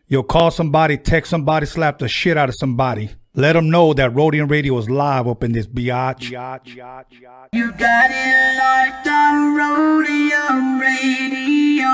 You'll call somebody, text somebody, slap the shit out of somebody. Let them know that Rodium Radio is live up in this biatch. You got it locked on Rodium Radio.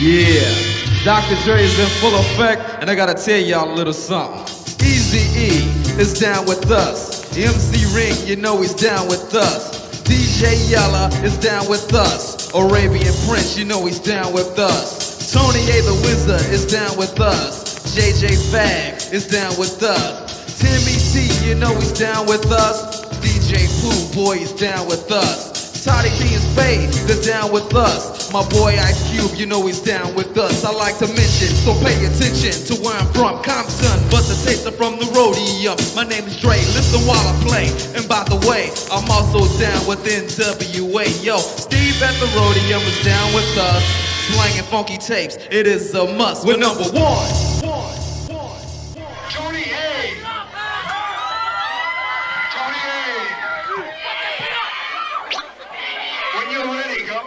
Yeah, Dr. Dre is in full effect, and I gotta tell y'all a little something. Eazy-E is down with us. MC Ring, you know he's down with us. DJ Yella is down with us. Arabian Prince, you know he's down with us. Tony A the Wizard is down with us. JJ Fag is down with us. Timmy T, you know he's down with us. DJ Pooh Boy is down with us. Toddy B and Spade, they're down with us. My boy Ice Cube, you know he's down with us. I like to mention, so pay attention to where I'm from, Compton, but the tapes are from the Rodium. My name is Dre, listen while I play. And by the way, I'm also down with NWA. Yo, Steve at the Rodium is down with us. Slanging funky tapes, it is a must. We're number one. Tony A. Tony A. When you're ready, go.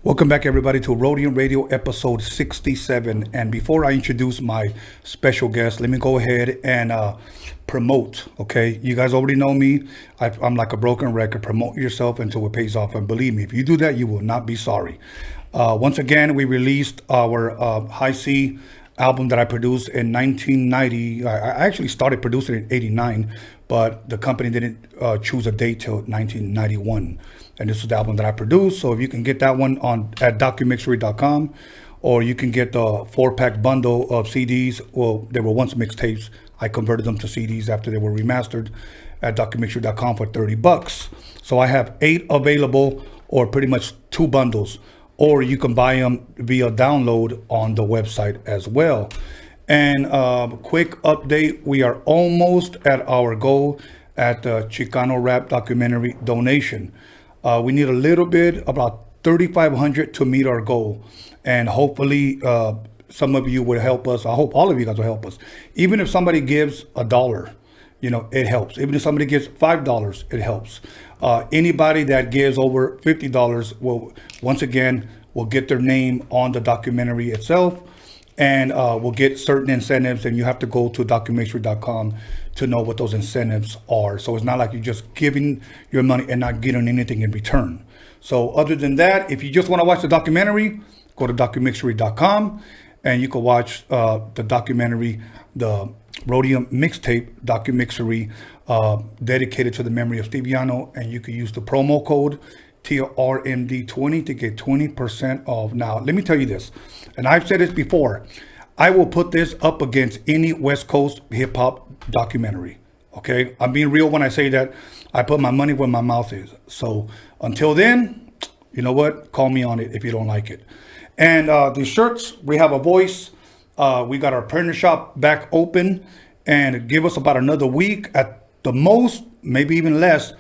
Welcome back, everybody, to Rodium Radio episode 67. And before I introduce my special guest, let me go ahead and promote, okay? You guys already know me. I'm like a broken record. Promote yourself until it pays off. And believe me, if you do that, you will not be sorry. Once again, we released our High C album that I produced in 1990. I actually started producing it in 89, but the company didn't choose a date till 1991. And this was the album that I produced. So if you can get that one at DOCUMIXERY.com, or you can get the 4-pack bundle of CDs. Well, they were once mixtapes. I converted them to CDs after they were remastered at DOCUMIXERY.com for $30. So I have 8 available, or pretty much 2 bundles, or you can buy them via download on the website as well. And quick update, we are almost at our goal at the Chicano rap documentary donation. We need a little bit, about 3,500 to meet our goal. And hopefully some of you will help us. I hope all of you guys will help us. Even if somebody gives $1, it helps. Even if somebody gives $5, it helps. Anybody that gives over $50 will, once again, will get their name on the documentary itself, and will get certain incentives. And you have to go to DOCUMIXERY.com to know what those incentives are. So it's not like you're just giving your money and not getting anything in return. So other than that, if you just want to watch the documentary, go to DOCUMIXERY.com, and you can watch the documentary, the Rodium mixtape DOCUMIXERY, dedicated to the memory of Steviano, and you can use the promo code TRMD20 to get 20% off. Now, let me tell you this, and I've said this before, I will put this up against any West Coast hip hop documentary. Okay, I'm being real when I say that. I put my money where my mouth is. So until then, you know what? Call me on it if you don't like it. And the shirts, we have a voice. We got our printer shop back open, and give us about another week at the most, maybe even less,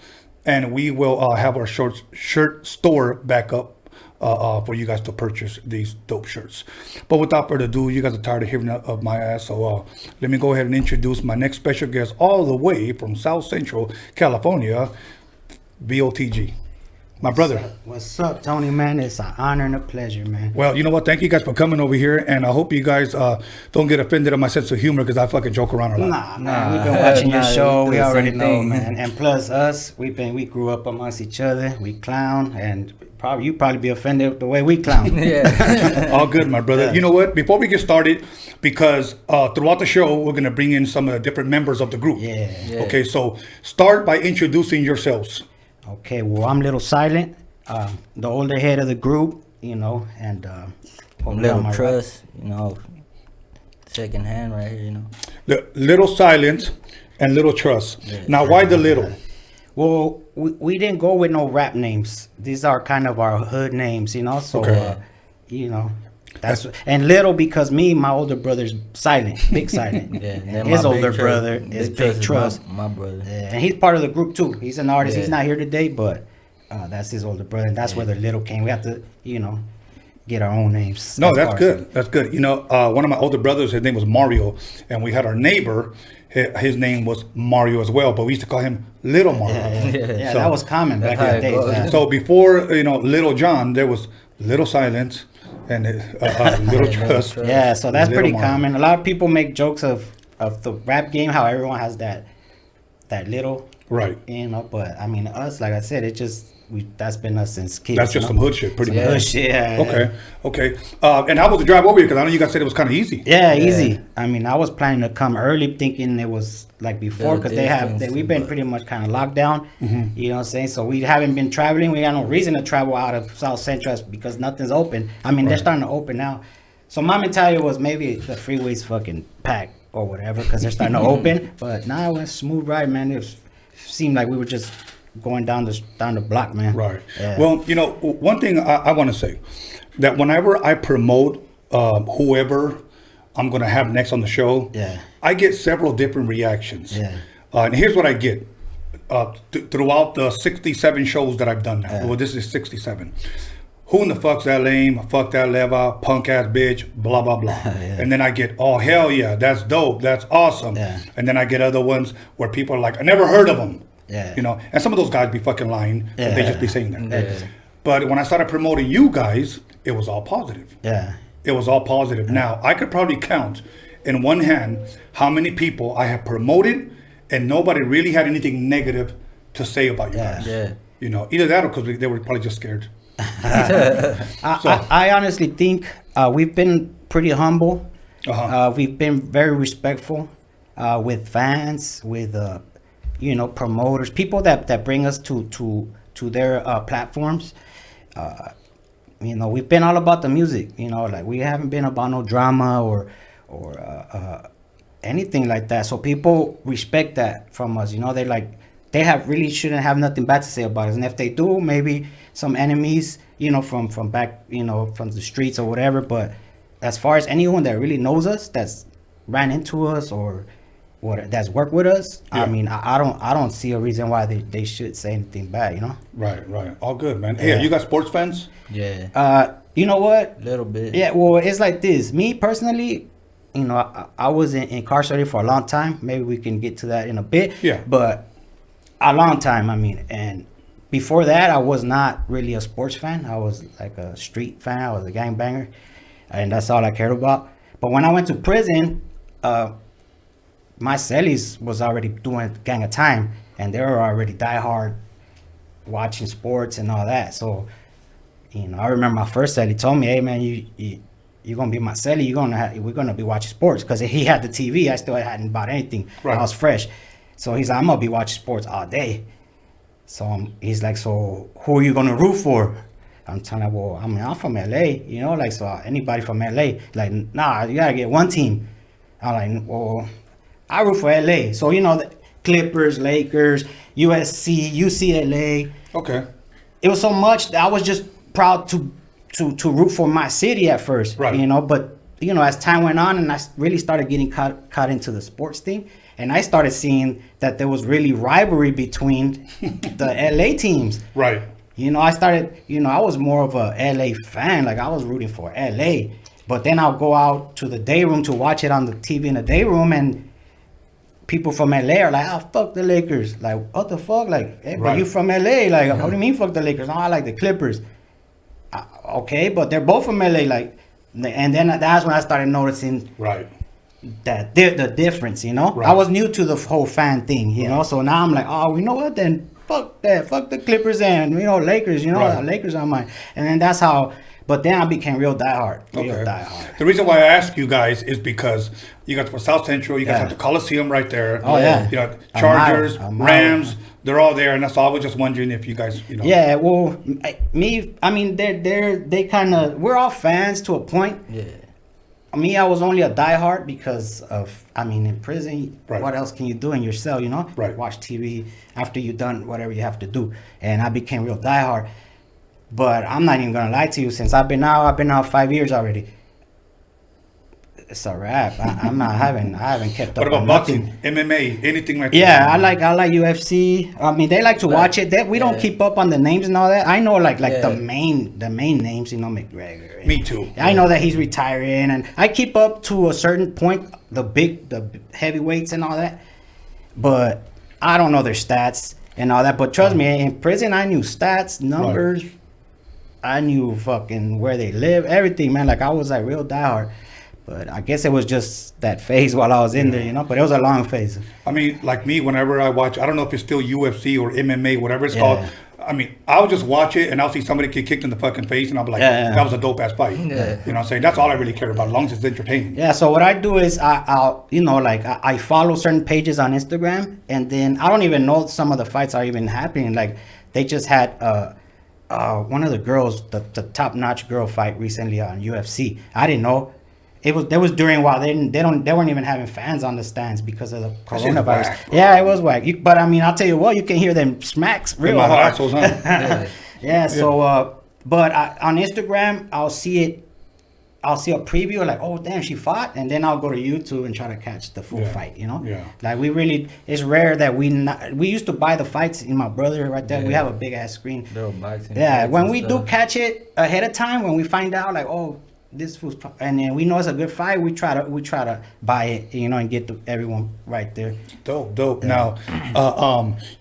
and we will have our shirt store back up for you guys to purchase these dope shirts. But without further ado, you guys are tired of hearing of my ass, so let me go ahead and introduce my next special guest, all the way from South Central California, V.O.T.G. My brother. What's up, Tony, man? It's an honor and a pleasure, man. Well, you know what? Thank you guys for coming over here, and I hope you guys don't get offended at my sense of humor, because I fucking joke around a lot. Nah, man, we've been watching your show. We already know, man. And plus us, we grew up amongst each other. We clown, and you probably be offended the way we clown. Yeah. All good, my brother. Yeah. You know what? Before we get started, because throughout the show, we're going to bring in some of the different members of the group. Yeah. Okay, so start by introducing yourselves. Okay, well, I'm Little Silent, the older head of the group, and Little Trust, second hand right here, The Little Silent and Little Trust. Yeah. Now, why the Little? Well, we didn't go with no rap names. These are kind of our hood names, so, okay. And Little because my older brother's Silent, Big Silent. Yeah, his older brother is Big Trust. My brother. Yeah, and he's part of the group too. He's an artist. Yeah. He's not here today, but that's his older brother. And that's where the Little came. We have to, get our own names. No, that's good. That's good. One of my older brothers, his name was Mario, and we had our neighbor. his name was Mario as well, but we used to call him Little Mario. Yeah, So- that was common back in how the it days. goes. Yeah. So before Little John, there was Little Silence and Little Trust. Yeah, so that's Little pretty Mario. common. A lot of people make jokes of the rap game, how everyone has that little, Right. but I mean, us, like I said, that's been us since kids. That's just some hood shit, pretty Yeah. much. Hood shit. Yeah. Okay. And how was the drive over here? Because I know you guys said it was kind of easy. Yeah, easy. I mean, I was planning to come early, thinking it was like before, The because we've been distance, pretty much kind of locked down. Mm-hmm. You know what I'm saying? So we haven't been traveling. We got no reason to travel out of South Central because nothing's open. I mean, they're starting to open now. So my mentality was maybe the freeway's fucking packed or whatever because they're starting to open. But now it was smooth ride, man. It seemed like we were just going down the block, man. Right. Yeah. Well, one thing I want to say, that whenever I promote whoever I'm going to have next on the show, Yeah. I get several different reactions. Yeah. And here's what I get. Throughout the 67 shows that I've done now. Yeah. Well, this is 67. Who in the fuck's that lame? Fuck that leva, punk ass bitch, blah, blah, blah. And then I get, oh, hell yeah, that's dope, that's awesome. Yeah. And then I get other ones where people are like, I never heard of them. Yeah. And some of those guys be fucking lying, but they Yeah. just be saying that. Yeah. But when I started promoting you guys, it was all positive. Yeah. It was all positive. Now, I could probably count in one hand how many people I have promoted and nobody really had anything negative to say about you guys. Yeah. Either that or because they were probably just scared. I honestly think we've been pretty humble. We've been very respectful with fans, with promoters, people that bring us to their platforms. We've been all about the music. Like we haven't been about no drama or anything like that. So people respect that from us. They like. They really shouldn't have nothing bad to say about us, and if they do, maybe some enemies, from back, from the streets or whatever. But as far as anyone that really knows us, that's ran into us or that's worked with us, Yeah. I mean, I don't see a reason why they should say anything bad, Right. All good, man. Hey, you got sports fans? Yeah. You know what? Little bit. Yeah, well, it's like this. Me personally, I was incarcerated for a long time. Maybe we can get to that in a bit. Yeah. But a long time, I mean, and before that, I was not really a sports fan. I was like a street fan. I was a gangbanger, and that's all I cared about. But when I went to prison, my cellies was already doing gang of time, and they were already diehard watching sports and all that. So, I remember my first cellie told me, "Hey, man, you're gonna be my cellie. We're gonna be watching sports," because he had the TV. I still hadn't bought anything. Right. I was fresh. So he's like, "I'm gonna be watching sports all day." So he's like, "So who are you gonna root for?" I'm telling him, "Well, I'm from LA, so anybody from LA." Like, "Nah, you gotta get one team." I'm like, "Well, I root for LA." So the Clippers, Lakers, USC, UCLA. Okay. It was so much that I was just proud to root for my city at first. Right. But as time went on and I really started getting caught into the sports thing, and I started seeing that there was really rivalry between the LA teams. Right. I started, I was more of a LA fan. Like I was rooting for LA. But then I'll go out to the day room to watch it on the TV in the day room, and people from LA are like, "Oh, fuck the Lakers." Like, what the fuck? Like, hey, but Right. you from LA? Like, what do you mean fuck the Lakers? "Oh, I like the Clippers." Okay, but they're both from LA. Like, and then that's when I started noticing Right. that the difference, Right. I was new to the whole fan thing, so now I'm like, oh, you know what, then fuck that, fuck the Clippers and Lakers, Right. the Lakers are mine. And then that's how, but then I became real diehard. Okay. The reason why I ask you guys is because you got for South Central, you guys Yeah. have the Coliseum right there. Oh, yeah. Chargers, A mile. Rams, they're all there, and that's all. I was just wondering if you guys, Yeah, well, I mean, they kind of, we're all fans to a point. Yeah. Me, I was only a diehard because of, in prison, Right. what else can you do in your cell, Right. Watch TV after you've done whatever you have to do. And I became real diehard. But I'm not even going to lie to you. Since I've been out 5 years already. It's a wrap. I haven't kept up What about on boxing, nothing. MMA, anything like Yeah, that? I like UFC. They like to watch it. We don't keep up on the names and all that. I know like the main names, McGregor. Me too. I know that he's retiring, and I keep up to a certain point, the heavyweights and all that. but I don't know their stats and all that. But trust me, in prison, I knew stats, numbers. Right. I knew fucking where they live, everything, man. Like, I was like real diehard. But I guess it was just that phase while I was in there, you know. But it was a long phase. I mean, like me, whenever I watch, I don't know if it's still UFC or MMA, whatever it's called. I mean, I'll just watch it and I'll see somebody get kicked in the fucking face and I'll be like, that was a dope ass fight. You know what I'm saying? That's all I really care about, as long as it's entertaining. Yeah, so what I do is I'll you know, like I follow certain pages on Instagram, and then I don't even know some of the fights are even happening. Like, they just had one of the girls, the top notch girl fight recently on UFC. I didn't know. It was during while they weren't even having fans on the stands because of the coronavirus. Whack, yeah, it was whack. But I mean, I'll tell you what, you can hear them smacks real hard. Yeah. So, but on Instagram, I'll see a preview like, oh damn, she fought, and then I'll go to YouTube and try to catch the full fight. You know, like it's rare that we used to buy the fights in my brother right there. We have a big ass screen. When we do catch it ahead of time, when we find out like, oh, this was, and then we know it's a good fight, we try to buy it, you know, and get everyone right there. Dope. Now,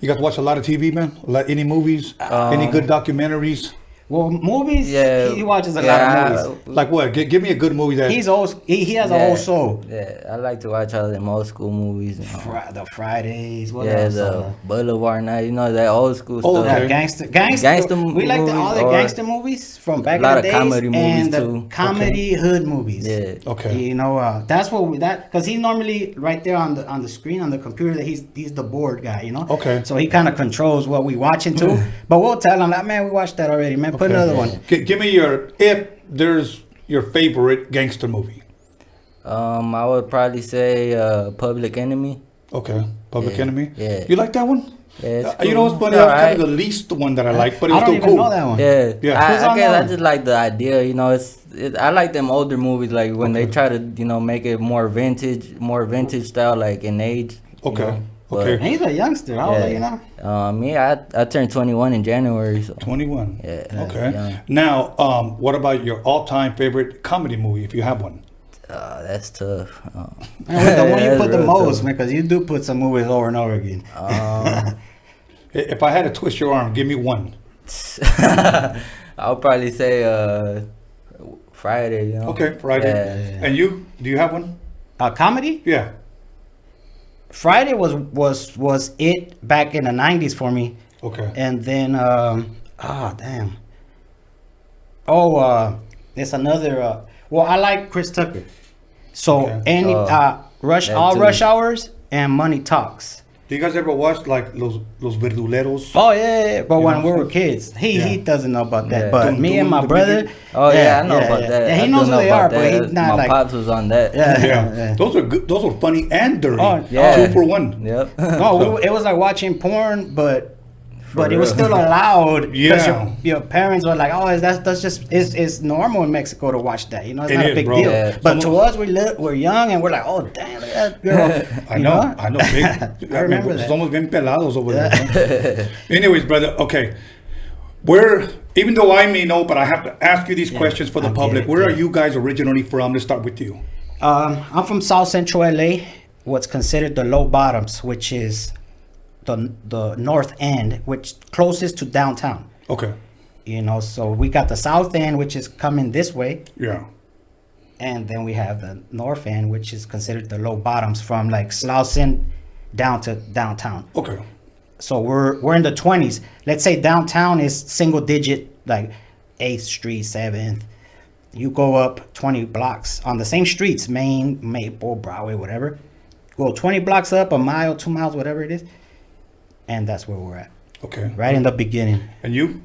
you guys watch a lot of TV, man? Any movies? Any good documentaries? Well, movies, he watches a lot of movies. Like what? Give me a good movie that... He's old. He has an old soul. Yeah, I like to watch all them old school movies. You know. The Fridays. What else? The Boulevard Night. You know, that old school stuff. Yeah, gangster. We like all the gangster movies from back in the days. A lot of comedy movies, and the comedy hood movies. Yeah. Okay. You know, that's what because he's normally right there on the screen, on the computer, that he's the board guy, you know? Okay. So he kind of controls what we watching too. But we'll tell him, like, man, we watched that already, man. Put another one. Give me your favorite gangster movie. I would probably say Public Enemy. Okay, Public Enemy. Yeah. You like that one? Yeah, cool. You know what's funny? That's kind of the least one that I like, but it was still cool. I don't even know that one. Yeah. I guess I just like the idea. You know, I like them older movies, like when they try to, you know, make it more vintage style, like in age. Okay. You know? Okay. And he's a youngster. How old are you now? Me, I turned 21 in January. So. 21. Yeah. Okay. Yeah. Now, what about your all-time favorite comedy movie, if you have one? That's tough. The one you put the most, man, because you do put some movies over and over again. If I had to twist your arm, give me one. I'll probably say Friday. You know? Okay, Friday. Yeah. And you? Do you have one? Comedy? Yeah. Friday was it back in the 90s for me. Okay. And then there's another well, I like Chris Tucker. So Rush Hours and Money Talks. Do you guys ever watch like Los Verduleros? Oh yeah. But when we were kids, he doesn't know about that. But me and my brother. I know about that. Yeah, he knows who they are, but he's not my pops was on that. Yeah. Those are good. Those are funny and dirty. Oh, yeah. 2 for 1. Yep. No, it was like watching porn, but it was still allowed because your parents were like, oh, that's just it's normal in Mexico to watch that, you know, it's not a big deal. Yeah. But to us, we're young and we're like, oh damn, look at that girl. I know. I remember that. Somos bien pelados over there. Anyways, brother, okay, even though I may know, but I have to ask you these questions for the public. Where are you guys originally from? Let's start with you. I'm from South Central LA, what's considered the low bottoms, which is the north end, which closest to downtown. Okay. You know, so we got the south end, which is coming this way. Yeah. And then we have the north end, which is considered the low bottoms, from like Slauson down to downtown. Okay. So we're in the 20s. Let's say downtown is single digit, like 8th Street, 7th. You go up 20 blocks on the same streets, Main, Maple, Broadway, whatever. Go 20 blocks up, a mile, 2 miles, whatever it is. And that's where we're at. Okay. Right in the beginning. And you?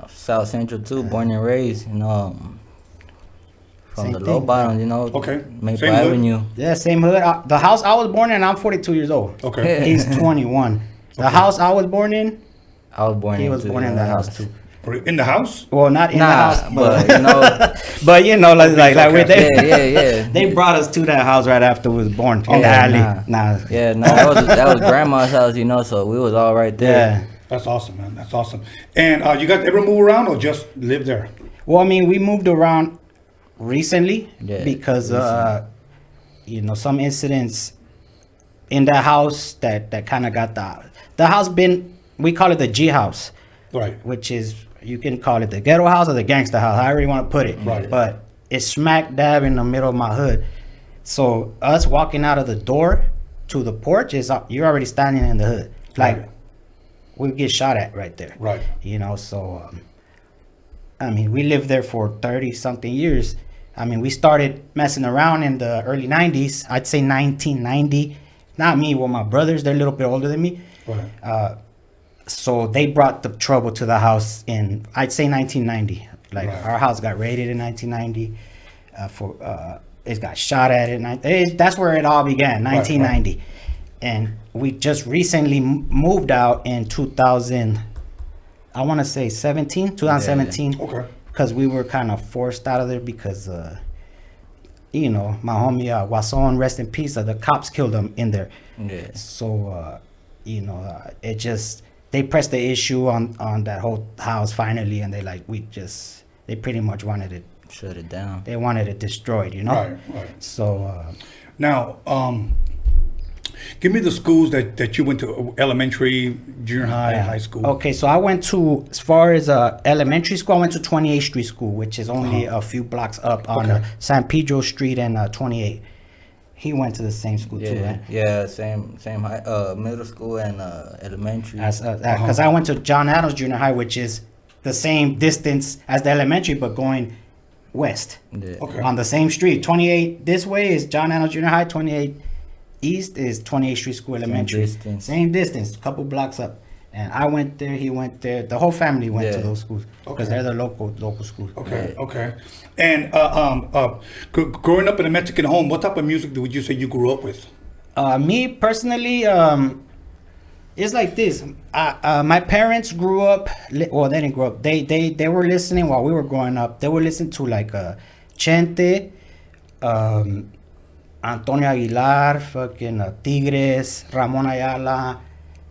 South Central too, born and raised, you know. From the low bottom, you know. Okay. Maple Avenue. Yeah, same hood. The house I was born in, I'm 42 years old. Okay. He's 21. The house I was born in, he was born in the house too. In the house? Well, not in the house, but you know. But you know, like yeah. They brought us to that house right after we was born in the alley. Yeah, that was grandma's house, you know. So we was all right there. Yeah. That's awesome, man. That's awesome. And you guys ever move around or just live there? Well, I mean, we moved around recently because you know, some incidents in the house that kind of got the house we call it the G house, Right. which is, you can call it the ghetto house or the gangster house, however you want to put it. Right. But it's smack dab in the middle of my hood. So us walking out of the door to the porch you're already standing in the hood. Like, Right. we get shot at right there. Right. You know, so I mean, we lived there for 30 something years. I mean, we started messing around in the early 90s. I'd say 1990. Not me, well, my brothers, they're a little bit older than me. Right. So they brought the trouble to the house in, I'd say 1990. Like, Right. our house got raided in 1990. It got shot at that's where it all began, 1990. And we just recently moved out in 2000, I want to say 2017. Okay. Because we were kind of forced out of there because, you know, my homie Wason, rest in peace, the cops killed him in there. Yeah. So, you know, they pressed the issue on that whole house finally, and they pretty much wanted it. Shut it down. They wanted it destroyed, you know? Right. Right. So, Now, give me the schools that you went to: elementary, junior high, high school. okay, so I went to, as far as elementary school, I went to 28th Street School, which is only a few blocks up on Okay. San Pedro Street and 28. He went to the same school too, Yeah, right? yeah, same high, middle school and elementary. Because I went to John Adams Junior High, which is the same distance as the elementary, but going west. Yeah. Okay. On the same street. 28 this way is John Adams Junior High. 28 east is 28th Street School Elementary. distance. Same distance, a couple blocks up. And I went there, he went there. The whole family went to Yeah. those schools because Okay. they're the local schools. Okay. Okay. And growing up in a Mexican home, what type of music would you say you grew up with? Me personally, it's like this. My parents grew up. Well, they didn't grow up. They were listening while we were growing up. They were listening to like Chente, Antonio Aguilar, fucking Tigres, Ramon Ayala.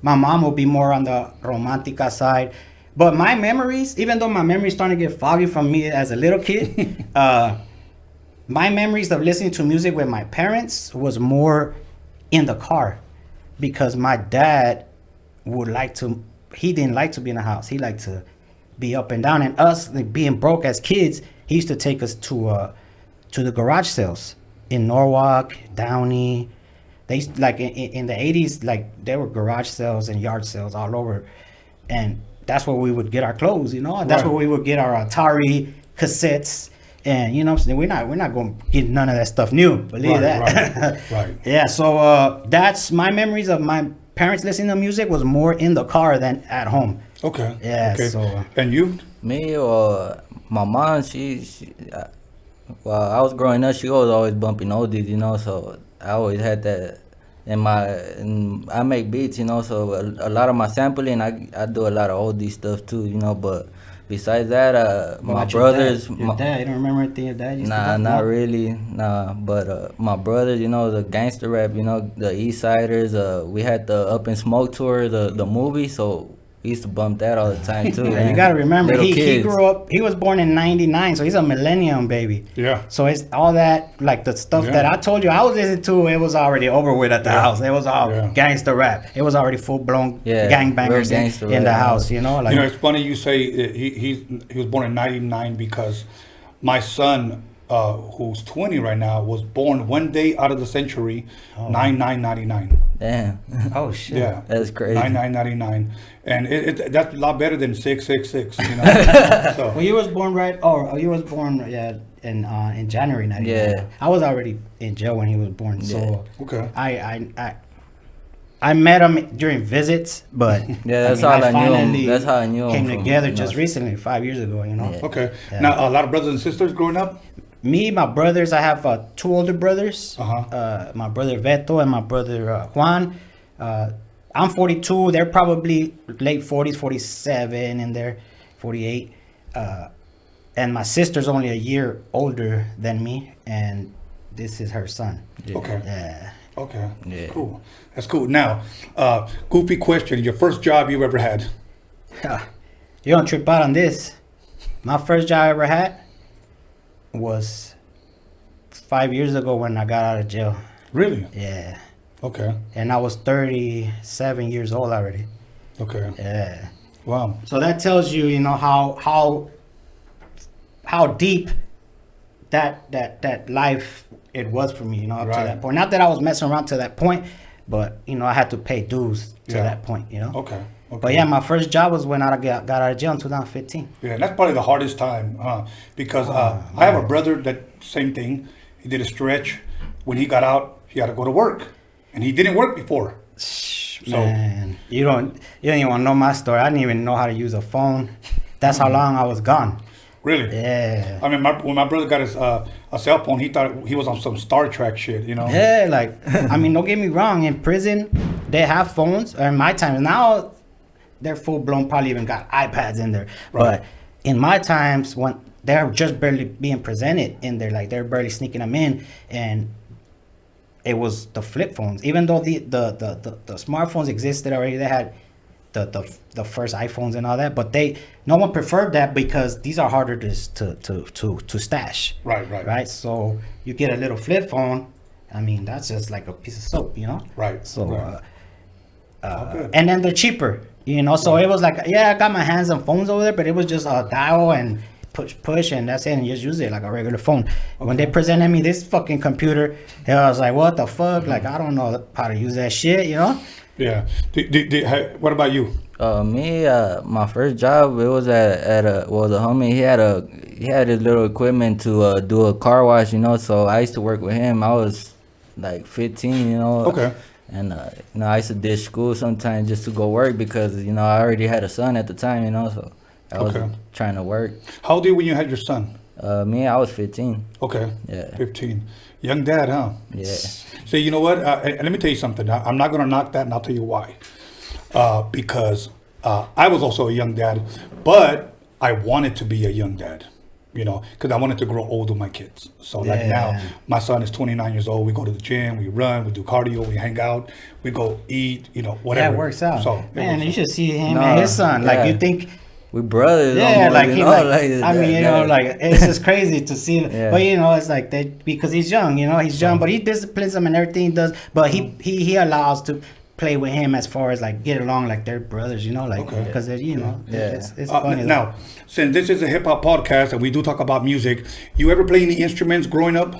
My mom will be more on the romantica side. But my memories, even though my memories starting to get foggy from me as a little kid, my memories of listening to music with my parents was more in the car, because my dad he didn't like to be in the house. He liked to be up and down, and us, like, being broke as kids, he used to take us to the garage sales in Norwalk, Downey. They used, like in the 80s, like there were garage sales and yard sales all over, and that's where we would get our clothes, you know, and that's Right. where we would get our Atari cassettes. And you know what I'm saying, we're not going to get none of that stuff new, believe Right, that. right, right. Yeah, so that's my memories of my parents listening to music was more in the car than at home. Okay. Yeah, Okay. so And you? Me or my mom, well, I was growing up, she was always bumping oldies, you know, so I always had that and I make beats, you know, so a lot of my sampling, I do a lot of oldie stuff too, you know, but besides that, what my about your brothers, dad? Your dad, you don't remember anything your dad used to nah, do? not No? really, nah, but my brothers, you know, the gangster rap, you know, the East Siders, we had the Up in Smoke tour, the movie, so we used to bump that all the time too. Yeah, man. you got to remember, Little he kids. grew up, he was born in 99, so he's a millennium baby. Yeah. So it's all that, like the stuff Yeah. that I told you I was listening to, it was already over with at the Yeah. house. It was all Yeah. gangster rap. It was already full-blown Yeah, gangbangers real gangster in the rap. house, you know? Like, You know, it's funny you say he was born in '99 because my son, who's 20 right now, was born one day out of the century, 9999. Damn, oh, shit. Yeah, that's crazy. 9999, and that's a lot better than 666. You know, so Well, you was born you was born, in January 99. Yeah. I was already in jail when he was born, so okay. I met him during visits, but Yeah, that's how I knew him. finally That's how I knew him Came from, together you know, just recently, 5 years ago, you know. Yeah. Okay. Yeah. Now, a lot of brothers and sisters growing up. Me, my brothers, I have 2 older brothers. Uh-huh. My brother Beto and my brother Juan. I'm 42. They're probably late 40s, 47 in there, 48. And my sister's only a year older than me, and this is her son. Okay. Yeah. Okay. Yeah. Cool. That's cool. Now, goofy question: your first job you ever had? You don't trip out on this. My first job I ever had was 5 years ago when I got out of jail. Really? Yeah. Okay. And I was 37 years old already. Okay. Yeah. Wow. So that tells you, you know, how deep that life it was for me, you know, up to Right. that point. Not that I was messing around to that point, but you know, I had to pay dues to Yeah. that point, you know. Okay. But yeah, my first job was when I got out of jail in 2015. Yeah, and that's probably the hardest time, because I have a brother that same thing. He did a stretch. When he got out, he had to go to work, and he didn't work before. So Man, you don't even want to know my story. I didn't even know how to use a phone. That's how long I was gone. really, Yeah. I mean, when my brother got his a cell phone, he thought he was on some Star Trek shit, you know. Yeah, like I mean, don't get me wrong. In prison, they have phones. Or in my time, now they're full blown. Probably even got iPads in there. Right. But in my times, when they're just barely being presented in there, like they're barely sneaking them in, and it was the flip phones. Even though the smartphones existed already, they had the first iPhones and all that, but no one preferred that because these are harder to stash. Right. So you get a little flip phone. I mean, that's just like a piece of soap, you know. Right. So, Right. Good. and then they're cheaper, you know. So it was like, yeah, I got my hands on phones over there, but it was just a dial and push, and that's it, and just use it like a regular phone. When they presented me this fucking computer, I was like, what the fuck? Like, I don't know how to use that shit, you know. Yeah. What about you? Me, my first job, it was at the homie. He had his little equipment to do a car wash, you know. So I used to work with him. I was like 15, you know. Okay. And you know, I used to ditch school sometimes just to go work because you know I already had a son at the time, you know. So I was trying to work. How old were you when you had your son? Me, I was 15. Okay. Yeah. 15. Young dad, huh? Yeah. So you know what? And let me tell you something. I'm not gonna knock that, and I'll tell you why. Because I was also a young dad, but I wanted to be a young dad. You know, because I wanted to grow old with my kids. So like now, my son is 29 years old. We go to the gym, we run, we do cardio, we hang out, we go eat. You know, whatever. Yeah, it works out. So man, you should see him and his son. yeah. Like you think. We brothers. Yeah, almost, like you he know, like, I mean, you know, like it's just crazy to see. Yeah. But you know, it's like that because he's young. You know, he's young, but he disciplines him and everything he does. But he allows to play with him as far as like get along like they're brothers. You know, like because you know, it's funny. Now, since this is a hip hop podcast and we do talk about music, you ever play any instruments growing up?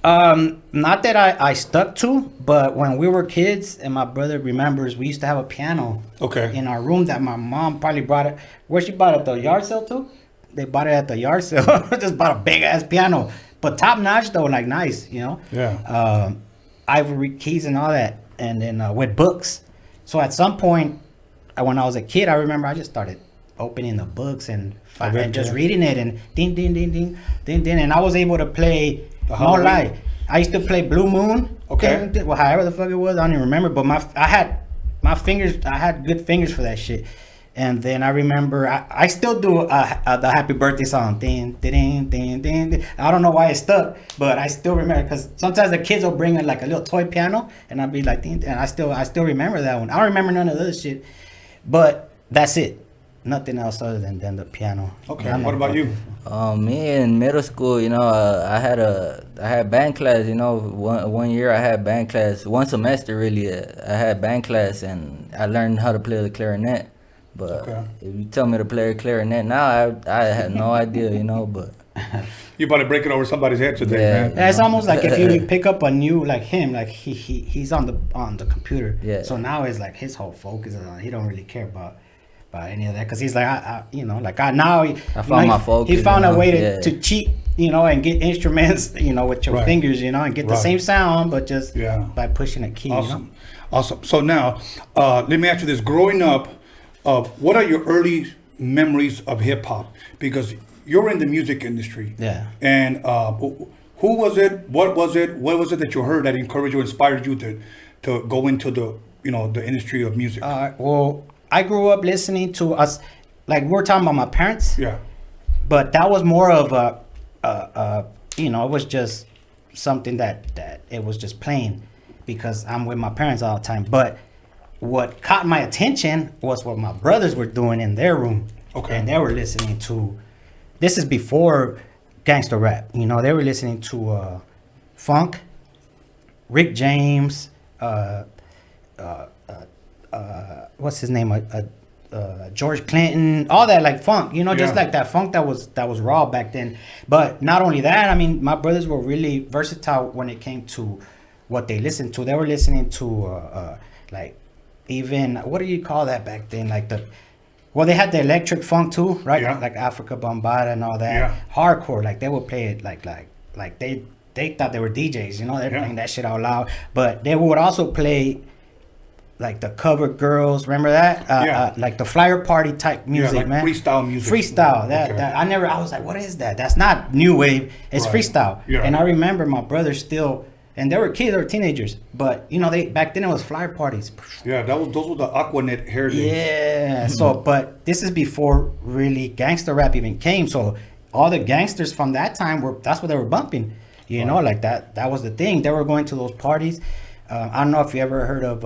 Not that I stuck to, but when we were kids, and my brother remembers, we used to have a piano. Okay. In our room that my mom probably brought it. Where she bought it at the yard sale too? They bought it at the yard sale. Just bought a big ass piano, but top notch though, like nice, you know. Yeah. Ivory keys and all that, and then with books. So at some point, when I was a kid, I remember I just started opening the books and just reading it and ding ding ding ding ding ding, and I was able to play. No lie, I used to play Blue Moon. Okay. Well, however the fuck it was, I don't even remember. But I had good fingers for that shit. And then I remember I still do the Happy Birthday song. Ding ding ding ding ding. I don't know why it stuck, but I still remember because sometimes the kids will bring in like a little toy piano, and I'll be like, ding, and I still remember that one. I don't remember none of this shit, but that's it. Nothing else other than the piano. Okay. What about you? Me in middle school, you know, I had band class. You know, one year I had band class. One semester really, I had band class, and I learned how to play the clarinet. But if you tell me to play a clarinet now, I had no idea, you know. But You about to break it over somebody's head today, man. Yeah, it's almost like if you pick up a new like him, like he's on the computer. Yeah. So now it's like his whole focus is on. He don't really care about any of that because he's like I found my focus. He found a way yeah. to cheat, you know, and get instruments, you know, with your fingers, you know, and get the same sound, but just by pushing a key. Awesome. You know? Awesome. So now, let me ask you this: growing up, what are your early memories of hip hop? Because you're in the music industry. Yeah. And who was it? What was it? What was it that you heard that encouraged you, inspired you to go into the industry of music? Well, I grew up listening to us, like we're talking about my parents. Yeah. But that was more of it was just something that it was just playing because I'm with my parents all the time. But what caught my attention was what my brothers were doing in their room. Okay. And they were listening to, this is before gangster rap, you know, they were listening to funk, Rick James, what's his name? George Clinton, all that like funk, you know, just Yeah. like that funk that was raw back then. But not only that, I mean, my brothers were really versatile when it came to what they listened to. They were listening to like even what do you call that back then? Like they had the electric funk too, right? Yeah. Like Africa Bombada and all that. Yeah. Hardcore, like they would play it like they thought they were DJs, you know, they're playing that shit out loud. But they would also play like the Covered Girls, remember that? Like the flyer party type music, like man. freestyle music. Freestyle. Okay. That I was like, what is that? That's not new wave. It's Right. freestyle. Yeah. And I remember my brothers still, and they were kids, they were teenagers, but you know, they back then it was flyer parties. Yeah, those were the Aquanet hair days. Yeah. So, but this is before really gangster rap even came. So all the gangsters from that time that's what they were bumping. You know, like that was the thing. They were going to those parties. I don't know if you ever heard of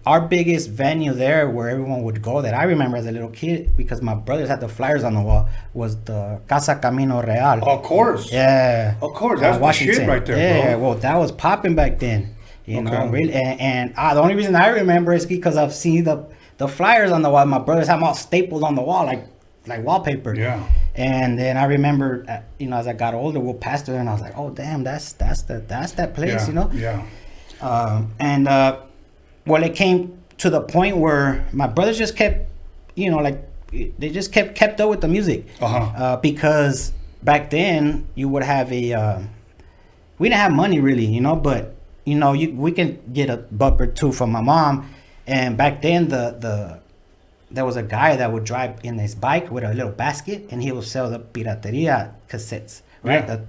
our biggest venue there where everyone would go that I remember as a little kid because my brothers had the flyers on the wall was the Casa Camino Real. Of course. Yeah. Of course. That's the shit right there, yeah, bro. well, that was popping back then. You know, Okay. really. And the only reason I remember is because I've seen the flyers on the wall. My brothers have them all stapled on the wall like wallpaper. Yeah. And then I remember, you know, as I got older, we'll pass through there and I was like, oh, damn, that's that place, Yeah. you know? Yeah. Well, it came to the point where my brothers just kept, you know, like they just kept up with the music. Because back then you would have we didn't have money really, you know, but you know, we can get $1 or $2 from my mom. And back then there was a guy that would drive in his bike with a little basket and he would sell the pirateria cassettes, right? Yeah. The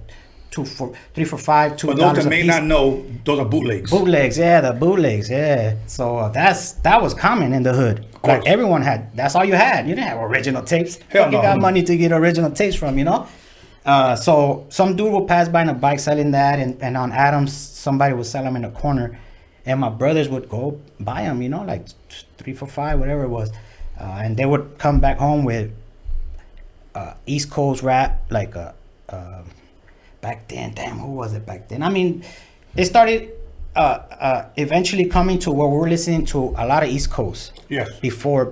3 for $5, $2 For those that a may piece. not know, those are bootlegs. Bootlegs, yeah, the bootlegs, yeah. So that was common in the hood. course. Like everyone had. That's all you had. You didn't have original tapes. Hell You no. got money to get original tapes from, you know. So some dude will pass by in a bike selling that, and on Adams somebody would sell them in a corner, and my brothers would go buy them, you know, like 3 for $5, whatever it was, and they would come back home with East Coast rap, like back then, damn, who was it back then? I mean, it started eventually coming to where we're listening to a lot of East Coast. Yes. Before,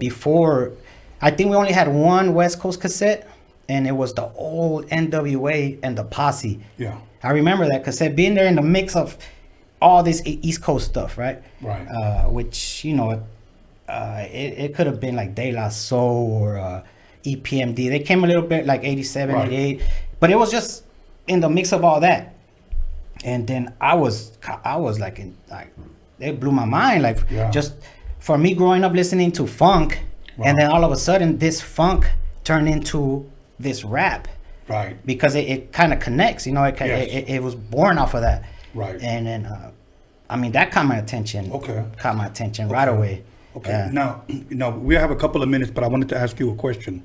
I think we only had one West Coast cassette, and it was the old NWA and the Posse. Yeah. I remember that cassette being there in the mix of all this East Coast stuff, right? Right. Which, you know, it could have been like De La Soul or EPMD. They came a little bit like 87, Right. 88, but it was just in the mix of all that. And then I was like, it blew my mind. Like, Yeah. just for me growing up listening to funk, Wow. and then all of a sudden this funk turned into this rap. Right. Because it kind of connects, you know, Yes. it was born off of that. Right. And then, I mean, that caught my attention. Okay. Caught my attention right away. Okay. Yeah. Now we have a couple of minutes, but I wanted to ask you a question.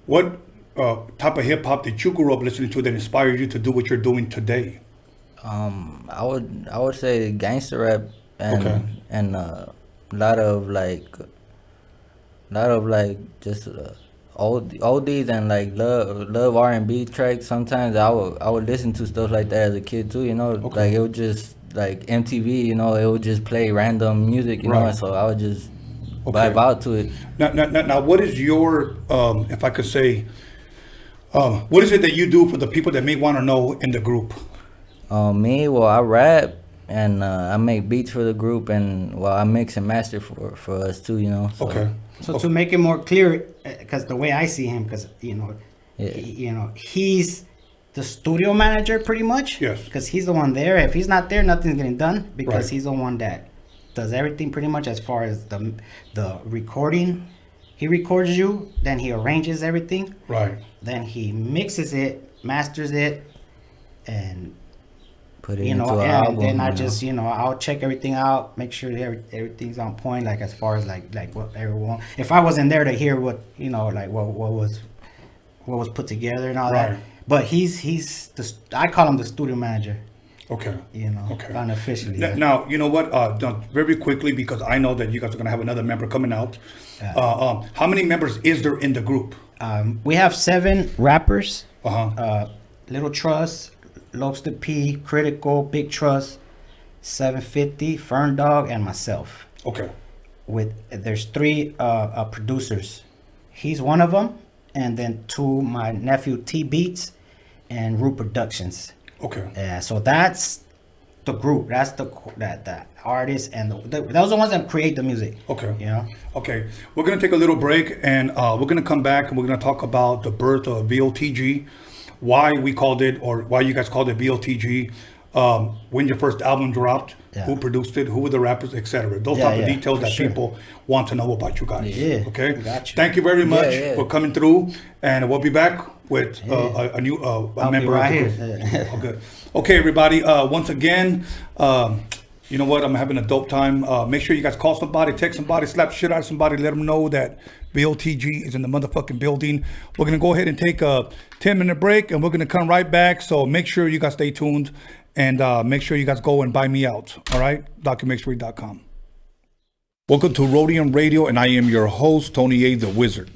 What type of hip hop did you grow up listening to that inspired you to do what you're doing today? I would say gangster rap and Okay. and a lot of just oldies and like love R&B tracks. Sometimes I would listen to stuff like that as a kid too. You know, Okay. like it would just like MTV. You know, it would just play random music. You know, Right. and so I would just Okay. vibe out to it. Now, what is your, if I could say, what is it that you do for the people that may want to know in the group? Well, I rap and I make beats for the group, and I mix and master for us too. You know. So, Okay. So to make it more clear, because the way I see him, because, you know, Yeah. he's the studio manager pretty much. Yes. Because he's the one there. If he's not there, nothing's getting done, because Right. he's the one that does everything pretty much as far as the recording. He records you, then he arranges everything, Right. then he mixes it, masters it, and Put it you into know, an and album. then I you know. just, you know, I'll check everything out, make sure everything's on point, like as far as like what everyone. If I wasn't there to hear what, you know, like what was put together and all Right. that, but he's I call him the studio manager, Okay. you know, Okay. unofficially. Now, you know what? Very quickly, because I know that you guys are going to have another member coming out. How many members is there in the group? We have 7 rappers. Uh-huh. Little Trust, Lobster P, Critical, Big Trust, 750, Fern Dog, and myself. Okay. There's 3 producers. He's one of them, and then 2, my nephew T Beats and Root Productions. Okay. Yeah, so that's the group. That's the artists, and those are the ones that create the music. Okay. You know. Okay. We're gonna take a little break, and we're gonna come back, and we're gonna talk about the birth of VOTG, why we called it, or why you guys called it VOTG, when your first album dropped, who produced it, who were the rappers, etc. Those type of details that people want to know about you guys. Yeah. Okay. Gotcha. Thank you very much for coming through, and we'll be back with a new a member of the group. Okay. Okay, everybody. Once again, you know what? I'm having a dope time. Make sure you guys call somebody, text somebody, slap shit out of somebody, let them know that VOTG is in the motherfucking building. We're gonna go ahead and take a 10-minute break, and we're gonna come right back. So make sure you guys stay tuned, and make sure you guys go and buy me out. All right, DOCUMIXERY.com. Welcome to Rodium Radio, and I am your host, Tony A. the Wizard.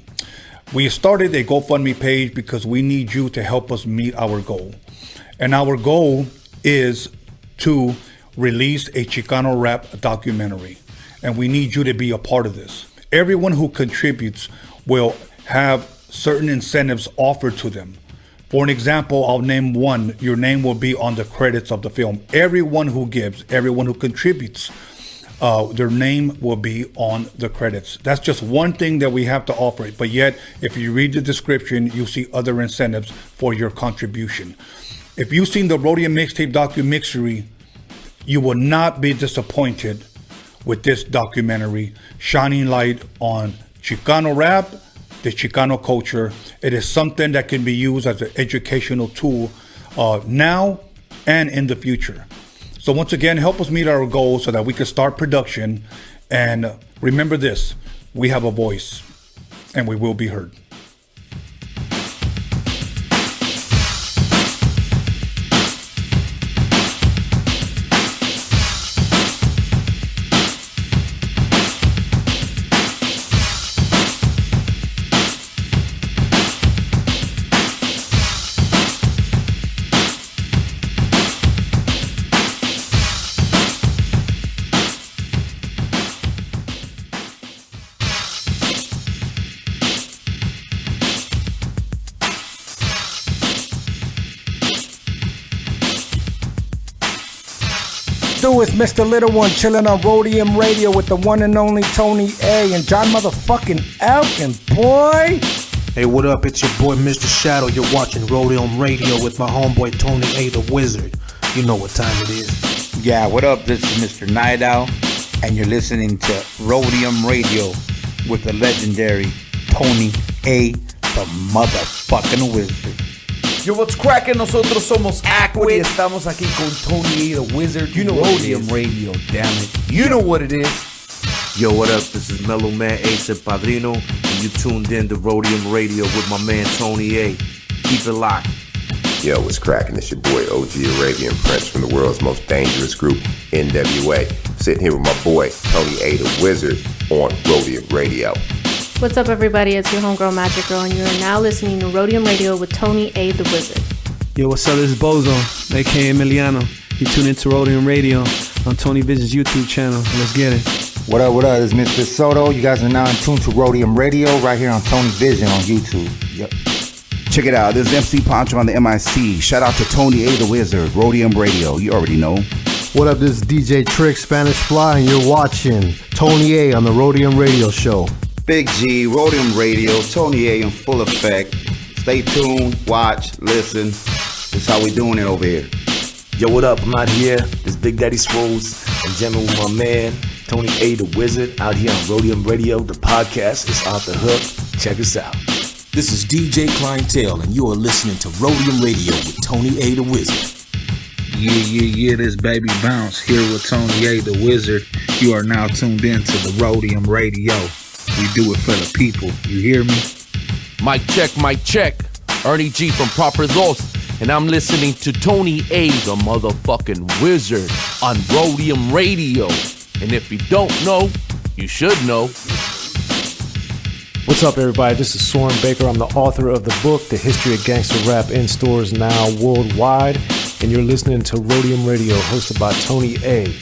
We started a GoFundMe page because we need you to help us meet our goal. And our goal is to release a Chicano rap documentary. And we need you to be a part of this. Everyone who contributes will have certain incentives offered to them. For an example, I'll name one. Your name will be on the credits of the film. Everyone who gives, everyone who contributes, their name will be on the credits. That's just one thing that we have to offer. But yet, if you read the description, you'll see other incentives for your contribution. If you've seen the Rodium Mixtape DOCUMIXERY, you will not be disappointed with this documentary shining light on Chicano rap, the Chicano culture. It is something that can be used as an educational tool now and in the future. So once again, help us meet our goals so that we can start production. And remember this, we have a voice and we will be heard. It's Mr. Little One chilling on Rodium Radio with the one and only Tony A and John motherfucking ELKINS, boy. Hey, what up? It's your boy Mr. Shadow. You're watching Rodium Radio with my homeboy Tony A the Wizard. You know what time it is. Yeah, what up? This is Mr. Night Owl, and you're listening to Rodium Radio with the legendary Tony A the motherfucking Wizard. Yo, what's cracking? Nosotros somos Aquid y estamos aquí con Tony A the Wizard. You know Rodium Radio, damn it. You know what it is. Yo, what up? This is Mellow Man Ace and Padrino, and you tuned in to Rodium Radio with my man Tony A. Keep it locked. Yo, what's cracking? It's your boy OG Arabian Prince from the world's most dangerous group, NWA. Sitting here with my boy Tony A the Wizard on Rodium Radio. What's up, everybody? It's your homegirl Magic Girl, and you are now listening to Rodium Radio with Tony A the Wizard. Yo, what's up? This is Bozo, aka Emiliano. You tune into Rodium Radio on Tony Vision's YouTube channel. Let's get it. What up, what up? It's Mr. Soto. You guys are now in tune to Rodium Radio right here on Tony Vision on YouTube. Yep. Check it out. This is MC Poncho on the MIC. Shout out to Tony A the Wizard, Rodium Radio. You already know. What up? This is DJ Trick, Spanish Fly, and you're watching Tony A on the Rodium Radio Show. Big G, Rodium Radio, Tony A in full effect. Stay tuned, watch, listen. That's how we doing it over here. Yo, what up? I'm out here. This Big Daddy Swoles. I'm jamming with my man, Tony A the Wizard, out here on Rodium Radio. The podcast is off the hook. Check us out. This is DJ Clientele, and you are listening to Rodium Radio with Tony A the Wizard. Yeah, this Baby Bounce here with Tony A the Wizard. You are now tuned in to the Rodium Radio. We do it for the people. You hear me? Mic check. Ernie G from Proper Dos, and I'm listening to Tony A the motherfucking Wizard on Rodium Radio. And if you don't know, you should know. What's up, everybody? This is Soren Baker. I'm the author of the book, The History of Gangster Rap, in stores now worldwide. and you're listening to Rodium Radio, hosted by Tony A.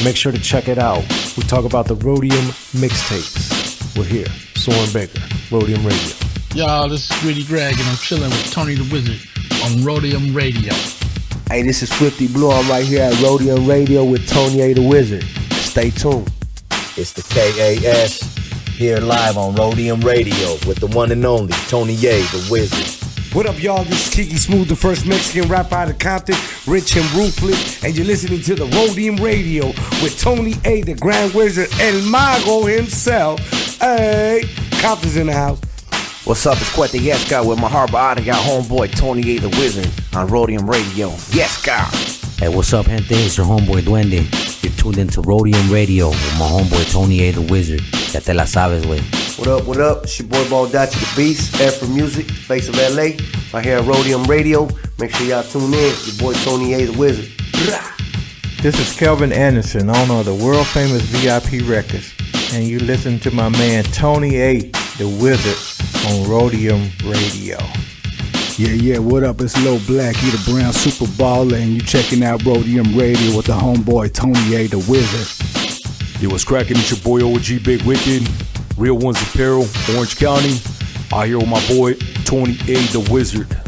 Make sure to check it out. We talk about the Rodium mixtapes. We're here, Soren Baker, Rodium Radio. Y'all, this is Greedy Greg, and I'm chilling with Tony the Wizard on Rodium Radio. Hey, this is Swifty Blue. I'm right here at Rodium Radio with Tony A the Wizard. Stay tuned. It's the KAS here live on Rodium Radio with the one and only Tony A the Wizard. What up, y'all? This is Kiki Smooth, the first Mexican rapper out of Compton, rich and ruthless, and you're listening to the Rodium Radio with Tony A, the Grand Wizard, El Mago himself. Hey, Compton's in the house. What's up? It's Cuete Yes God with my harbor out of homeboy Tony A the Wizard on Rodium Radio. Yes God. Hey, what's up, gente? It's your homeboy Duende. You're tuned into Rodium Radio with my homeboy Tony A the Wizard. Ya te la sabes, wey. What up, what up? It's your boy Baldachi the Beast, Air for Music, Face of LA, right here at Rodium Radio. Make sure y'all tune in. Your boy Tony A the Wizard. This is Kelvin Anderson, owner of the world famous VIP Records, and you listen to my man Tony A the Wizard on Rodium Radio. Yeah, what up? It's Lil Blackie, the Brown Super Baller, and you checking out Rodium Radio with the homeboy Tony A the Wizard. Yo, what's cracking? It's your boy OG Big Wicked, Real Ones Apparel, Orange County. Out here with my boy Tony A the Wizard,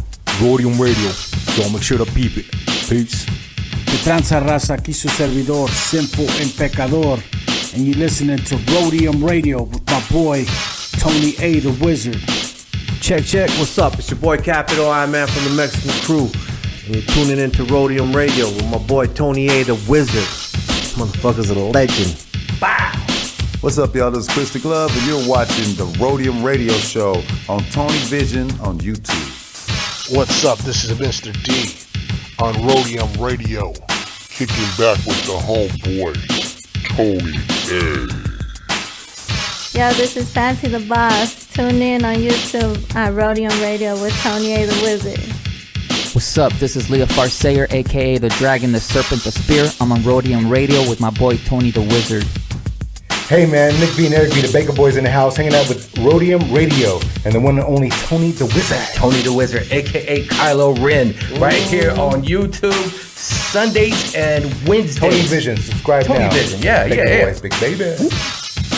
Rodium Radio. So make sure to peep it. Peace. Que tranza raza, aquí su servidor, Simple and Pecador, and you listening to Rodium Radio with my boy Tony A the Wizard. Check, what's up? It's your boy Capital I Man from the Mexican Crew, and you're tuning into Rodium Radio with my boy Tony A the Wizard. Motherfucker's a legend. Bow! What's up, y'all? This is Christy Glove, and you're watching the Rodium Radio Show on Tony Vision on YouTube. What's up? This is Mr. D on Rodium Radio, kicking back with the homeboy Tony A. Yo, this is Fancy the Boss. Tune in on YouTube at Rodium Radio with Tony A the Wizard. What's up? This is Leah Farsayer, aka the Dragon, the Serpent, the Spear. I'm on Rodium Radio with my boy Tony the Wizard. Hey man, Nick V and Eric V, the Baker Boys in the house, hanging out with Rodium Radio and the one and only Tony the Wizard. Tony the Wizard, aka Kylo Ren, right here on YouTube, Sundays and Wednesdays. Tony Vision, subscribe Tony now. Tony Vision, yeah. Boys, big baby.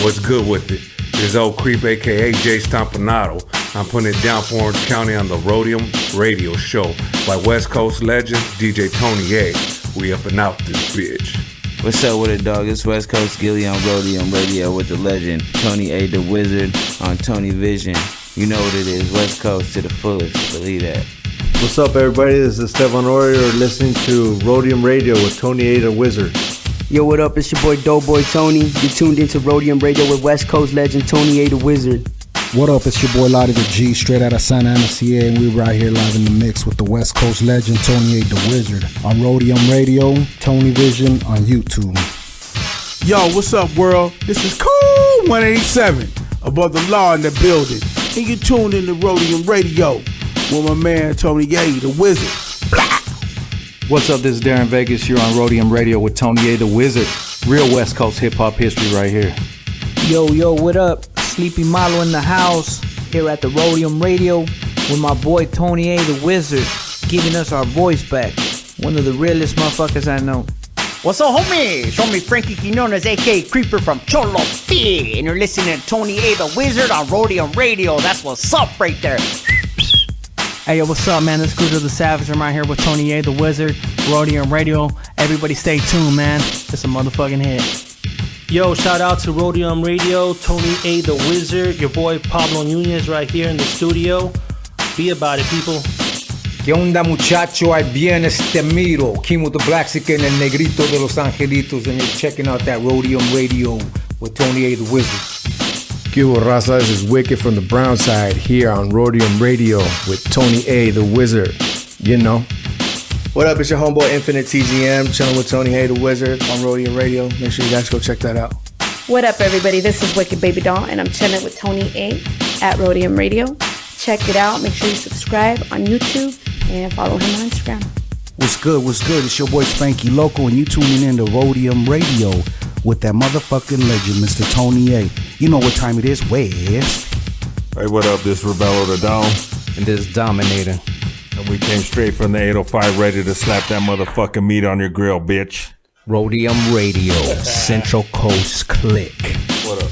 What's good with it? It's old creep, aka Jay Stompanato. I'm putting it down for Orange County on the Rodium Radio Show by West Coast legend DJ Tony A. We up and out this bitch. What's up with it, dog? It's West Coast Gilly on Rodium Radio with the legend Tony A the Wizard on Tony Vision. You know what it is, West Coast to the fullest, believe that. What's up, everybody? This is Stefan Orior listening to Rodium Radio with Tony A the Wizard. Yo, what up? It's your boy Doughboy Tony. You're tuned into Rodium Radio with West Coast legend Tony A the Wizard. What up? It's your boy Lottie the G, straight out of Santa Ana, CA, and we're right here live in the mix with the West Coast legend Tony A the Wizard on Rodium Radio, Tony Vision on YouTube. Yo, what's up, world? This is Cool 187, above the law in the building, and you tuned into Rodium Radio with my man Tony A the Wizard. What's up? This is Darren Vegas. You're on Rodium Radio with Tony A the Wizard. Real West Coast hip hop history right here. Yo, what up? Sleepy Malo in the house, here at the Rodium Radio with my boy Tony A the Wizard, giving us our voice back. One of the realest motherfuckers I know. What's up, homie? It's homie Frankie Quinones, aka Creeper from Cholo P, and you're listening to Tony A the Wizard on Rodium Radio. That's what's up right there. Hey, yo, what's up, man? It's Cruiser the Savage. I'm right here with Tony A the Wizard, Rodium Radio. Everybody stay tuned, man. It's a motherfucking hit. Yo, shout out to Rodium Radio, Tony A the Wizard, your boy Pablo Nunez right here in the studio. Be about it, people. ¿Qué onda, muchacho? Ahí viene este miro. Kimo the Blaxican and Negrito de Los Angelitos, and you're checking out that Rodium Radio with Tony A the Wizard. ¿Qué hubo, Raza? This is Wicked from the Brown Side here on Rodium Radio with Tony A the Wizard. You know. What up? It's your homeboy Infinite TGM, chilling with Tony A the Wizard on Rodium Radio. Make sure you guys go check that out. What up, everybody? This is Wicked Baby Doll, and I'm chilling with Tony A at Rodium Radio. Check it out. Make sure you subscribe on YouTube and follow him on Instagram. What's good? It's your boy Spanky Loco, and you tuning in to Rodium Radio with that motherfucking legend, Mr. Tony A. You know what time it is, West. Hey, what up? This is Rebello the Dawn. And this is Dominator. And we came straight from the 805 ready to slap that motherfucking meat on your grill, bitch. Rodium Radio, Central Coast Click. What up?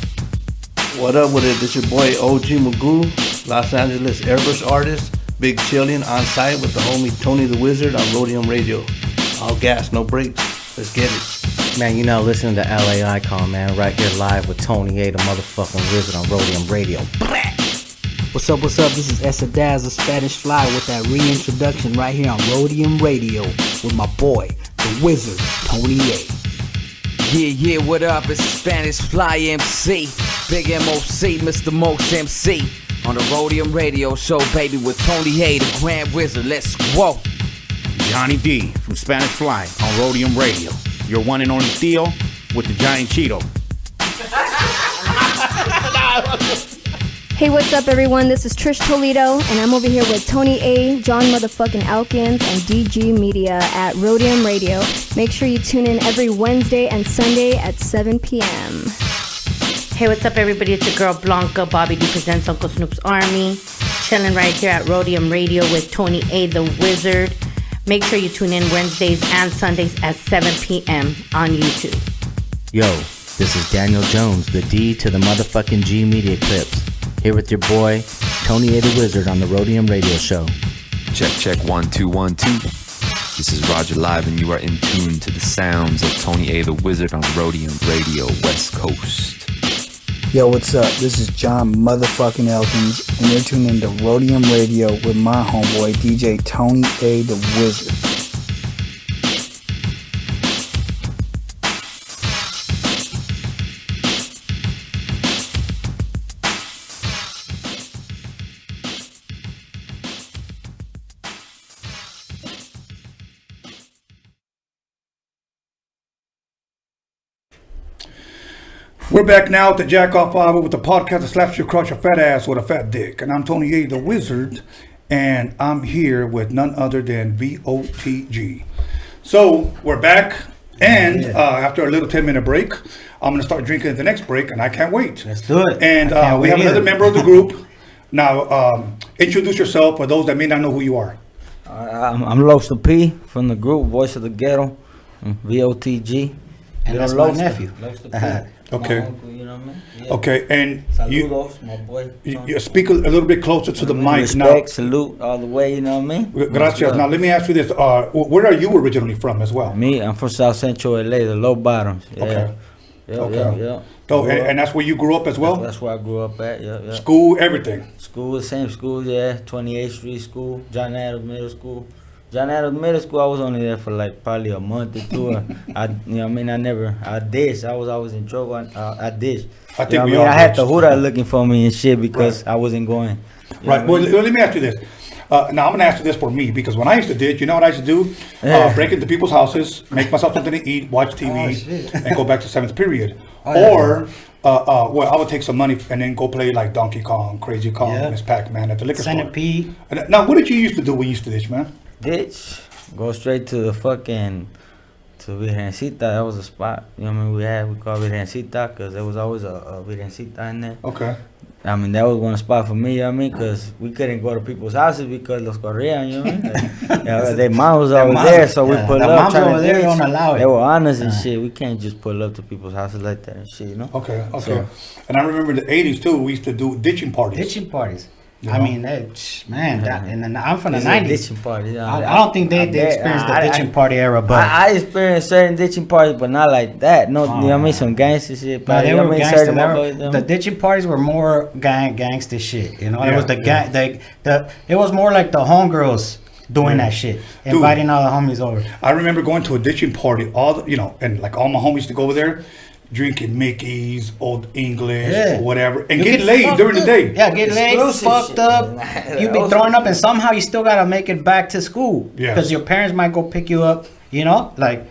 What up with it? This your boy OG Magoo, Los Angeles Airbrush artist, Big Chillin' on site with the homie Tony the Wizard on Rodium Radio. All gas, no brakes. Let's get it. Man, you know, listening to LA Icon, man, right here live with Tony A, the motherfucking Wizard on Rodium Radio. What's up, what's up? This is Esadaz, the Spanish Fly, with that reintroduction right here on Rodium Radio with my boy, the Wizard, Tony A. Yeah, what up? It's Spanish Fly MC, Big MOC, Mr. Most MC, on the Rodium Radio Show, baby, with Tony A, the Grand Wizard. Let's go. Johnny D from Spanish Fly on Rodium Radio. Your one and only Theo with the Giant Cheeto. Hey, what's up, everyone? This is Trish Toledo, and I'm over here with Tony A, John motherfucking ELKINS, and DG Media at Rodium Radio. Make sure you tune in every Wednesday and Sunday at 7 p.m. Hey, what's up, everybody? It's your girl Blanca. Bobby D presents Uncle Snoop's Army. Chilling right here at Rodium Radio with Tony A, the Wizard. Make sure you tune in Wednesdays and Sundays at 7 p.m. on YouTube. Yo, this is Daniel Jones, the D to the motherfucking G Media Clips. Here with your boy, Tony A the Wizard on the Rodium Radio Show. Check 1 2 1 2. This is Roger Live, and you are in tune to the sounds of Tony A the Wizard on Rodium Radio West Coast. Yo, what's up? This is John motherfucking Elkins, and you're tuned in to Rodium Radio with my homeboy, DJ Tony A the Wizard. We're back now at the Jack Off Hour with the podcast that slaps you across your fat ass with a fat dick. And I'm Tony A, the Wizard, and I'm here with none other than V.O.T.G. So we're back, and after a little 10-minute break, I'm going to start drinking at the next break, and I can't wait. Let's do it. And we have another member of the group. Now, introduce yourself for those that may not know who you are. I'm Los P from the group Voice of the Ghetto, V.O.T.G. And that's my nephew. Okay. Uncle, you know what I mean? Yeah. Okay, and Saludos, my boy. You speak a little bit closer to the mic respect, now. Salute all the way, you know what I mean? Gracias. Now let me ask you this: where are you originally from, as well? Me, I'm from South Central LA, the Low Bottoms. Yeah. Okay. Yeah. So, and that's where you grew up as well? That's where I grew up at. Yeah. School, everything. School, same school. Yeah. 28th Street School, John Adams Middle School. John Adams Middle School, I was only there for like probably a month or two. I dished. I was always in trouble. I dished. I had the Huda looking for me and shit because I wasn't going. Right. Well, let me ask you this. Now, I'm going to ask you this for me, because when I used to ditch, you know what I used to do? Break into people's houses, make myself something to eat, watch TV, and go back to 7th period. Or, I would take some money and then go play like Donkey Kong, Crazy Kong, Miss Pac-Man at the liquor store. Centipede. Now, what did you used to do when you used to ditch, man? Ditch, go straight to the fucking to Virgencita. That was a spot, you know what I mean? We call Virgencita because there was always a Virgencita in there. Okay. I mean, that was one spot for me, you know what I mean? Because we couldn't go to people's houses because los corrían, you know what I mean? Like, their mom was always there, so we pull up trying to ditch. Don't allow it. They were honest and shit. We can't just pull up to people's houses like that and shit, you know? Okay. So, and I remember in the 80s, too, we used to do ditching parties. You know? I mean, and I'm from the 90s. Ditching party, I don't think they experienced the ditching party era, but I experienced certain ditching parties, but not like that. No, you know what I mean? Some gangster shit. But they were gangster. The ditching parties were more gangster shit. You know, it was it was more like the homegirls doing that shit, inviting all the homies over. I remember going to a ditching party, and like all my homies to go over there, drinking Mickey's, Old English, whatever, and get laid during the day. Yeah, get laid, fucked up. You be throwing up, and somehow you still gotta make it back to school. Yeah. Because your parents might go pick you up. You know, like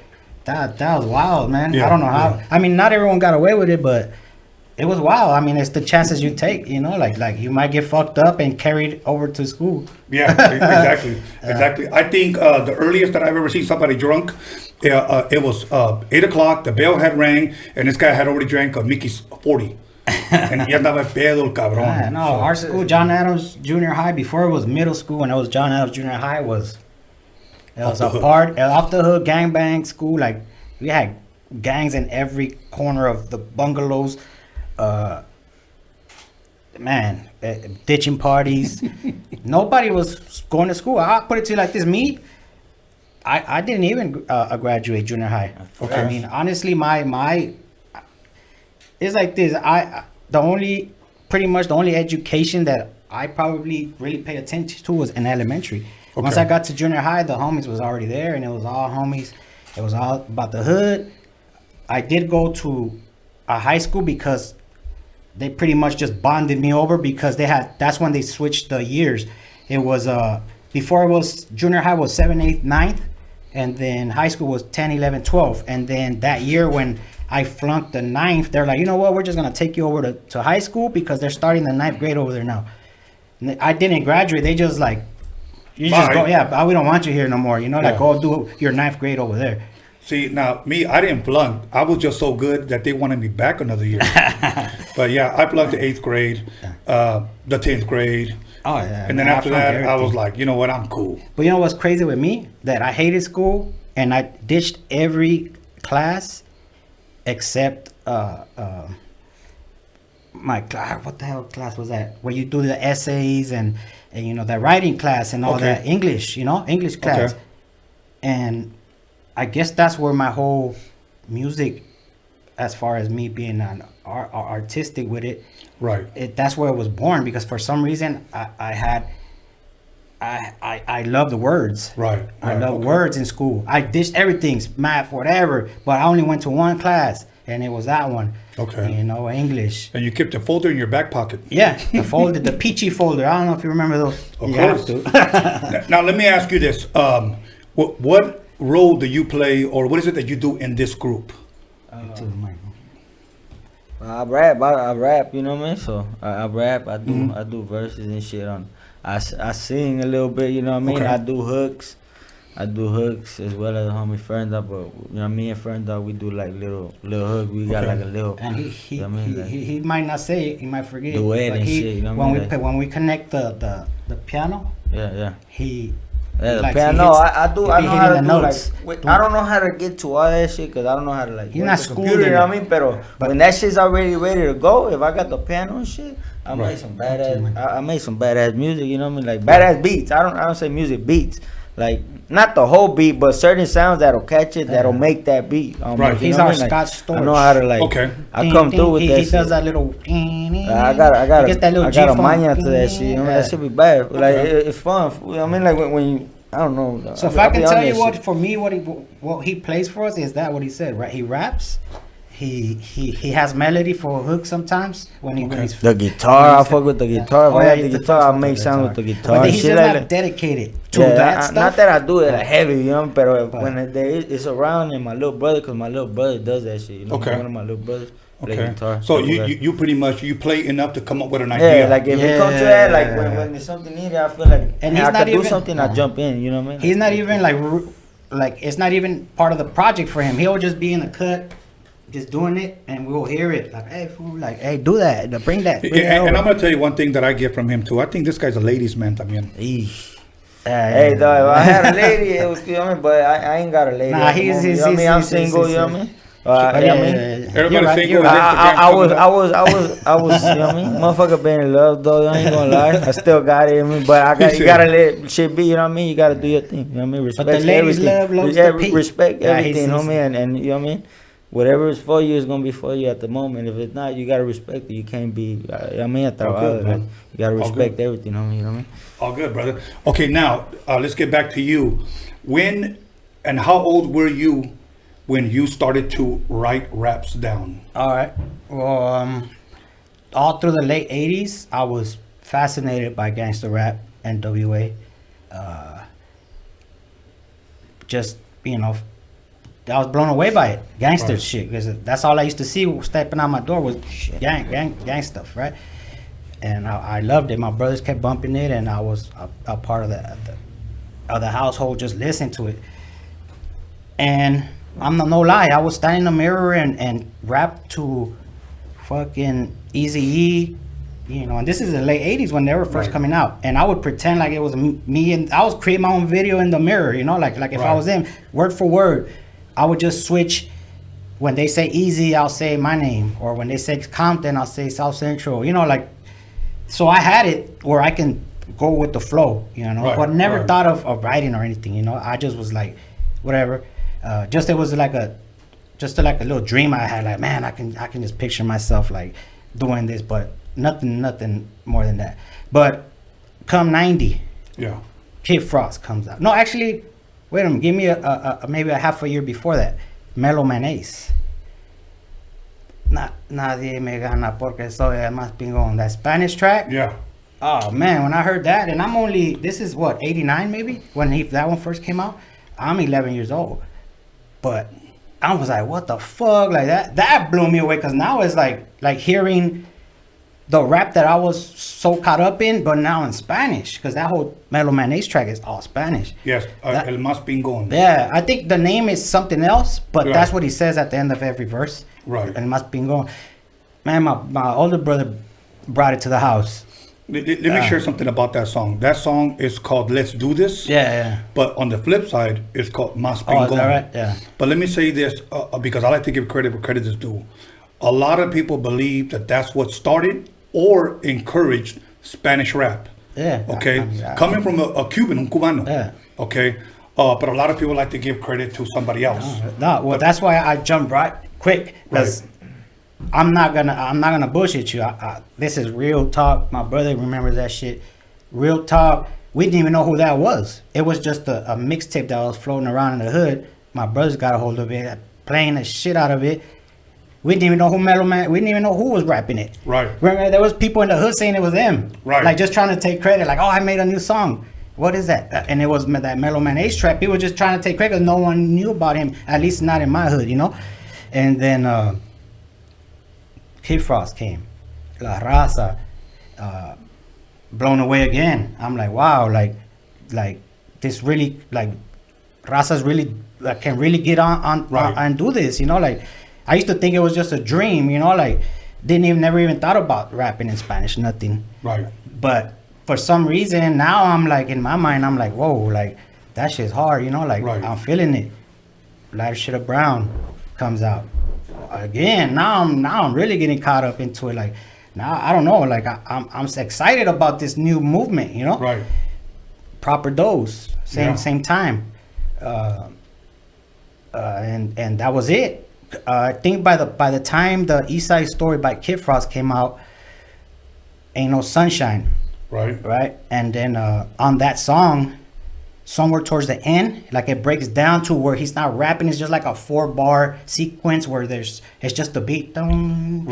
that was wild, man. Yeah, I don't know how. Yeah. I mean, not everyone got away with it, but it was wild. I mean, it's the chances you take. You know, like you might get fucked up and carried over to school. Yeah, exactly. I think the earliest that I've ever seen somebody drunk, it was 8 o'clock. The bell had rang, and this guy had already drank a Mickey's 40. And ya andaba pedo el cabrón. Yeah, no, our school, John Adams Junior High, before it was middle school and it was John Adams Junior High, was off the hood gangbang school. Like, we had gangs in every corner of the bungalows. Ditching parties. Nobody was going to school. I'll put it to you like this. Me, I didn't even graduate junior high. Okay. I mean, honestly, my it's like this. Pretty much the only education that I probably really paid attention to was in elementary. Okay. Once I got to junior high, the homies was already there, and it was all homies. It was all about the hood. I did go to a high school because they pretty much just bonded me over, because that's when they switched the years. It was before it was junior high was 7, 8, 9th, and then high school was 10, 11, 12. And then that year when I flunked the 9th, they're like, you know what, we're just gonna take you over to high school because they're starting the 9th grade over there now. And I didn't graduate. They just like, you just go, we don't want you here no more. You know, like, go do your 9th grade over there. See, now, me, I didn't flunk. I was just so good that they wanted me back another year. But yeah, I flunked the 8th grade, the 10th grade. Oh, yeah. And then after that, I was like, you know what, I'm cool. But you know what's crazy with me? That I hated school, and I ditched every class except my class. What the hell class was that? Where you do the essays and you know, the writing class and all that. English, English class. Okay. And I guess that's where my whole music, as far as me being an artistic with it, right? That's where it was born, because for some reason I love the words. Right. I love words in school. I ditched everything, math, whatever, but I only went to one class, and it was that one. Okay. English. And you kept the folder in your back pocket. Yeah, the folder, the peachy folder. I don't know if you remember those. Of course. Now let me ask you this: what role do you play, or what is it that you do in this group? I rap, you know what I mean? So I rap, I do verses and shit on. I sing a little bit, you know what I mean? Okay. I do hooks as well as homie Ferndog, but you know, me and Ferndog, we do like little hook. We got like a little. And he might not say it, he might forget. Duet and shit, you know what I mean? When we connect the piano, the piano, I know how to do I don't know how to get to all that shit, because I don't know how to like. You're not schooled, you know what I mean? But when that shit's already ready to go, if I got the piano and shit, I made some badass. I made some badass music. You know what I mean? Like badass beats. I don't say music beats. Like not the whole beat, but certain sounds that'll catch it, that'll make that beat. Right. He's our Scott Storch. I know how to like. Okay. I come through with that. He does that little. I got a mania to that shit. You know, that should be bad. Like it's fun. I mean, like when you. I don't know. So if I can tell you what, for me, what he plays for us is that what he said, right? He raps. He has melody for a hook sometimes when he's the guitar. I fuck with the guitar. If I had the guitar, I make sound with the guitar. But he's just not dedicated to that stuff. Not that I do it heavy, you know. But when it's around, and my little brother, because my little brother does that shit. You know, one of my little brothers. Play guitar. So you pretty much you play enough to come up with an idea. Yeah, like if it comes to that, like when there's something needed, I feel like and I can do something, I jump in. You know what I mean? He's not even like it's not even part of the project for him. He'll just be in the cut, just doing it, and we'll hear it. Like, hey, fool, like, hey, do that, bring that. And I'm gonna tell you one thing that I get from him too. I think this guy's a ladies' man también. Hey, dog, if I had a lady, it was, you know what I mean? But I ain't got a lady. Nah, he's I'm single, you know what I mean? Everybody single. I was, you know what I mean? Motherfucker been in love though, I ain't gonna lie. I still got it, I mean, but you gotta let shit be, you know what I mean? You gotta do your thing, you know what I mean? Respect everything. Respect everything, homie, and you know what I mean? Whatever is for you is gonna be for you at the moment. If it's not, you gotta respect it. You can't be, I mean, you gotta respect everything, homie, you know what I mean? All good, brother. Okay, now, let's get back to you. When and how old were you when you started to write raps down? All right. Well, all through the late 80s, I was fascinated by gangster rap, NWA. Just, you know, I was blown away by it. Gangster shit. Because that's all I used to see stepping out my door was gang stuff, right? And I loved it. My brothers kept bumping it, and I was a part of the household just listening to it. And I'm no lie, I would stand in the mirror and rap to fucking Eazy-E, you know, and this is the late 80s when they were first coming out. And I would pretend like it was me, and I was creating my own video in the mirror, you know, like if I was them, word for word, I would just switch. When they say Easy, I'll say my name. Or when they say Compton, I'll say South Central, you know, like, so I had it where I can go with the flow, you know, but never thought of writing or anything, you know. I just was like, whatever. It was like a little dream I had, like, man, I can just picture myself like doing this, but nothing more than that. But come 90, Kid Frost comes out. No, actually, wait a minute, give me maybe a half a year before that. Mellow Man Ace. Nadie me gana porque soy el más pingón. That Spanish track? Yeah. Oh man, when I heard that, and I'm only, this is what, 89 maybe? When that one first came out? I'm 11 years old. But I was like, what the fuck? Like that blew me away, because now it's like hearing the rap that I was so caught up in, but now in Spanish, because that whole Mellow Man Ace track is all Spanish. Yes, El Más Pingón. Yeah, I think the name is something else, but that's what he says at the end of every verse. Right. El Más Pingón. Man, my older brother brought it to the house. Let me share something about that song. That song is called Let's Do This. Yeah. But on the flip side, it's called Más Pingón. Oh, is that right? Yeah. But let me say this, because I like to give credit where credit is due. A lot of people believe that that's what started or encouraged Spanish rap. Yeah. Okay. Coming from a Cuban, un cubano. Yeah. Okay. But a lot of people like to give credit to somebody else. Well, that's why I jumped right quick, because I'm not gonna bullshit you. This is real talk. My brother remembers that shit. Real talk. We didn't even know who that was. It was just a mixtape that was floating around in the hood. My brothers got a hold of it, playing the shit out of it. We didn't even know who Mellow Man. We didn't even know who was rapping it. Right. Remember, there was people in the hood saying it was them. Right. Like just trying to take credit. Like, oh, I made a new song. What is that? And it was that Mellow Man Ace track. People were just trying to take credit because no one knew about him. At least not in my hood, you know. And then Kid Frost came. La Raza. Blown away again. I'm like, wow, like this really, like, Raza's really, like, can really get on and do this, you know, like. I used to think it was just a dream, you know, like never even thought about rapping in Spanish, nothing. Right. But for some reason now I'm like, in my mind, I'm like, whoa, like that shit's hard, you know, like I'm feeling it. Lighter Shade of Brown comes out again. Now I'm really getting caught up into it. Like now I don't know, like I'm excited about this new movement, you know. Right. Proper Dose, same time, and that was it. I think by the time the East Side Story by Kid Frost came out, Ain't No Sunshine. Right. And then on that song, somewhere towards the end, like it breaks down to where he's not rapping. It's just like a 4-bar sequence where it's just the beat. And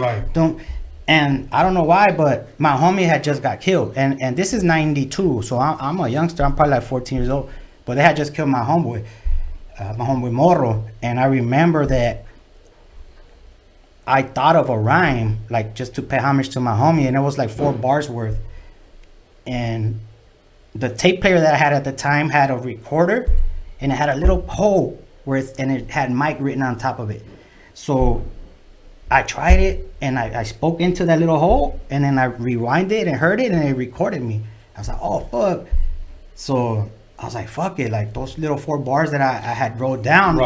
I don't know why, but my homie had just got killed. And this is 92, so I'm a youngster. I'm probably like 14 years old. But they had just killed my homeboy Morro. And I remember that I thought of a rhyme, like just to pay homage to my homie, and it was like 4 bars worth. And the tape player that I had at the time had a recorder, and it had a little hole and it had mic written on top of it. So I tried it, and I spoke into that little hole, and then I rewinded it and heard it, and it recorded me. I was like, oh fuck. So I was like, fuck it, like those little 4 bars that I had wrote down.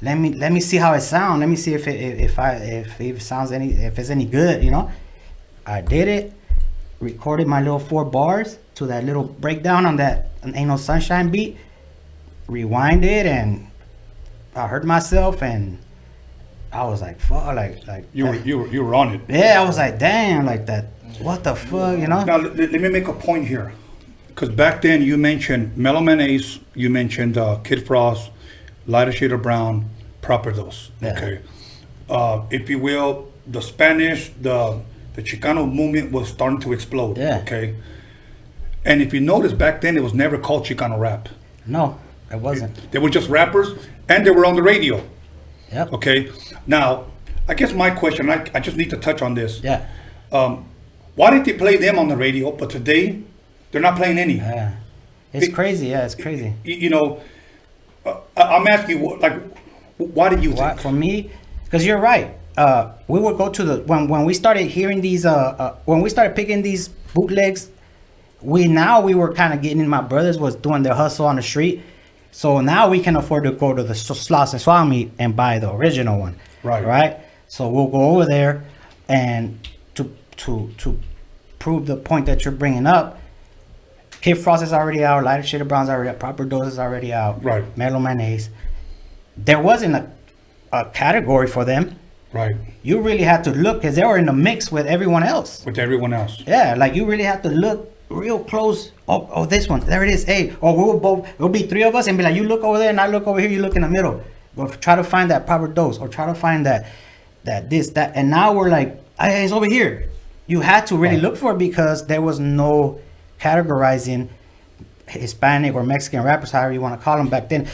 Let me see how it sounds. Let me see if it sounds if it's any good, you know. I did it, recorded my little 4 bars to that little breakdown on that Ain't No Sunshine beat, rewind it, and I heard myself, and I was like, fuck, like you were on it. Yeah, I was like, damn, like that. What the fuck, you know? Now let me make a point here. Because back then you mentioned Mellow Man Ace, you mentioned Kid Frost, Lighter Shade of Brown, Proper Dose. Okay. If you will, the Spanish, the Chicano movement was starting to explode. Okay. And if you notice, back then it was never called Chicano rap. No, it wasn't. They were just rappers, and they were on the radio. Yep. Okay. Now, I guess my question, I just need to touch on this. Yeah. Why did they play them on the radio, but today they're not playing any? Yeah. It's crazy. Yeah, it's crazy. You know, I'm asking you, like, why did you think? For me, because you're right. we would go to the when we started hearing these when we started picking these bootlegs, we were kind of getting, my brothers was doing their hustle on the street, so now we can afford to go to the Sloss and Swami and buy the original one. Right. So we'll go over there, and to prove the point that you're bringing up, Kid Frost is already out, Lighter Shade of Brown's already out, Proper Dose is already out, right? Mellow Mayonnaise. There wasn't a category for them. Right. You really had to look, because they were in the mix with everyone else. Yeah, like you really had to look real close. Oh, this one, there it is. Hey, or it'll be three of us and be like, you look over there and I look over here, you look in the middle. Or try to find that Proper Dose, or try to find that, and now we're like, hey, it's over here. You had to really look for it, because there was no categorizing Hispanic or Mexican rappers, however you want to call them back then.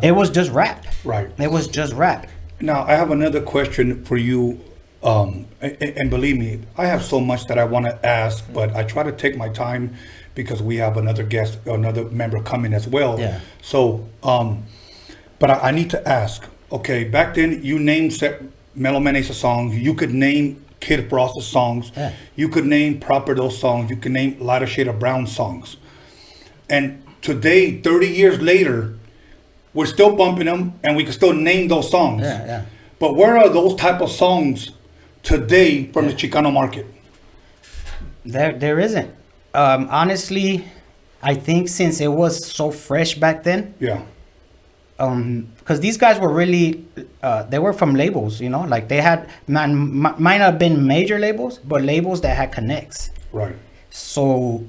It was just rap. Right. It was just rap. Now, I have another question for you. And believe me, I have so much that I want to ask, but I try to take my time because we have another guest, another member coming as well. Yeah. So, but I need to ask, okay, back then you named Mellow Mayonnaise songs. You could name Kid Frost's songs. Yeah. You could name Proper Dose songs. You could name Lighter Shade of Brown songs. And today, 30 years later, we're still bumping them, and we can still name those songs. Yeah. But where are those type of songs today from the Chicano market? There isn't. Honestly, I think since it was so fresh back then. Yeah. Because these guys were really, they were from labels, like they had, might not have been major labels, but labels that had connects. Right. So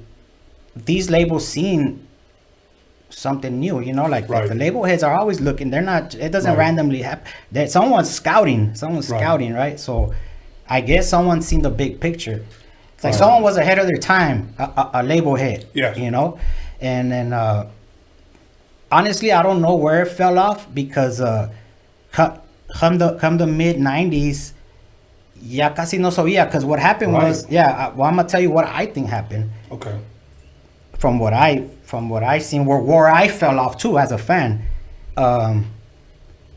these labels seen something new, like the label heads are always looking. They're not, it doesn't randomly happen. That someone's scouting, right? So I guess someone's seen the big picture. It's like someone was ahead of their time, a label head. Yes. And then honestly, I don't know where it fell off, because come the mid 90s, ya casi no sabía, because what happened was, I'm gonna tell you what I think happened. Okay. From what I seen, where I fell off too as a fan,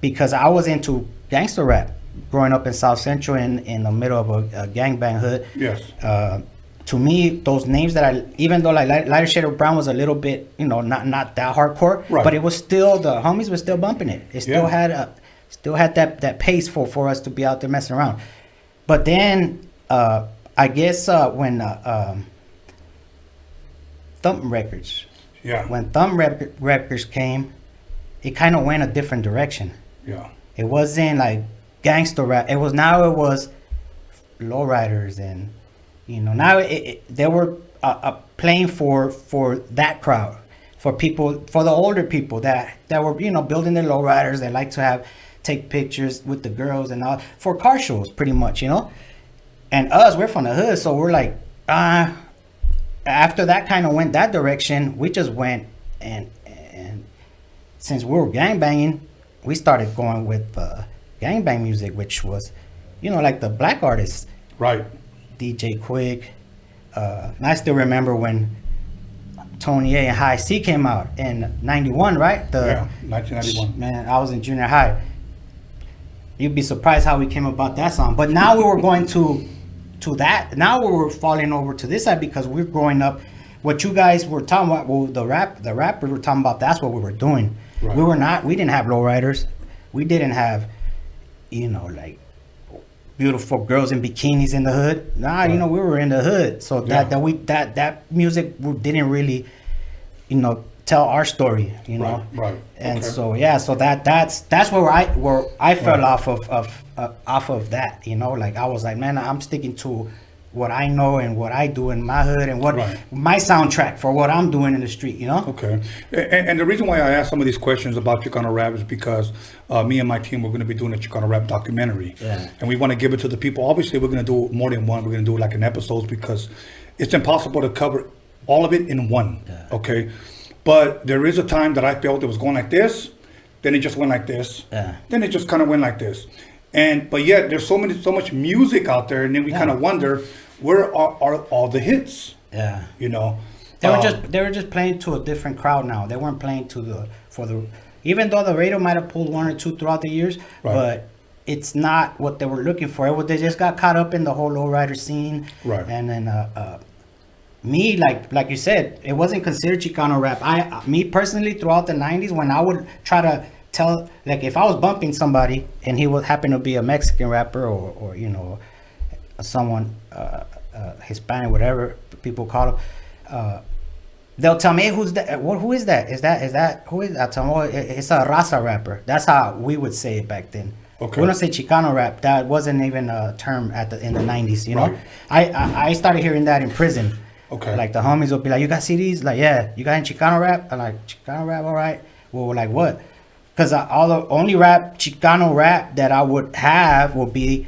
because I was into gangster rap growing up in South Central in the middle of a gangbang hood. Yes. To me, those names that even though like Lighter Shade of Brown was a little bit, not that hardcore, but it was still, the homies were still bumping it. It still had that pace for us to be out there messing around. But then I guess when Thump Records. Yeah. When Thump Records came, it kind of went a different direction. Yeah. It wasn't like gangster rap. It was lowriders, and now they were playing for that crowd, for the older people that were building their lowriders. They like to take pictures with the girls and all, for car shows, pretty much, And us, we're from the hood, so we're like, after that kind of went that direction, we just went and since we were gangbanging, we started going with gangbang music, which was, like the black artists. Right. DJ Quick. I still remember when Tony A and High C came out in 91, right? 1991. Man, I was in junior high. You'd be surprised how we came about that song. But now we were going to that. Now we were falling over to this side, because we're growing up. What you guys were talking about, well, the rappers were talking about, that's what we were doing. Right. We didn't have lowriders. We didn't have, like beautiful girls in bikinis in the hood. We were in the hood. So that music didn't really, tell our story, Right. And okay. So that's where I fell off of that, like I was like, man, I'm sticking to what I know and what I do in my hood, and what my soundtrack for what I'm doing in the street, Okay. And the reason why I asked some of these questions about Chicano rap is because me and my team, we're going to be doing a Chicano rap documentary. Yeah. And we want to give it to the people. Obviously, we're going to do more than one. We're going to do it like in episodes, because it's impossible to cover all of it in one. Yeah. Okay. But there is a time that I felt it was going like this, then it just went like this, then it just kind of went like this. But yet there's so much music out there, and then we kind of wonder, where are all the hits? Yeah. They were just playing to a different crowd now. They weren't playing for the even though the radio might have pulled one or two throughout the years, but it's not what they were looking for. They just got caught up in the whole lowrider scene. Right. And then me, like you said, it wasn't considered Chicano rap. Me personally, throughout the 90s, when I would try to tell, like if I was bumping somebody and he would happen to be a Mexican rapper or you know, someone Hispanic, whatever people call him, they'll tell me, hey, who's that? Who is that? Is that who is that? I tell them, oh, it's a Raza rapper. That's how we would say it back then. Okay. We don't say Chicano rap. That wasn't even a term in the 90s, you know? I started hearing that in prison. Okay. Like the homies would be like, you got CDs? Like, yeah. You got any Chicano rap? I'm like, Chicano rap, all right. Well, like what? Because all the only Chicano rap that I would have would be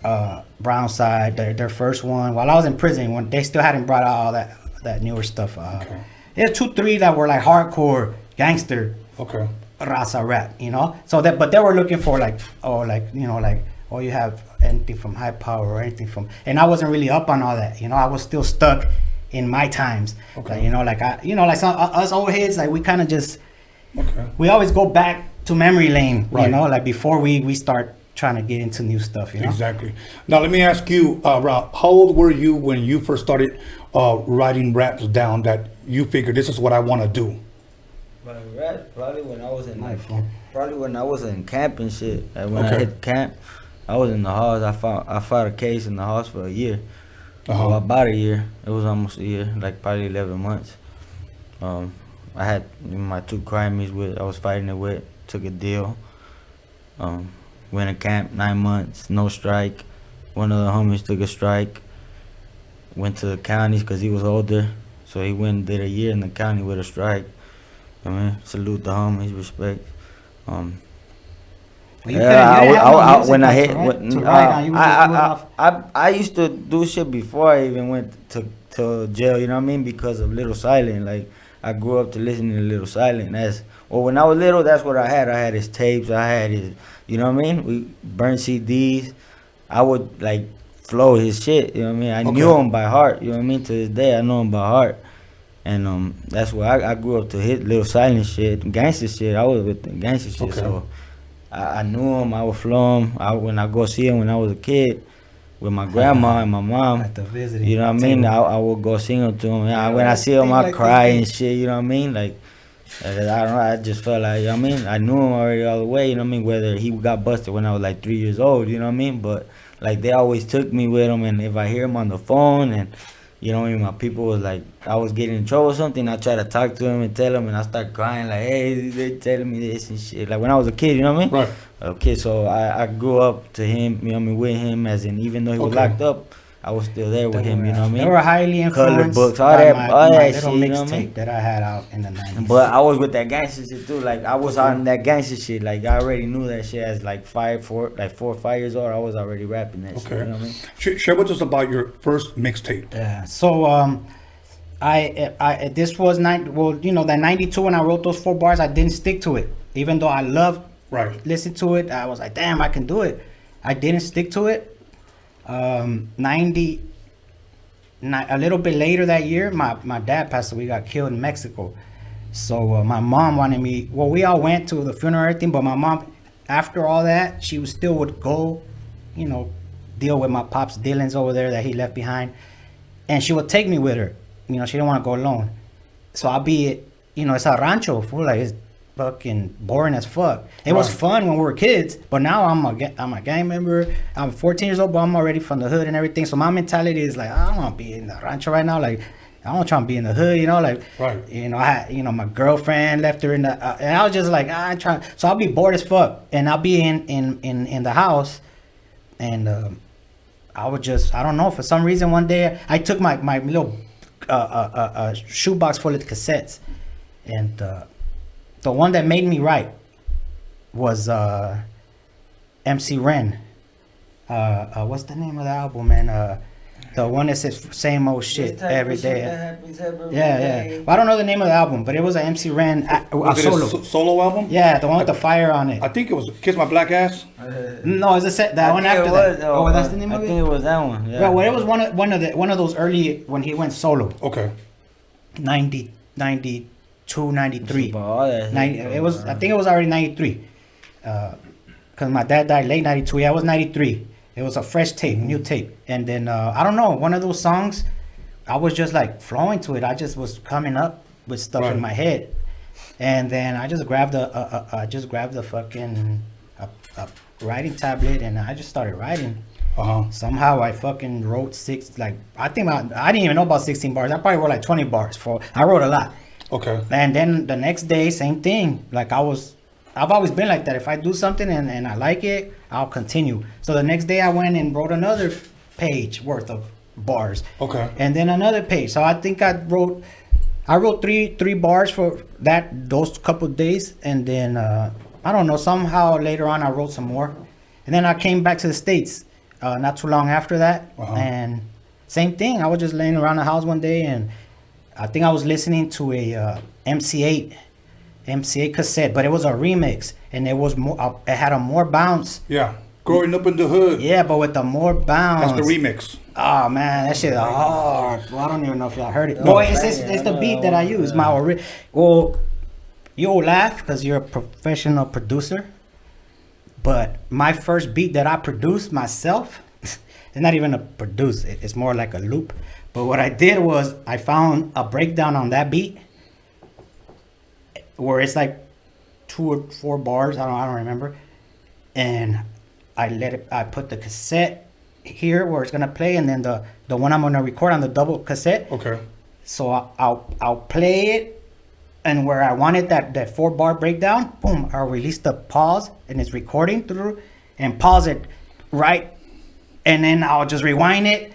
Brownside, their first one. While I was in prison, when they still hadn't brought out all that newer stuff. There were 2-3 that were like hardcore gangster. Okay. Raza rap, you know. But they were looking for you have anything from High Power or anything from, and I wasn't really up on all that, you know. I was still stuck in my times. Okay. Like, some us old heads, like we kind of just, we always go back to memory lane, you know, like before we start trying to get into new stuff, you know. Exactly. Now let me ask you, Rob, how old were you when you first started writing raps down that you figured this is what I want to do? Probably when I was in camp and shit. Like when I hit camp, I was in the house. I fought a case in the house for a year. Well, about a year. It was almost a year, like probably 11 months. I had my 2 crimies I was fighting it with. Took a deal. Went to camp 9 months, no strike. One of the homies took a strike. Went to the counties because he was older, so he went and did a year in the county with a strike. I mean, salute the homies, respect. I used to do shit before I even went to jail, you know what I mean? Because of Little Silent. Like, I grew up to listening to Little Silent. When I was little, that's what I had. I had his tapes, I had his, you know what I mean? We burned CDs. I would, like, flow his shit, you know what I mean? I knew him by heart, you know what I mean? To this day, I know him by heart. And that's why I grew up to hit Little Silent shit, gangster shit. I was with the gangster shit, so I knew him. I would flow him. When I go see him when I was a kid with my grandma and my mom, you know what I mean? I would go sing him to him. When I see him, I cry and shit. You know what I mean? Like I don't know. I just felt like, you know what I mean? I knew him already all the way. You know what I mean? Whether he got busted when I was like 3 years old, you know what I mean? But like they always took me with him, and if I hear him on the phone and you know what I mean, my people was like, I was getting in trouble or something, I try to talk to him and tell him, and I start crying like, hey, they telling me this and shit. Like when I was a kid, you know what I mean? Right. Okay, so I grew up to him, you know what I mean, with him, as in even though he was locked up, I was still there with him, you know what I mean? They were highly influenced. Color books, all by that my shit, little you know what I mixtape mean? that I had out in the 90s. But I was with that gangster shit too. Like I was on that gangster shit. Like I already knew that shit as like 4 or 5 years old. I was already rapping that shit. You know what I mean? Share with us about your first mixtape. Yeah. So I this was that 92 when I wrote those 4 bars, I didn't stick to it. Even though I loved listening to it, I was like, damn, I can do it. I didn't stick to it. A little bit later that year, my dad passed away. He got killed in Mexico. So my mom wanted me. Well, we all went to the funeral and everything, but my mom, after all that, she still would go, you know, deal with my pop's dealings over there that he left behind, and she would take me with her. You know, she didn't want to go alone. So I'll be, you know, it's a rancho, fool. Like it's fucking boring as fuck. It was fun when we were kids, but now I'm a gang member. I'm 14 years old, but I'm already from the hood and everything. So my mentality is like, I don't want to be in the rancho right now. Like I don't try to be in the hood, you know. Like you know, I had, you know, my girlfriend left her in the, and I was just like, I try. So I'll be bored as fuck, and I'll be in the house, and I would just, I don't know, for some reason one day I took my little shoebox full of cassettes, and the one that made me write was MC Ren. What's the name of the album, man? The one that says same old shit every day. Yeah. Well, I don't know the name of the album, but it was an MC Ren solo album. Yeah, the one with the fire on it. I think it was Kiss My Black Ass. No, it's that one after that. That's the name of it. I think it was that one. Yeah, well, it was one of those early when he went solo. Okay. 92, 93. It was. I think it was already 93. because my dad died late 92. Yeah, it was 93. It was a fresh tape, new tape. And then, I don't know, one of those songs, I was just like flowing to it. I just was coming up with stuff in my head. And then I just grabbed the fucking a writing tablet and I just started writing. Somehow I fucking wrote I didn't even know about 16 bars. I probably wrote like 20 bars. I wrote a lot. Okay. And then the next day, same thing. Like I've always been like that. If I do something and I like it, I'll continue. So the next day I went and wrote another page worth of bars. Okay. And then another page. So I think I wrote three bars for those couple of days. And then, I don't know, somehow later on I wrote some more. And then I came back to the States not too long after that. And same thing. I was just laying around the house one day and I think I was listening to a MC8 cassette, but it was a remix, and it was more. It had a more bounce. Yeah, growing up in the hood. Yeah, but with the more bounce. That's the remix. Oh man, that shit hard. Well, I don't even know if y'all heard it. No, it's the beat that I use. Well, you'll laugh because you're a professional producer, but my first beat that I produced myself, it's not even a produce. It's more like a loop. But what I did was I found a breakdown on that beat where it's like 2 or 4 bars. I don't remember. And I put the cassette here where it's gonna play, and then the one I'm gonna record on the double cassette. Okay. So I'll play it, and where I wanted that 4 bar breakdown, boom, I'll release the pause and it's recording through, and pause it right, and then I'll just rewind it,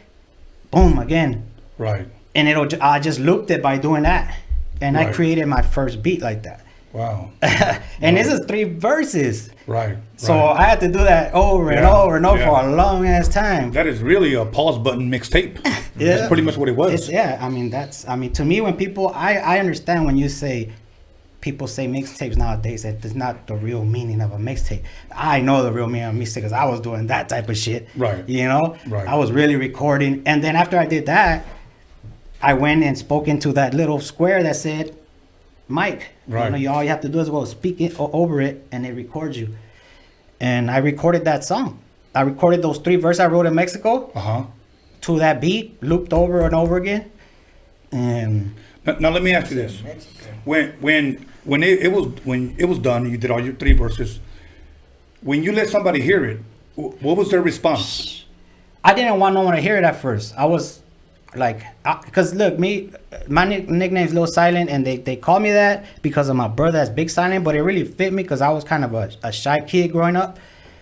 boom, again. Right. And I just looped it by doing that. And I created my first beat like that. Wow. And this is 3 verses. Right. So I had to do that over and over and over for a long ass time. That is really a pause button mixtape. That's pretty much what it was. To me, when people, I understand when people say mixtapes nowadays, that is not the real meaning of a mixtape. I know the real meaning of a mixtape because I was doing that type of shit. Right. You know? Right. I was really recording. And then after I did that, I went and spoke into that little square that said mic. Right. You know, all you have to do is go speak it over it and it records you. And I recorded that song. I recorded those 3 verses I wrote in Mexico to that beat, looped over and over again. And now let me ask you this: when it was done, you did all your 3 verses. When you let somebody hear it, what was their response? I didn't want no one to hear it at first. I was like, because look, my nickname is Lil Silent, and they call me that because of my brother that's Big Silent, but it really fit me because I was kind of a shy kid growing up.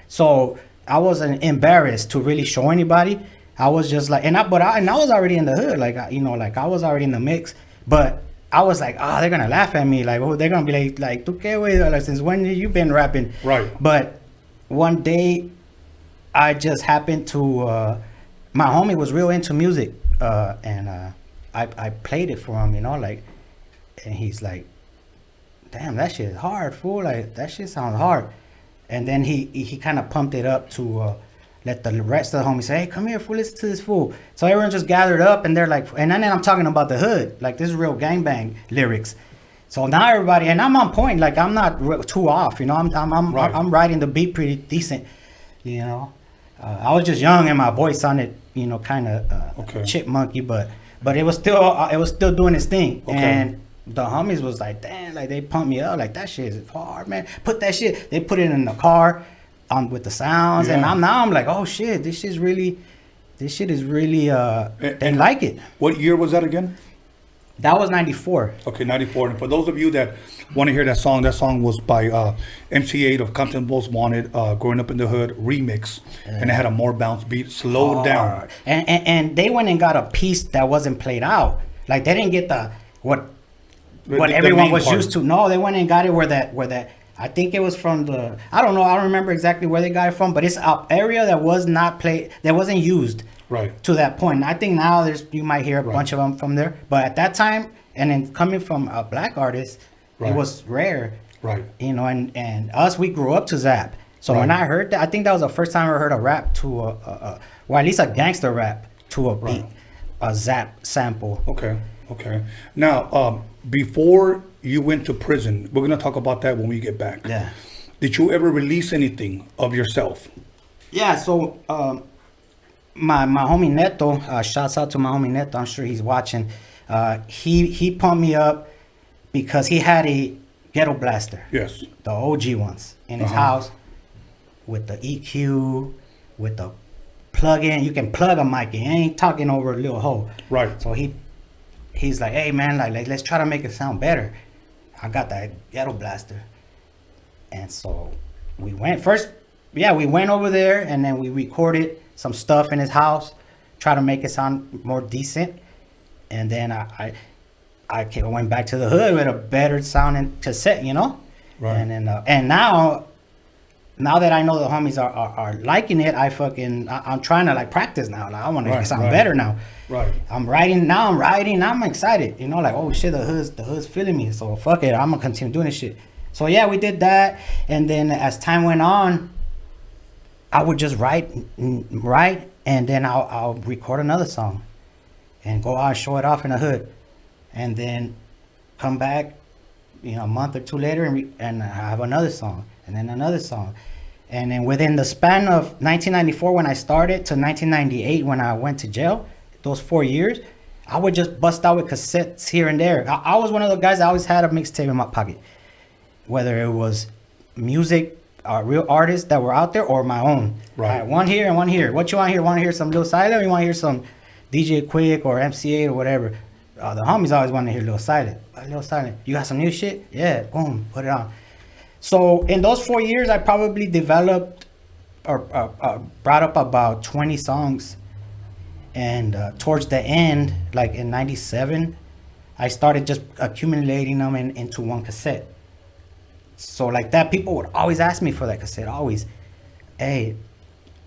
So I wasn't embarrassed to really show anybody. I was just like, and I was already in the hood, like, I was already in the mix, but I was like, they're gonna laugh at me, like, they're gonna be like, "Tu qué, güey? Like, since when you been rapping?" Right. But one day, I just happened to, my homie was real into music, and I played it for him, and he's like, "Damn, that shit is hard, fool! Like, that shit sounds hard." And then he kind of pumped it up to let the rest of the homies say, "Hey, come here, fool, listen to this fool." So everyone just gathered up, and they're like, and then I'm talking about the hood, like this is real gangbang lyrics. So now everybody, and I'm on point, like I'm not too off, I'm riding the beat pretty decent, I was just young and my voice sounded, kind of chipmunky, but it was still doing its thing. Okay. And the homies was like, damn, like they pumped me up, like that shit is hard, man. Put that shit. They put it in the car, with the sounds, and I'm like, oh shit, this shit is really, they like it. What year was that again? That was 94. Okay, 94. And for those of you that want to hear that song was by MC8 of Compton Most Wanted, Growing Up in the Hood remix, and it had a more bounce beat, slowed down. And they went and got a piece that wasn't played out. Like they didn't get what everyone was used to. No, they went and got it where that I think it was from I don't know, I don't remember exactly where they got it from, but it's an area that was not played, that wasn't used. Right. To that point. And I think now you might hear a bunch of them from there. But at that time, and then coming from a black artist, it was rare. Right. And us, we grew up to Zap. So when I heard that, I think that was the first time I heard a rap to or at least a gangster rap to a beat, a Zap sample. Okay. Now, before you went to prison, we're going to talk about that when we get back. Yeah. did you ever release anything of yourself? Yeah, so my homie Neto, shouts out to my homie Neto, I'm sure he's watching. He pumped me up because he had a ghetto blaster. Yes. The OG ones in his house with the EQ, with the plug-in. You can plug a mic in. You ain't talking over a little hole. Right. So he's like, hey man, like let's try to make it sound better. I got that ghetto blaster. And so we went over there and then we recorded some stuff in his house, try to make it sound more decent. And then I went back to the hood with a better sounding cassette, you know? Right. And then and now that I know the homies are liking it, I'm trying to like practice now. Like I want to sound better now. Right. I'm writing, I'm excited. You know, like, oh shit, the hood's feeling me. So fuck it, I'm gonna continue doing this shit. So yeah, we did that. And then as time went on, I would just write, and then I'll record another song and go out and show it off in the hood. And then come back, a month or two later and I have another song and then another song. And then within the span of 1994 when I started to 1998 when I went to jail, those 4 years, I would just bust out with cassettes here and there. I was one of the guys that always had a mixtape in my pocket, whether it was music, real artists that were out there or my own. Right. One here and one here. What you want to hear? Want to hear some Lil Silent or you want to hear some DJ Quick or MC8 or whatever? The homies always want to hear Lil Silent. Lil Silent, you got some new shit? Yeah, boom, put it on. So in those 4 years, I probably developed or brought up about 20 songs. And towards the end, like in 97, I started just accumulating them into one cassette. So like that, people would always ask me for that cassette, always. Hey,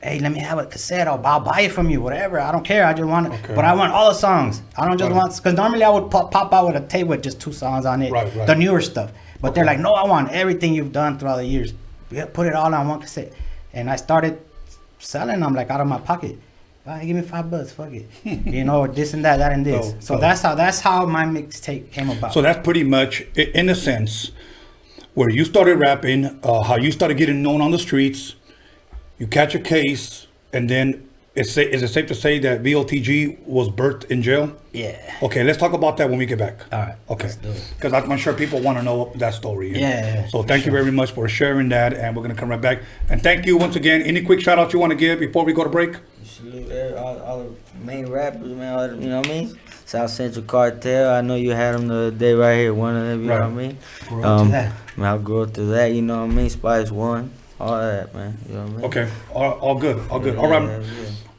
let me have a cassette, I'll buy it from you, whatever, I don't care, I just want it. Okay. But I want all the songs. I don't just want, because normally I would pop out with a tape with just 2 songs on it, right. The newer stuff. But they're like, no, I want everything you've done throughout the years. Yeah, put it all on one cassette. And I started selling them like out of my pocket. Give me $5, fuck it. This and that and this. So that's how my mixtape came about. So that's pretty much, in a sense, where you started rapping, how you started getting known on the streets, you catch a case, and then is it safe to say that V.O.T.G was birthed in jail? Yeah. Okay, let's talk about that when we get back. All right. Okay. Because I'm sure people want to know that story. Yeah. So thank you very much for sharing that, and we're going to come right back. And thank you once again. Any quick shout outs you want to give before we go to break? Salute all the main rappers, man. You know what I mean? South Central Cartel. I know you had them the other day right here. One of them, you know what I mean? I'll grow through that, you know what I mean? Spice One, all that, man. You know what I mean? Okay, all good. All right.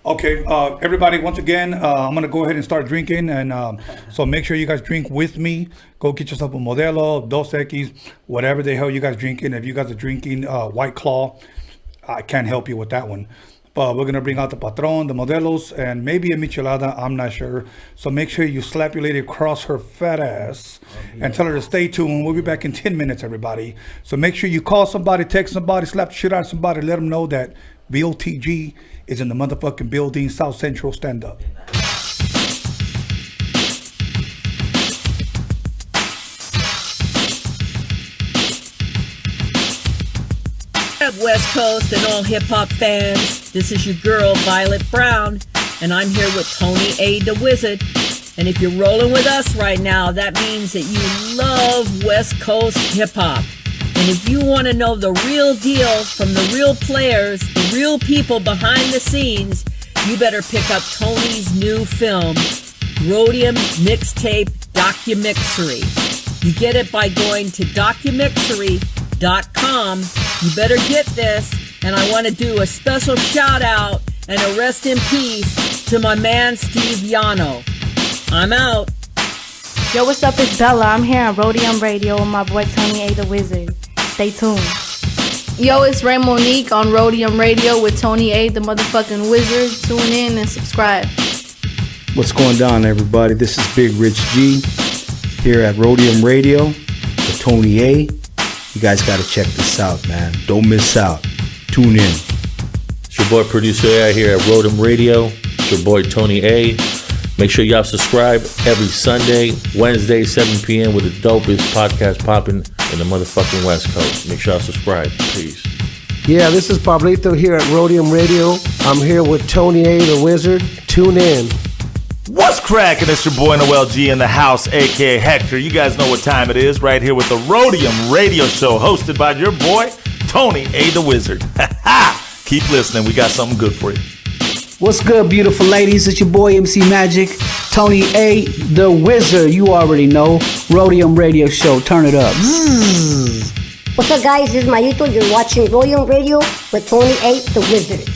Okay, everybody, once again, I'm going to go ahead and start drinking. And so make sure you guys drink with me. Go get yourself a Modelo, Dos Equis, whatever the hell you guys drinking. If you guys are drinking White Claw, I can't help you with that one. But we're going to bring out the Patron, the Modelos, and maybe a Michelada. I'm not sure. So make sure you slap your lady across her fat ass and tell her to stay tuned. We'll be back in 10 minutes, everybody. So make sure you call somebody, text somebody, slap the shit out of somebody, let them know that V.O.T.G is in the motherfucking building, South Central. Stand up. West Coast and all hip-hop fans, this is your girl Violet Brown, and I'm here with Tony A. the Wizard. And if you're rolling with us right now, that means that you love West Coast hip-hop. And if you want to know the real deal from the real players, the real people behind the scenes, you better pick up Tony's new film, Rodium Mixtape DOCUMIXERY. You get it by going to DOCUMIXERY.com. You better get this, and I want to do a special shout out and a rest in peace to my man Steve Yano. I'm out. Yo, what's up? It's Bella. I'm here on Rodium Radio with my boy Tony A. the Wizard. Stay tuned. Yo, it's Ray Monique on Rodium Radio with Tony A. the motherfucking Wizard. Tune in and subscribe. What's going down, everybody? This is Big Rich G here at Rodium Radio with Tony A. You guys got to check this out, man. Don't miss out. Tune in. It's your boy Producer A here at Rodium Radio. It's your boy Tony A. Make sure y'all subscribe every Sunday, Wednesday, 7 p.m. with the dopest podcast popping in the motherfucking West Coast. Make sure y'all subscribe. Peace. Yeah, this is Pablito here at Rodium Radio. I'm here with Tony A, the Wizard. Tune in. What's cracking? It's your boy Noel G in the house, aka Hector. You guys know what time it is, right here with the Rodium Radio Show, hosted by your boy Tony A, the Wizard. Keep listening. We got something good for you. What's good, beautiful ladies? It's your boy MC Magic, Tony A, the Wizard. You already know. Rodium Radio Show. Turn it up. What's up, guys? This is Mayito. You're watching Rodium Radio with Tony A, the Wizard.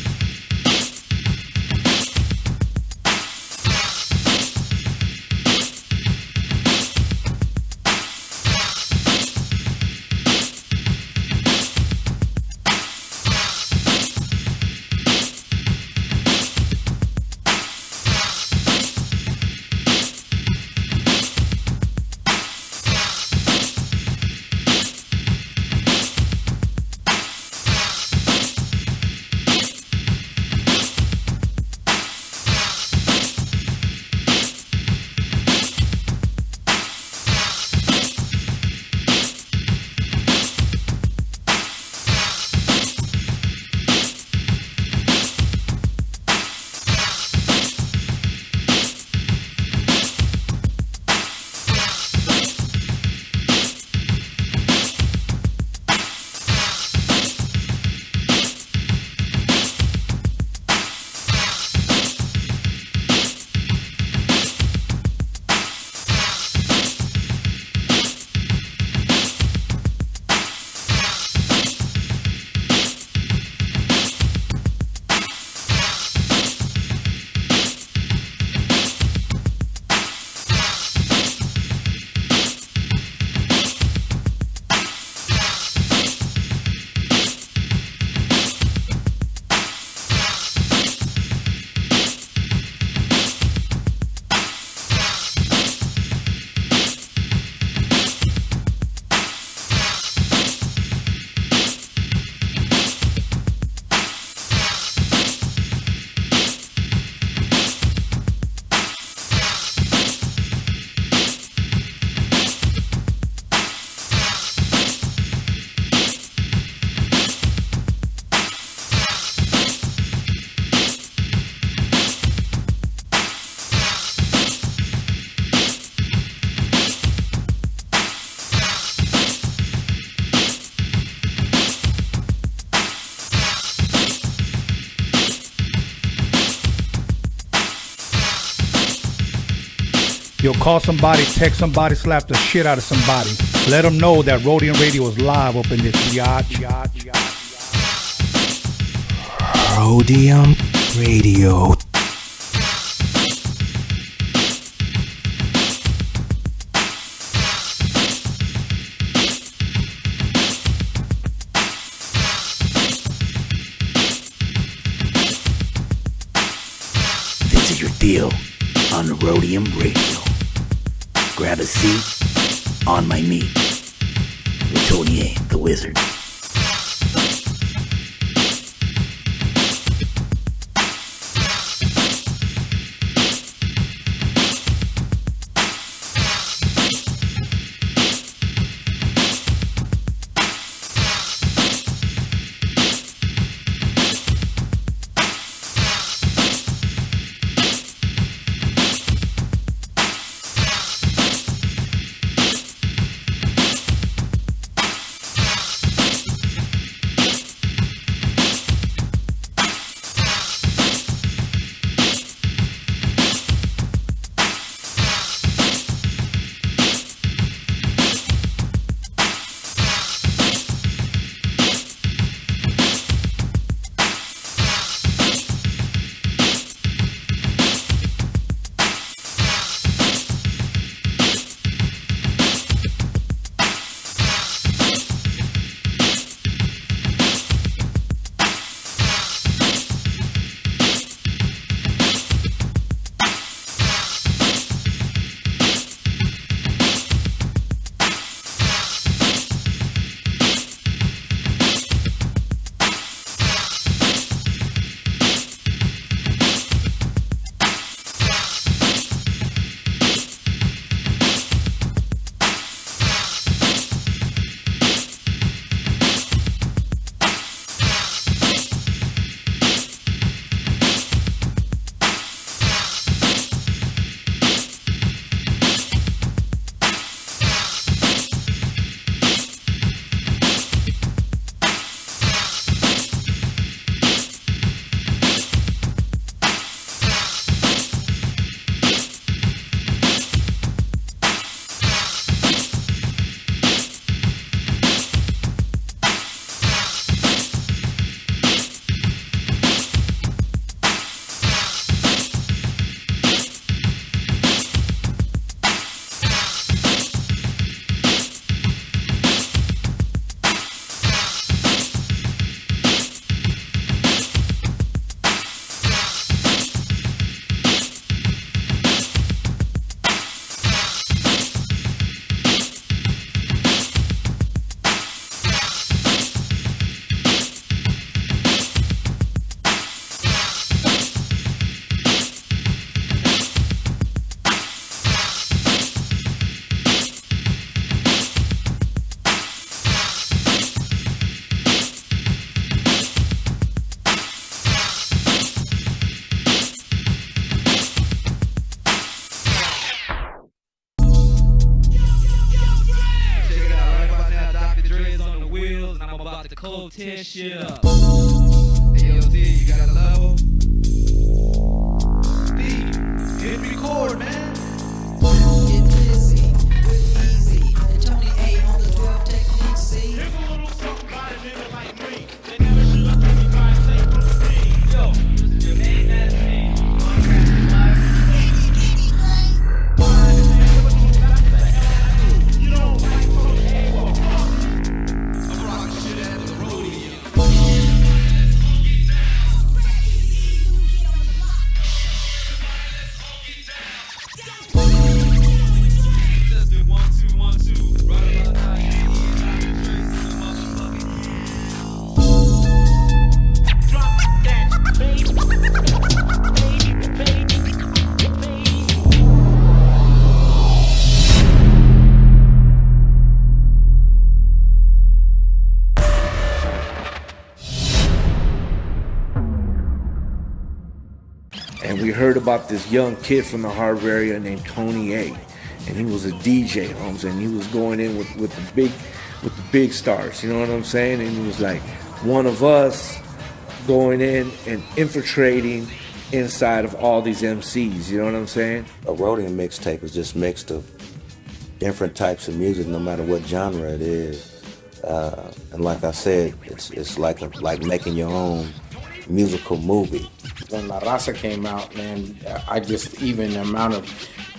Yo, call somebody, text somebody, slap the shit out of somebody. Let them know that Rodium Radio is live up in this biatch. Rodium Radio. This is your deal on Rodium Radio. Grab a seat on my meat with Tony A, the Wizard. Cold tear shit up. Hey, yo, D, you got a level? D, hit record, man. Get busy with Easy and Tony A on the 12 technique, see? Here's a little something by a nigga like me. They never should have told me by St. Louis. Yo, this is your main man team. You don't like Tony A, well, fuck. I'm rocking shit out of the Rodium. And we heard about this young kid from the Harbor area named Tony A. And he was a DJ, you know what I'm saying? He was going in with the big stars, you know what I'm saying? And he was like one of us going in and infiltrating inside of all these MCs, you know what I'm saying? A Rodium mixtape is just mixed of different types of music, no matter what genre it is. And like I said, it's like making your own musical movie. When La Raza came out, man, even the amount of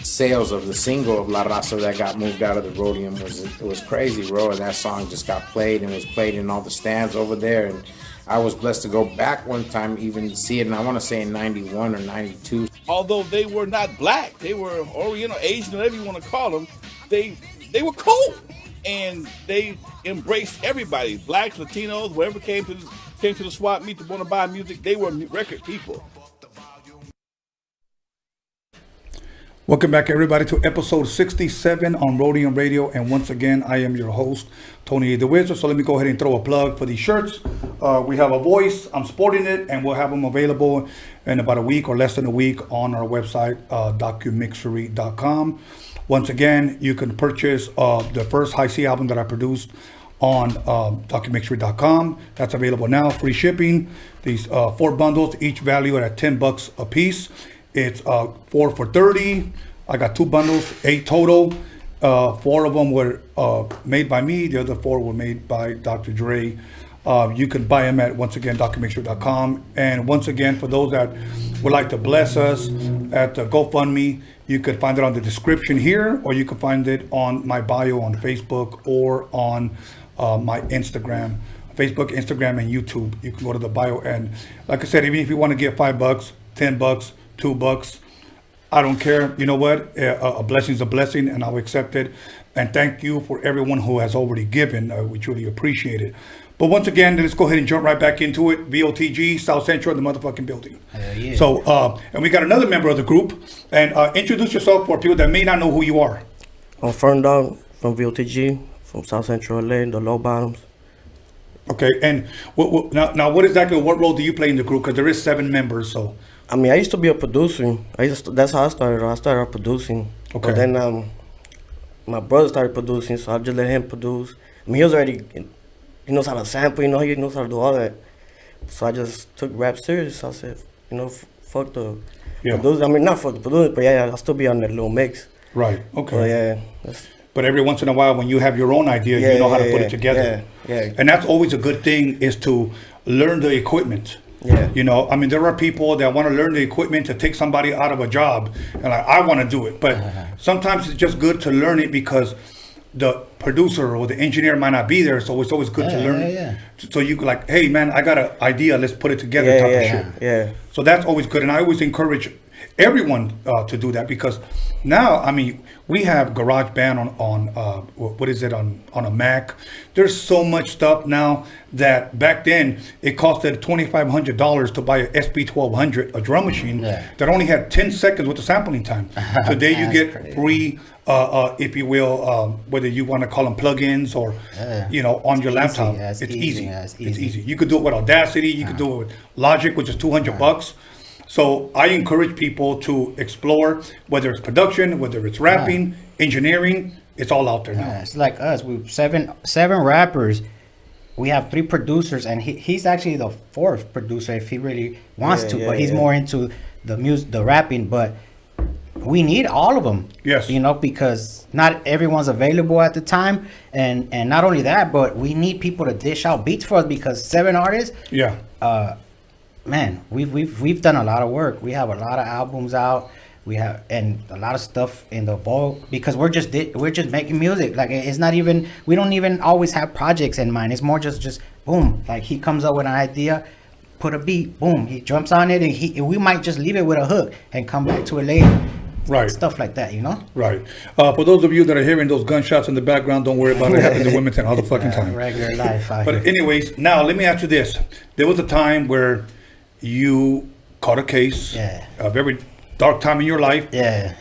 sales of the single of La Raza that got moved out of the Rodium was crazy, bro. And that song just got played and was played in all the stands over there. And I was blessed to go back one time even to see it, and I want to say in 91 or 92. Although they were not black, they were Oriental, Asian, whatever you want to call them, they were cool. And they embraced everybody, blacks, Latinos, whoever came to the swap meet to want to buy music, they were record people. Welcome back, everybody, to episode 67 on Rodium Radio. And once again, I am your host, Tony A. the Wizard. So let me go ahead and throw a plug for these shirts. We have a voice. I'm sporting it, and we'll have them available in about a week or less than a week on our website, DOCUMIXERY.com. Once again, you can purchase the first High C album that I produced on DOCUMIXERY.com. That's available now, free shipping. These 4 bundles, each valued at $10 a piece. It's 4 for $30. I got 2 bundles, 8 total. 4 of them were made by me. The other 4 were made by Dr. Dre. You can buy them at, once again, DOCUMIXERY.com. And once again, for those that would like to bless us at the GoFundMe, you could find it on the description here, or you can find it on my bio on Facebook or on my Instagram. Facebook, Instagram, and YouTube. You can go to the bio. And like I said, even if you want to get $5, $10, $2, I don't care. You know what? A blessing is a blessing, and I'll accept it. And thank you for everyone who has already given. We truly appreciate it. But once again, let's go ahead and jump right back into it. VOTG, South Central, the motherfucking building. Yeah. So, and we got another member of the group. And introduce yourself for people that may not know who you are. I'm Ferndog from V.O.T.G, from South Central LA, the Low Bottoms. Okay, and now what exactly, what role do you play in the group? Because there is 7 members, so. I mean, I used to be a producer. That's how I started. I started out producing. Okay. But then my brother started producing, so I just let him produce. I mean, he was already, he knows how to sample, he knows how to do all that. So I just took rap serious. I said, fuck the producer. I mean, not fuck the producer, but yeah, I'll still be on that little mix. Right, okay. But yeah. But every once in a while, when you have your own idea, you know how to put it together. Yeah. And that's always a good thing, is to learn the equipment. Yeah. I mean, there are people that want to learn the equipment to take somebody out of a job, and like, I want to do it. But sometimes it's just good to learn it because the producer or the engineer might not be there, so it's always good to learn it. So you can like, hey man, I got an idea, let's put it together type of shit. Yeah. So that's always good, and I always encourage everyone to do that, because now, I mean, we have GarageBand on a Mac. There's so much stuff now that back then it costed $2,500 to buy a SB1200, a drum machine that only had 10 seconds with the sampling time. Today you get free, if you will, whether you want to call them plugins or on your laptop. It's easy. It's easy. You could do it with Audacity. You could do it with Logic, which is $200. So I encourage people to explore, whether it's production, whether it's rapping, engineering, it's all out there now. It's like us. We're seven rappers we have 3 producers, and he's actually the 4th producer if he really wants to, but he's more into the music, the rapping. But we need all of them. Yes. You know, because not everyone's available at the time, and not only that, but we need people to dish out beats for us, because 7 artists. Yeah. Man, we've done a lot of work. We have a lot of albums out. We have and a lot of stuff in the vault, because we're just making music. Like, it's not even, we don't even always have projects in mind. It's more just boom. Like, he comes up with an idea, put a beat, boom, he jumps on it, and we might just leave it with a hook and come back to it later. Right. Stuff like that, you know? Right. For those of you that are hearing those gunshots in the background, don't worry about it. It happens in Wilmington all the fucking time. Regular life out But here. anyways, now let me ask you this. There was a time where you caught a case, a very dark time in your life. Yeah.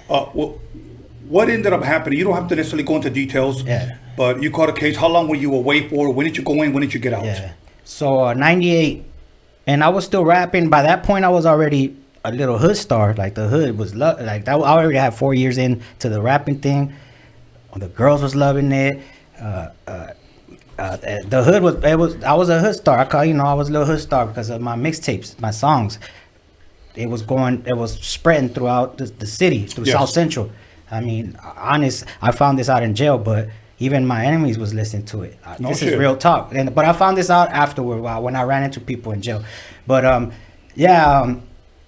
What ended up happening? You don't have to necessarily go into details. Yeah. But you caught a case. How long were you away for? When did you go in? When did you get out? Yeah. So 98, and I was still rapping. By that point, I was already a little hood star. Like, the hood was like that. I already had 4 years into the rapping thing. The girls was loving it. The hood was. I was a hood star. I was a little hood star because of my mixtapes, my songs. It was spreading throughout the city, through South Central. I mean, I found this out in jail, but even my enemies was listening to it. This is real talk. But I found this out afterward when I ran into people in jail. But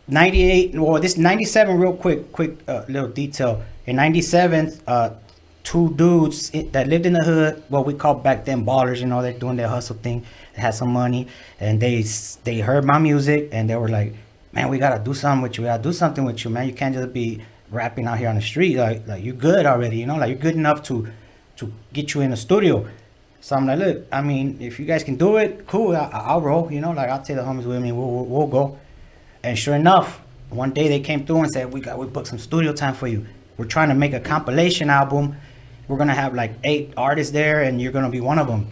98, well, this 97, real quick little detail. In 97, 2 dudes that lived in the hood, what we called back then ballers, you know, they're doing their hustle thing, they had some money, and they heard my music, and they were like, man, we gotta do something with you. We gotta do something with you, man. You can't just be rapping out here on the street. Like you're good already, you know. Like, you're good enough to get you in the studio. So I'm like, look, I mean, if you guys can do it, cool. I'll roll, you know. Like, I'll take the homies with me. We'll go. And sure enough, one day they came through and said, we booked some studio time for you. We're trying to make a compilation album. We're gonna have like 8 artists there, and you're gonna be one of them.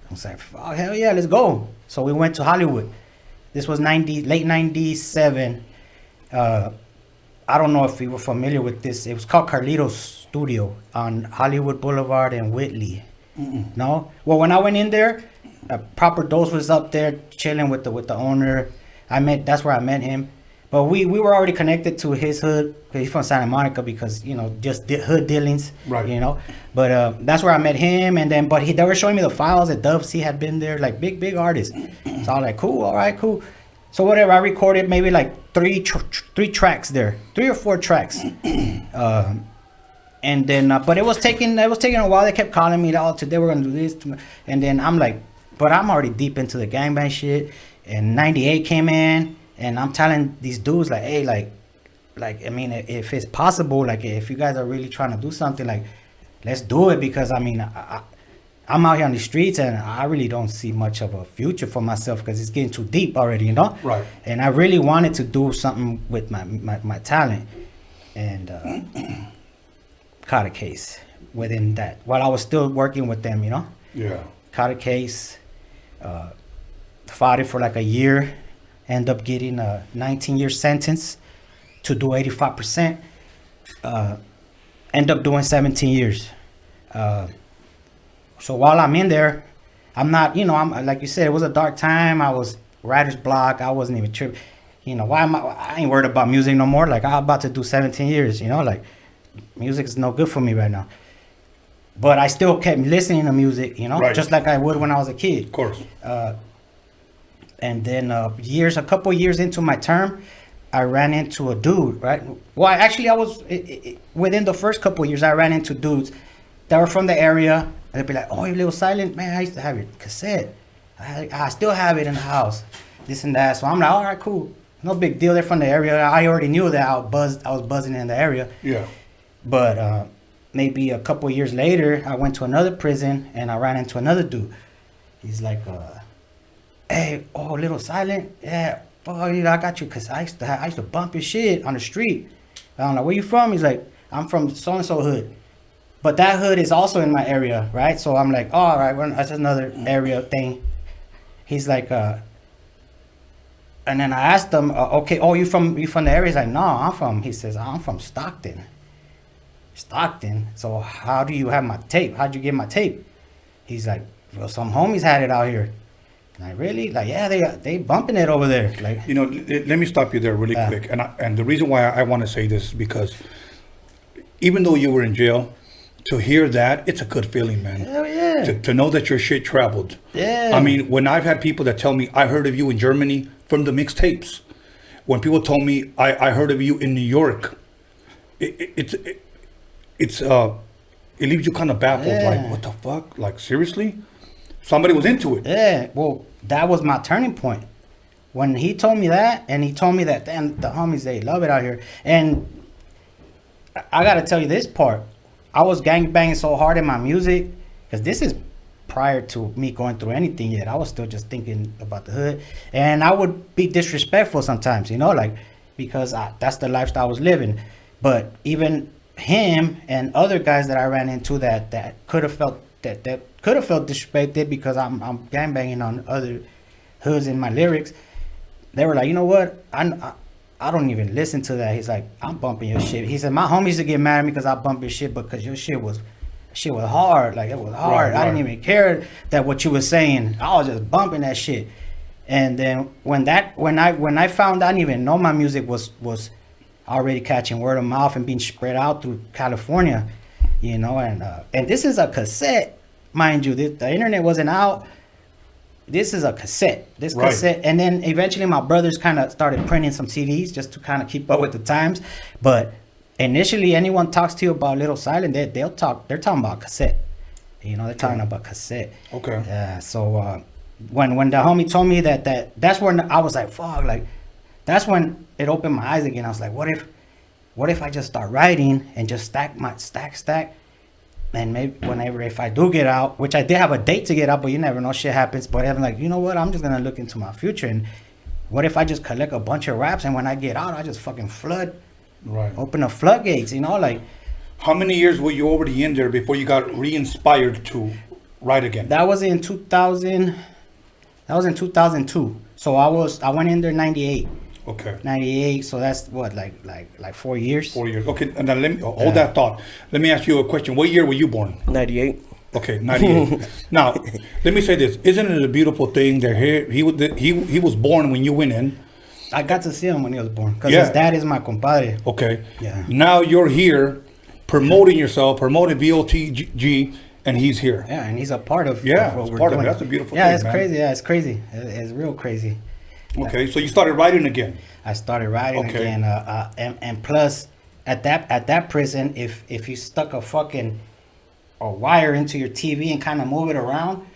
I was like, oh, hell yeah, let's go. So we went to Hollywood. This was late 97. I don't know if you were familiar with this. It was called Carlito's Studio on Hollywood Boulevard and Whitley. No? Well, when I went in there, Proper Dose was up there chilling with the owner. That's where I met him. But we were already connected to his hood. He's from Santa Monica, because, you know, just hood dealings, right? You know. But that's where I met him. And then, they were showing me the files that Dub C had been there, like big artists. So I was like, cool, all right, cool. So whatever, I recorded maybe like 3 tracks there, 3 or 4 tracks. And then, but it was taking a while. They kept calling me, today we're gonna do this. And then I'm like, but I'm already deep into the gangbang shit. And 98 came in. And I'm telling these dudes, like, hey, like, I mean, if it's possible, like, if you guys are really trying to do something, like, let's do it. Because, I mean, I'm out here on the streets, and I really don't see much of a future for myself, because it's getting too deep already, you know? Right. And I really wanted to do something with my talent. And caught a case within that, while I was still working with them, you know? Yeah. Caught a case, fought it for like a year. End up getting a 19-year sentence to do 85%. End up doing 17 years. So while I'm in there, I'm not, you know, I'm like you said, it was a dark time. I was writer's block. I wasn't even tripping. You know, I ain't worried about music no more. Like, I'm about to do 17 years, you know, like, music is no good for me right now. But I still kept listening to music, you know, just like I would when I was a kid. Of course. And then a couple years into my term, I ran into a dude, right? Well, actually, I was within the first couple of years, I ran into dudes that were from the area. And they'd be like, "Oh, you little silent man! I used to have your cassette. I still have it in the house. This and that." So I'm like, "All right, cool, no big deal." They're from the area. I already knew that I was buzzing in the area. Yeah. But maybe a couple of years later, I went to another prison and I ran into another dude. He's like, hey, oh, little silent, yeah, oh, I got you, cause I used to bump your shit on the street. I'm like, where you from? He's like, I'm from so and so hood, but that hood is also in my area, right? So I'm like, oh, all right, that's another area thing. He's like, and then I asked him, okay, oh, you from the area? He's like, no, he says, I'm from Stockton. So how do you have my tape? How'd you get my tape? He's like, well, some homies had it out here. Like, really? Like, yeah, they bumping it over there. Like, you know, let me stop you there really quick. And the reason why I want to say this is because even though you were in jail, to hear that, it's a good feeling, man. Hell yeah. To know that your shit traveled. Yeah. I mean, when I've had people that tell me, I heard of you in Germany from the mixtapes. When people told me, I heard of you in New York, it leaves you kind of baffled. Yeah. Like, what the fuck? Like, seriously? Somebody was into it. Yeah. Well, that was my turning point. When he told me that, and he told me that, damn, the homies, they love it out here. And I got to tell you this part. I was gangbanging so hard in my music, because this is prior to me going through anything yet. I was still just thinking about the hood. And I would be disrespectful sometimes, you know, like, because that's the lifestyle I was living. But even him and other guys that I ran into that could have felt disrespected because I'm gangbanging on other hoods in my lyrics, they were like, you know what? I don't even listen to that. He's like, I'm bumping your shit. He said, my homies used to get mad at me because I bump your shit because your shit was hard. Like, it was hard. Right. I didn't even care that what you were saying. I was just bumping that shit. And then when I found I didn't even know my music was already catching word of mouth and being spread out through California, you know, and this is a cassette, mind you. The internet wasn't out. This is a cassette. Cassette, and then eventually my brothers kind of started printing some CDs just to kind of keep up with the times. But initially, anyone talks to you about Little Silent, they're talking about cassette. You know, they're talking about cassette. Okay. Yeah. So when the homie told me that's when I was like, fuck, like that's when it opened my eyes again. I was like, what if I just start writing and just stack, and maybe whenever, if I do get out, which I did have a date to get out, but you never know, shit happens. But I'm like, you know what? I'm just gonna look into my future, and what if I just collect a bunch of raps, and when I get out, I just fucking open the floodgates, you know? Like, how many years were you already in there before you got re-inspired to write again? That was in 2000. That was in 2002. So I went in there 98. Okay. 98. So that's what, like 4 years. 4 years. Okay. And then let me hold that thought. Let me ask you a question. What year were you born? 98. Okay, 98. Now, let me say this. Isn't it a beautiful thing that he was born when you went in? I got to see him when he was born because his dad is my compadre. Okay. Yeah. Now you're here promoting yourself, promoting V.O.T.G, and he's here. Yeah, and he's a part of what we're doing. That's a beautiful thing, it's crazy. Yeah, it's crazy. It's real crazy. Okay, so you started writing again. I started writing again, and plus at that prison, if you stuck a wire into your TV and kind of move it around,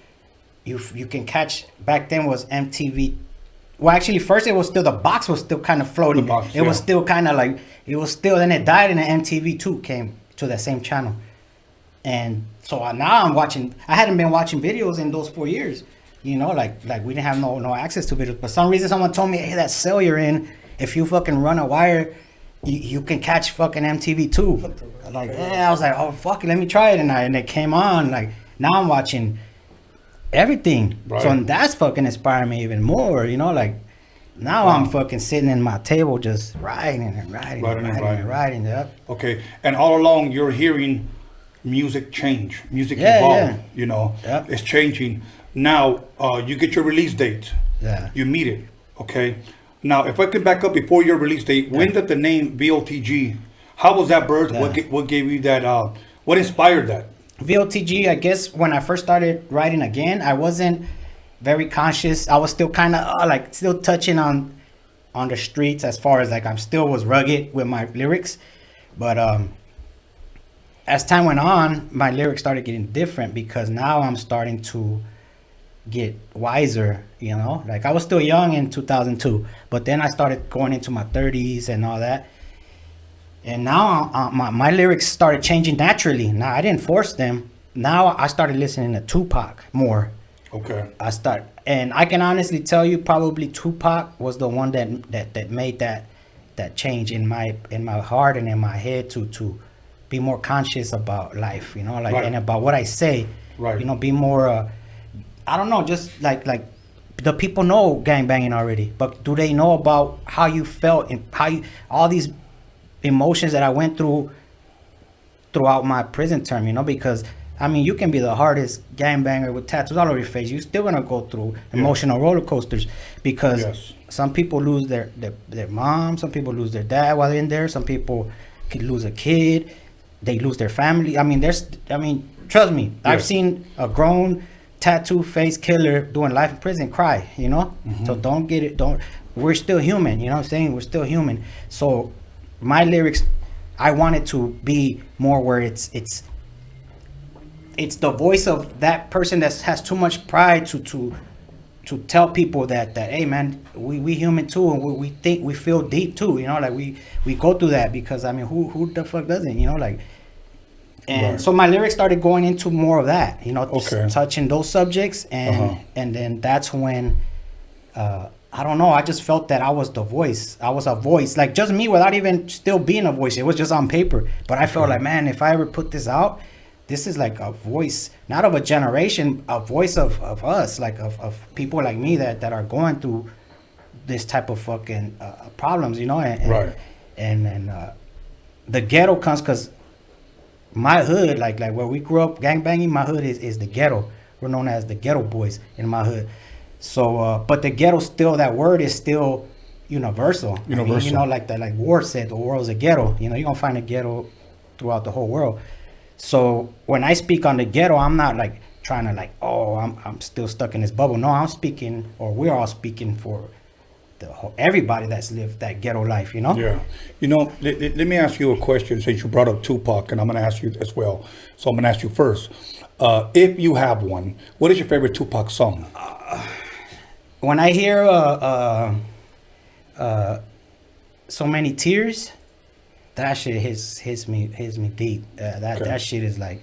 you can catch. Back then was MTV. Well, actually, first it was still, the box was still kind of floating. It was still kind of like, it was still, then it died, and then MTV2 came to that same channel. And so now I'm watching, I hadn't been watching videos in those 4 years. You know, like we didn't have no access to videos. But for some reason, someone told me, hey, that cell you're in, if you fucking run a wire, you can catch fucking MTV2. Like, yeah, I was like, oh, fuck it, let me try it. And it came on. Like, now I'm watching everything. Right. So that's fucking inspiring me even more, you know, like now I'm fucking sitting in my table just writing and writing. Yep. Okay. And all along you're hearing music change, music evolve, you know, it's changing. Now you get your release date. Yeah. You meet it. Okay. Now, if I can back up before your release date, when did the name V.O.T.G, how was that birthed? What gave you that, what inspired that? V.O.T.G, I guess when I first started writing again, I wasn't very conscious. I was still kind of like still touching on the streets as far as like I still was rugged with my lyrics. But as time went on, my lyrics started getting different because now I'm starting to get wiser, you know? Like I was still young in 2002, but then I started going into my 30s and all that. And now my lyrics started changing naturally. Now I didn't force them. Now I started listening to Tupac more. Okay. And I can honestly tell you, probably Tupac was the one that made that change in my heart and in my head to be more conscious about life, you know, like and about what I say. Right. You know, be more. I don't know, just like the people know gangbanging already, but do they know about how you felt and all these emotions that I went through throughout my prison term, you know, because I mean, you can be the hardest gangbanger with tattoos all over your face. You're still gonna go through emotional roller coasters because some people lose their mom, some people lose their dad while they're in there, some people could lose a kid, they lose their family. I mean, trust me, I've seen a grown tattoo face killer doing life in prison cry, you know? So we're still human, you know what I'm saying? We're still human. So my lyrics, I want it to be more where it's the voice of that person that has too much pride to tell people that hey man, we human too, and we think, we feel deep too, you know, like we go through that, because I mean who the fuck doesn't, you know, like. And so my lyrics started going into more of that, you know, touching those subjects, and then that's when I don't know, I just felt that I was the voice. I was a voice, like just me without even still being a voice. It was just on paper. But I felt like, man, if I ever put this out, this is like a voice, not of a generation, a voice of us, like of people like me that are going through this type of fucking problems, you know? And the ghetto comes because my hood, like where we grew up gangbanging, my hood is the ghetto. We're known as the ghetto boys in my hood. So, but the ghetto still, that word is still universal. I mean, you know, like Ward said, the world's a ghetto. You know, you're going to find a ghetto throughout the whole world. So when I speak on the ghetto, I'm not like trying to like, oh, I'm still stuck in this bubble. No, I'm speaking, or we're all speaking for everybody that's lived that ghetto life, you know? Yeah. You know, let me ask you a question, since you brought up Tupac, and I'm going to ask you as well. So I'm going to ask you first. If you have one, what is your favorite Tupac song? When I hear So Many Tears, that shit hits me deep. That shit is like,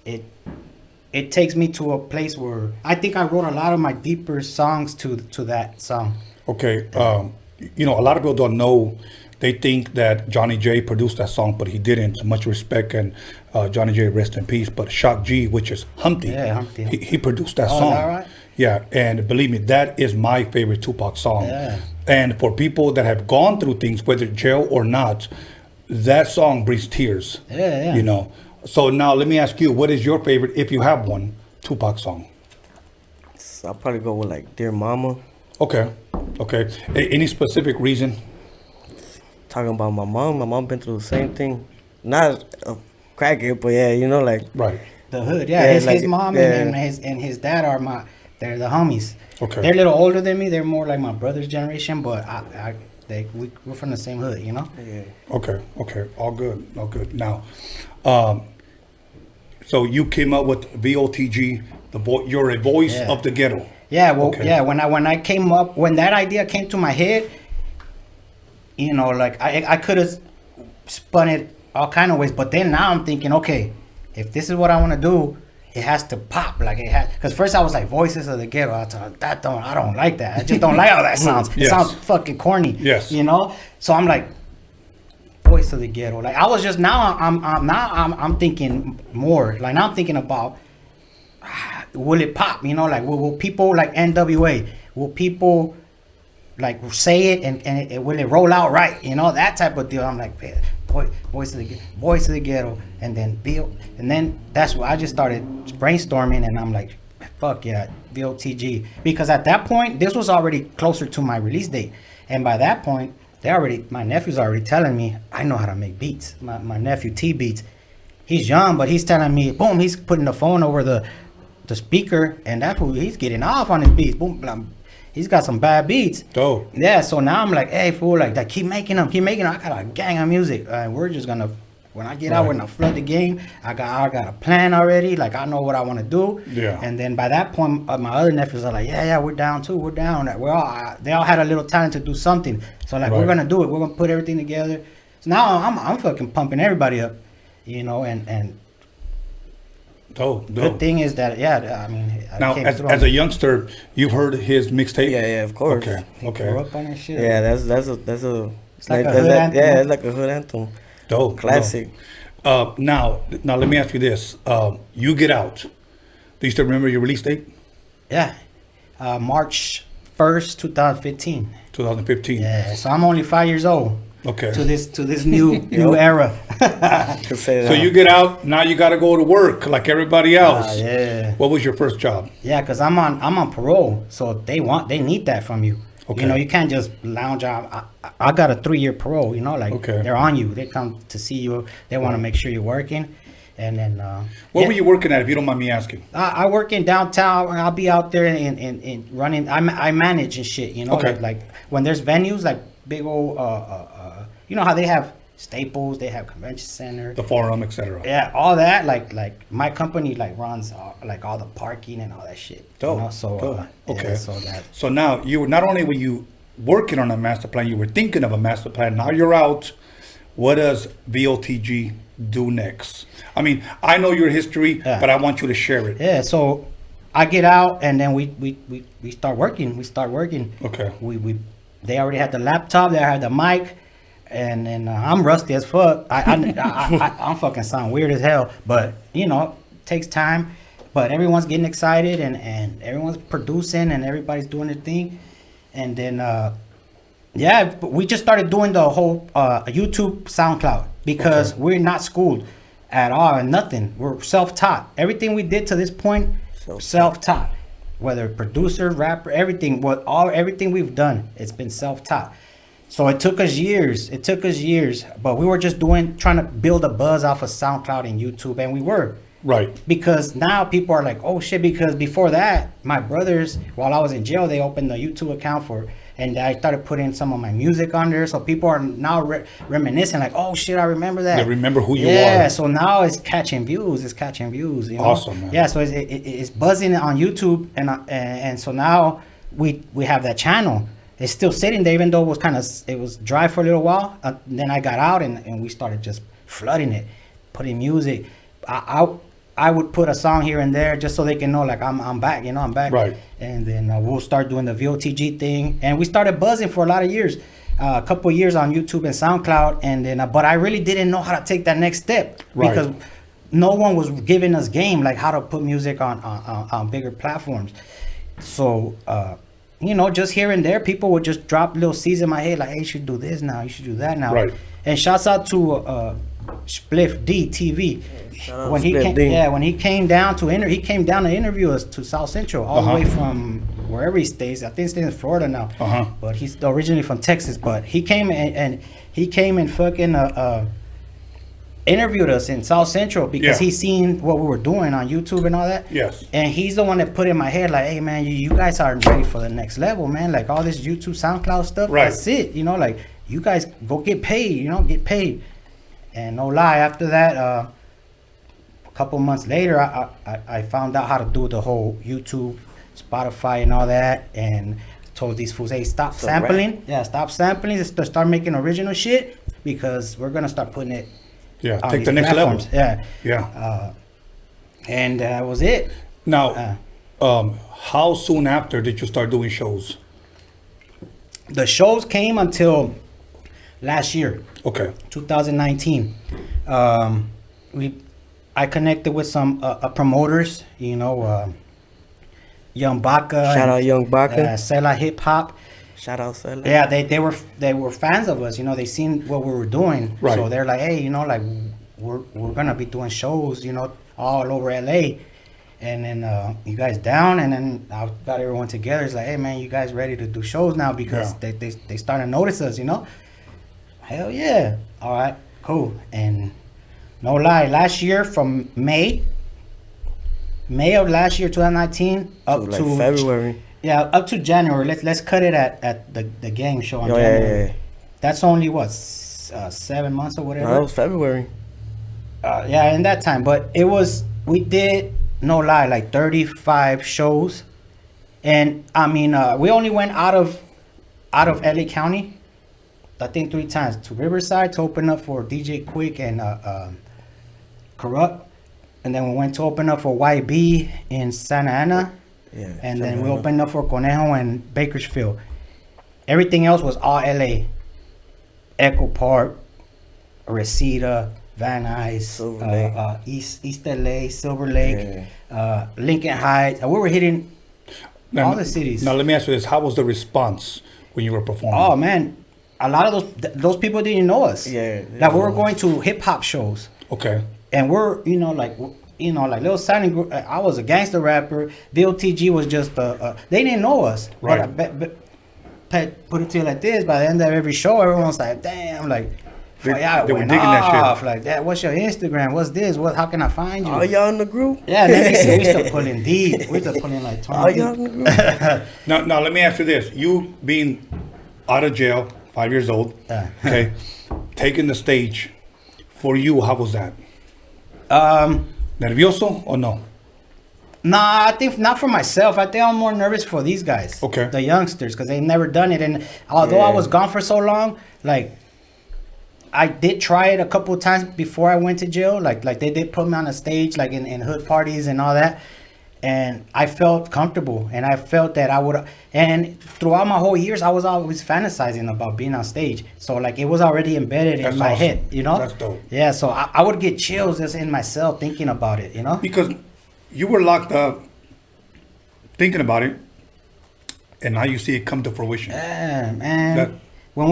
it takes me to a place where I think I wrote a lot of my deeper songs to that song. Okay, you know, a lot of people don't know. They think that Johnny J produced that song, but he didn't. Much respect, and Johnny J, rest in peace. But Shock G, which is Humpty, he produced that song. Is that right? Yeah, and believe me, that is my favorite Tupac song. Yeah. And for people that have gone through things, whether jail or not, that song brings tears. Yeah. You know. So now let me ask you, what is your favorite, if you have one, Tupac song? So I'll probably go with like Dear Mama. Okay. Any specific reason? Talking about my mom. My mom been through the same thing. Not a crackhead, but yeah, you know, like the hood. Yeah, his mom and his dad they're the homies. Okay. They're a little older than me. They're more like my brother's generation, but we're from the same hood, you know. Yeah. Okay. All good. Now, so you came up with VOTG. You're a voice of the ghetto. Yeah. Well, When I came up, when that idea came to my head, you know, like I could have spun it all kind of ways, but then now I'm thinking, okay, if this is what I want to do, it has to pop. Like it has, because first I was like, Voices of the Ghetto. I don't like that. I just don't like how that sounds. It sounds fucking corny. Yes. You know. So I'm like, Voice of the Ghetto. Like I was just I'm thinking more. Like now I'm thinking about, will it pop? You know, like will people like NWA? Will people like say it and will it roll out right? You know, that type of deal. I'm like, Voice of the Ghetto, and then that's why I just started brainstorming, and I'm like, fuck yeah, V.O.T.G. Because at that point, this was already closer to my release date, and by that point, my nephew's already telling me I know how to make beats. My nephew T Beats, he's young, but he's telling me, boom, he's putting the phone over the speaker, and that's who he's getting off on his beats. Boom, blah. He's got some bad beats. Dope. Yeah, so now I'm like, hey, fool, like keep making them. I got a gang of music. We're just gonna, when I get out, we're gonna flood the game. I got a plan already. Like I know what I want to do. Yeah. And then by that point, my other nephews are like, yeah, we're down too. We're down. They all had a little talent to do something. So like, we're gonna do it. We're gonna put everything together. So now I'm fucking pumping everybody up, you know, and. Dope. Good thing is that I mean. Now, as a youngster, you've heard his mixtape. Yeah, of course. Okay. Grew up on that shit. Yeah, that's a. It's like a hood anthem. Yeah, it's like a hood anthem. Dope. Classic. Now let me ask you this: you get out. Do you still remember your release date? Yeah, March 1st, 2015. 2015. Yeah, so I'm only 5 years old. Okay. To this new era. So you get out, now you got to go to work like everybody else. Yeah. What was your first job? Yeah, because I'm on parole, so they need that from you. Okay. You know, you can't just lounge out. I got a 3-year parole. You know, like they're on you. They come to see you. They want to make sure you're working. And then what were you working at, if you don't mind me asking? I work in downtown. I'll be out there and running. I manage and shit. You know, like when there's venues like big old. You know how they have Staples, they have Convention Center, the Forum, etc. Yeah, all that. Like my company runs like all the parking and all that shit. Dope. You know? So okay. Yeah, So now you not only were you working on a master plan, you were thinking of a master plan. Now you're out. What does VOTG do next? I mean, I know your history, but I want you to share it. Yeah. So I get out and then we start working. Okay. They already had the laptop. They had the mic. And then I'm rusty as fuck. I'm fucking sound weird as hell. But, you know, it takes time. But everyone's getting excited and everyone's producing and everybody's doing their thing. And then, we just started doing the whole YouTube, SoundCloud. Because we're not schooled at all and nothing. We're self-taught. Everything we did to this point, self-taught. Whether producer, rapper, everything. Everything we've done, it's been self-taught. So it took us years, but we were just trying to build a buzz off of SoundCloud and YouTube, and we were. Right. Because now people are like, oh shit, because before that, my brothers, while I was in jail, they opened a YouTube account and I started putting some of my music on there, so people are now reminiscing like, oh shit, I remember that. They remember who you are. Yeah, so now it's catching views, you know? Awesome, man. Yeah, so it's buzzing on YouTube, and so now we have that channel. It's still sitting there, even though it was dry for a little while. Then I got out and we started just flooding it, putting music. I would put a song here and there just so they can know like I'm back, you know, I'm back. Right. And then we'll start doing the V.O.T.G thing, and we started buzzing for a lot of years, a couple of years on YouTube and SoundCloud, and then but I really didn't know how to take that next step because no one was giving us game like how to put music on bigger platforms. So. You know, just here and there, people would just drop little seeds in my head, like, hey, you should do this now, you should do that now. Right. And shouts out to Spliff D TV. When he came down to interview us to South Central, all the way from wherever he stays. I think he stays in Florida now. But he's originally from Texas. But he came and fucking interviewed us in South Central because he seen what we were doing on YouTube and all that. Yes. And he's the one that put in my head like, hey man, you guys aren't ready for the next level, man. Like all this YouTube, SoundCloud stuff, that's it. You know, like you guys go get paid, you know, get paid. And no lie, after that, a couple months later, I found out how to do the whole YouTube, Spotify and all that, and told these fools, hey, stop sampling. Yeah, stop sampling. Start making original shit because we're gonna start putting it. Yeah, take the next level. Yeah. And that was it. Now, how soon after did you start doing shows? The shows came until last year. Okay. 2019. I connected with some promoters, you know, Young Baka. Shout out Young Baka. Sela Hip Hop. Shout out Sela. Yeah, they were fans of us, you know, they seen what we were doing. Right. So they're like, hey, you know, like we're gonna be doing shows, you know, all over LA. And then you guys down, and then I got everyone together. It's like, hey man, you guys ready to do shows now because they starting to notice us, you know? Hell yeah. All right, cool. And no lie, last year from May of last year, 2019, up like to February. Yeah, up to January. Let's cut it at the game show on January. Yeah. That's only what 7 months or whatever. No, it was February. Yeah, in that time. But we did, no lie, like 35 shows, and I mean we only went out of LA County, I think 3 times, to Riverside to open up for DJ Quick and Corrupt, and then we went to open up for YB in Santa Ana. Yeah, and then we opened up for Conejo and Bakersfield. Everything else was all LA. Echo Park, Reseda, Van Nuys, East LA, Silver Lake, Lincoln Heights. We were hitting all the cities. Now let me ask you this: how was the response when you were performing? Oh man, a lot of those people didn't know us. Yeah. Like we were going to hip hop shows. Okay. And we're like little signing group. I was a gangster rapper. V.O.T.G was just they didn't know us. Right. But put it to you like this: by the end of every show, everyone's like, "Damn!" Like, They went were digging off. that shit. Like that. What's your Instagram? What's this? How can I find you? Are y'all in the group? Yeah, let me see. We still pulling deep. We still pulling like 20. Are y'all in the group? Now, let me ask you this: you being out of jail, 5 years old, okay, taking the stage, for you, how was that? Nervioso or no? Nah, I think not for myself. I think I'm more nervous for these guys. Okay. The youngsters, because they've never done it. And although I was gone for so long, like, I did try it a couple of times before I went to jail. Like they did put me on a stage, like in hood parties and all that. And I felt comfortable. And I felt that I would. And throughout my whole years, I was always fantasizing about being on stage. So, like, it was already embedded in my head, you know? That's dope. Yeah, so I would get chills just in myself thinking about it, you know? Because you were locked up thinking about it, and now you see it come to fruition. Yeah, man. When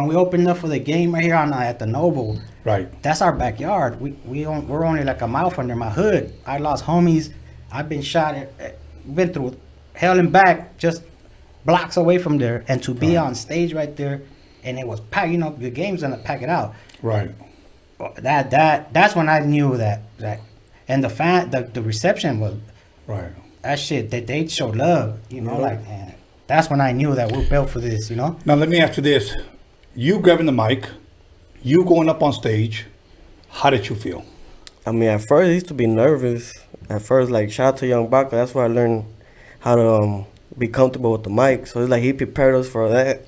we opened up for the game right here at the Noble, right? That's our backyard. We're only like a mile from there. My hood. I lost homies. I've been shot. Been through hell and back, just blocks away from there, and to be on stage right there, and it was packed. You know, the game's gonna pack it out. Right. That's when I knew that. And the reception was right. That shit that they showed love, you know, like, man, that's when I knew that we're built for this, you know. Now let me ask you this: you grabbing the mic, you going up on stage, how did you feel? I mean, at first I used to be nervous. At first, like, shout out to Young Baka. That's where I learned how to be comfortable with the mic. So it's like he prepared us for that.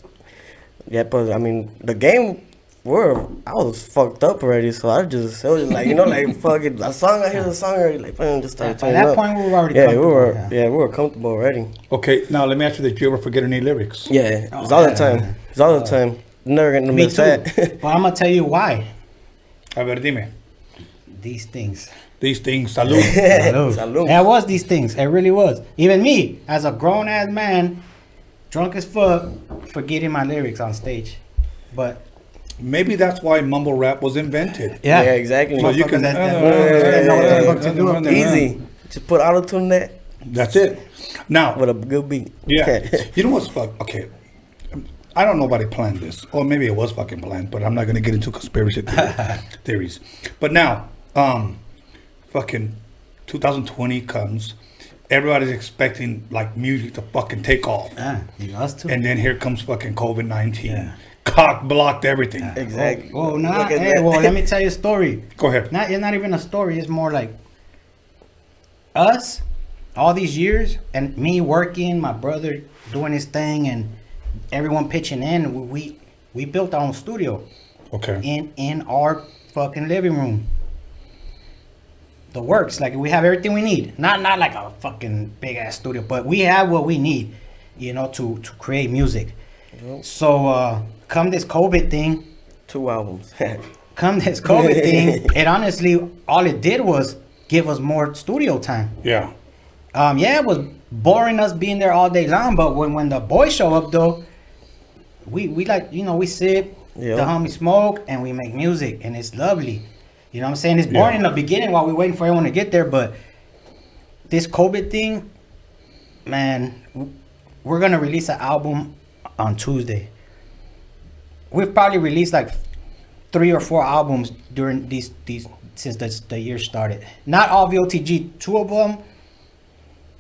Yeah, but I mean, the game. I was fucked up already, so it was just like, you know, like, fuck it, a song, I hear the song already, like, man, just started turning up. At that point, we were already comfortable. We were comfortable already. Okay, now let me ask you, did you ever forget any lyrics? Yeah, it's all the time. It's all the time. Never getting to miss that. But I'm gonna tell you why. A ver, dime. These things. These things, salud. Salud. It was these things. It really was. Even me, as a grown-ass man, drunk as fuck, forgetting my lyrics on stage. But maybe that's why mumble rap was invented. Yeah, exactly. So you can easy. Just put auto-tune that. That's it. Now with a good beat. Yeah. You know what's fuck? Okay. I don't know nobody planned this, or maybe it was fucking planned, but I'm not gonna get into conspiracy theories. But now, fucking 2020 comes. Everybody's expecting like music to fucking take off. And then here comes fucking COVID-19. Yeah. Cock blocked everything. Exactly. Well, let me tell you a story. Go ahead. It's not even a story. It's more like us, all these years, and me working, my brother doing his thing, and everyone pitching in. We built our own studio. Okay. In our fucking living room. The works, like, we have everything we need. Not like a fucking big ass studio, but we have what we need, you know, to create music. So come this COVID thing, 2 albums. Come this COVID thing, it honestly, all it did was give us more studio time. Yeah. It was boring us being there all day long, but when the boys show up though, we like, you know, we sip, the homie smoke, and we make music, and it's lovely. You know what I'm saying? It's boring in the beginning while we're waiting for everyone to get there, but this COVID thing, man, we're gonna release an album on Tuesday. We've probably released like 3 or 4 albums during these since the year started. Not all VOTG, two of them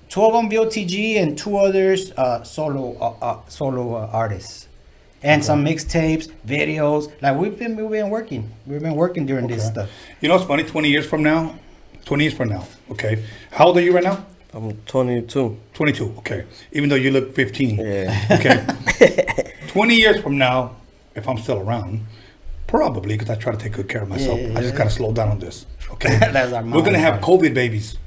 VOTG, and 2 others solo artists. And some mixtapes, videos. Like, we've been working. We've been working during this stuff. You know what's funny? 20 years from now, okay. How old are you right now? I'm 22. 22, okay. Even though you look 15. Yeah. Okay. 20 years from now, if I'm still around, probably, because I try to take good care of myself. I just got to slow down on this, okay? We're going to have COVID babies.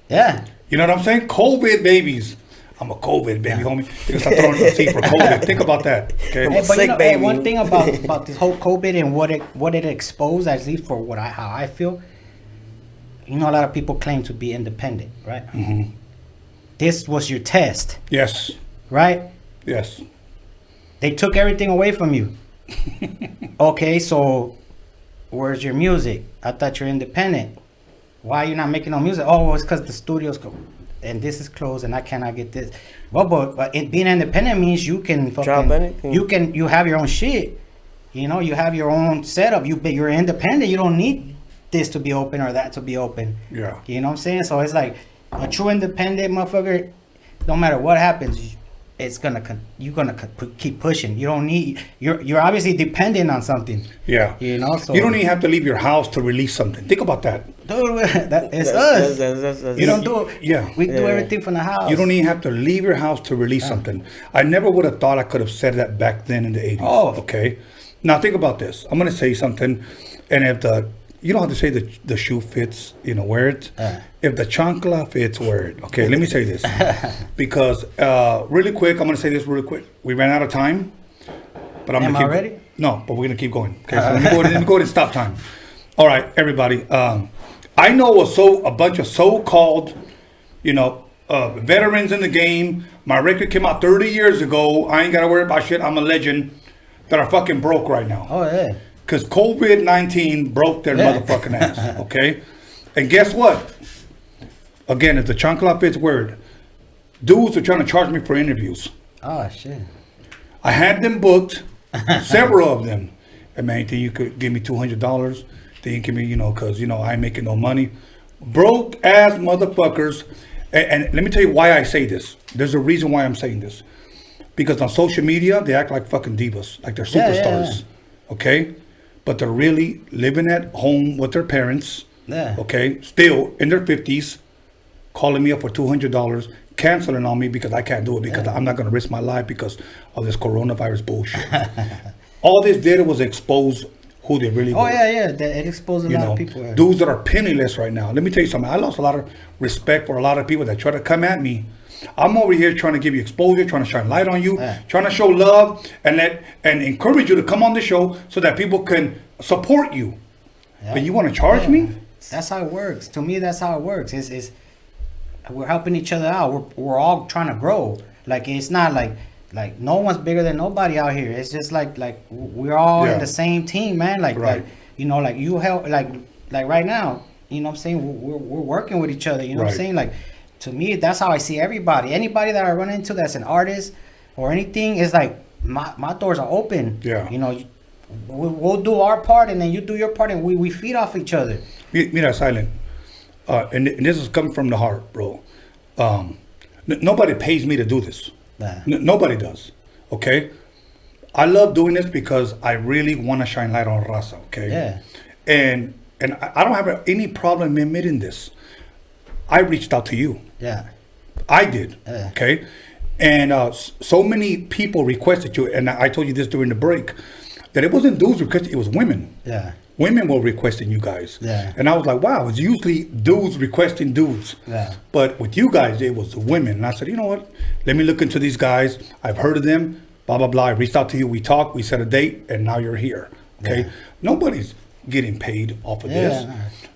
Yeah. You know what I'm saying? COVID babies. I'm a COVID baby, homie. They're gonna start throwing the seat for COVID. Think about that. Okay. But you know, one thing about this whole COVID and what it exposed, at least for how I feel. You know, a lot of people claim to be independent, right? Mm-hmm. This was your test. Yes. Right? Yes. They took everything away from you. Okay, so where's your music? I thought you're independent. Why are you not making no music? Oh, well, it's because the studio's and this is closed and I cannot get this. But being independent means you can fucking, you have your own shit. You know, you have your own setup. You're independent. You don't need this to be open or that to be open. Yeah. You know what I'm saying? So it's like a true independent motherfucker, no matter what happens, you're gonna keep pushing. You don't need, you're obviously dependent on something. Yeah. You know, so you don't even have to leave your house to release something. Think about that. Dude, it's us. You don't do it. Yeah. We do everything from the house. You don't even have to leave your house to release something. I never would have thought I could have said that back then in the 80s. Oh. Okay. Now think about this. I'm gonna say something, and if you don't have to say the shoe fits, wear it. If the chancla fits, wear it. Okay, let me say this. Because really quick, I'm going to say this really quick. We ran out of time. But I'm going to keep ready? No, but we're going to keep going. Okay, so let me go ahead and stop time. All right, everybody. I know a bunch of so-called, veterans in the game. My record came out 30 years ago. I ain't got to worry about shit. I'm a legend. That are fucking broke right now. Oh, yeah. Because COVID-19 broke their motherfucking ass, okay? And guess what? Again, it's the chancla fits word. Dudes are trying to charge me for interviews. Oh, shit. I had them booked, several of them. And man, think you could give me $200? Then you give me, because, I ain't making no money. Broke ass motherfuckers. And let me tell you why I say this. There's a reason why I'm saying this. Because on social media, they act like fucking divas, like they're superstars, okay? But they're really living at home with their parents, okay? Still in their 50s, calling me up for $200, canceling on me because I can't do it because I'm not going to risk my life because of this coronavirus bullshit. All this did was expose who they really were. Oh, yeah. It exposed a lot of people. Dudes that are penniless right now. Let me tell you something. I lost a lot of respect for a lot of people that try to come at me. I'm over here trying to give you exposure, trying to shine light on you, trying to show love and encourage you to come on the show so that people can support you. But you want to charge me? That's how it works. To me, that's how it works. It's we're helping each other out. We're all trying to grow. Like it's not like no one's bigger than nobody out here. It's just like we're all in the same team, man. Like you help like right now. You know what I'm saying? We're working with each other. You know what I'm saying? Like. To me, that's how I see everybody. Anybody that I run into that's an artist or anything is like my doors are open. Yeah. We'll do our part and then you do your part and we feed off each other. Mira, Silent. And this is coming from the heart, bro. Nobody pays me to do this. Nobody does. Okay? I love doing this because I really want to shine light on Raza. Okay? Yeah. And I don't have any problem admitting this. I reached out to you. Yeah. I did. Okay. And so many people requested you, and I told you this during the break, that it wasn't dudes requesting, it was women. Yeah. Women were requesting you guys. Yeah. And I was like, wow, it's usually dudes requesting dudes. Yeah. But with you guys, it was the women. And I said, you know what? Let me look into these guys. I've heard of them. Blah, blah, blah. I reached out to you. We talked. We set a date. And now you're here. Okay. Yeah. Nobody's getting paid off of this.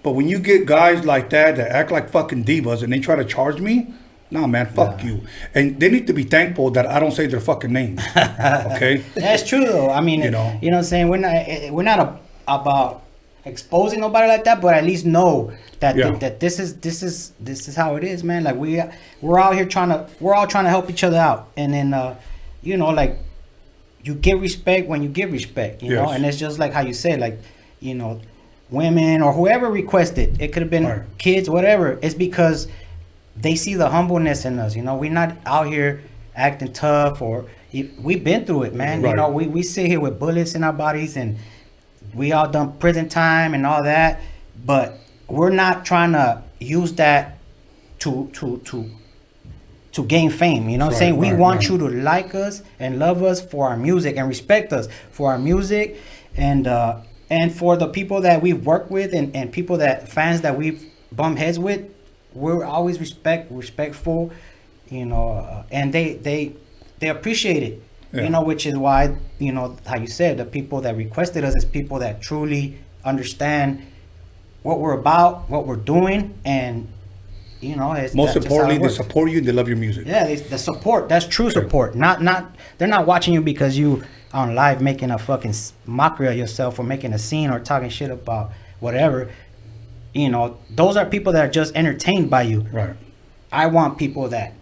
But when you get guys like that act like fucking divas and they try to charge me, nah, man, fuck you. And they need to be thankful that I don't say their fucking names. Okay? That's true, though. I mean, you know what I'm saying? We're not about exposing nobody like that, but at least know that that this is how it is, man. Like we're out here we're all trying to help each other out, and then like you get respect when you give respect, you know, and it's just like how you say, like women or whoever requested, it could have been kids, whatever. It's because they see the humbleness in us. We're not out here acting tough, or we've been through it, man. We sit here with bullets in our bodies and we all done prison time and all that, but we're not trying to use that to gain fame. You know what I'm saying? We want you to like us and love us for our music and respect us for our music, and for the people that we've worked with and people fans that we've bumped heads with. We're always respectful, and they appreciate it. Which is why, how you said, the people that requested us is people that truly understand what we're about, what we're doing, and you know, it's Most that's just how it importantly, they works. support you and they love your music. Yeah, the support. That's true support. Not they're not watching you because you on live making a fucking mockery of yourself or making a scene or talking shit about whatever. You know, those are people that are just entertained by you. Right. I want people that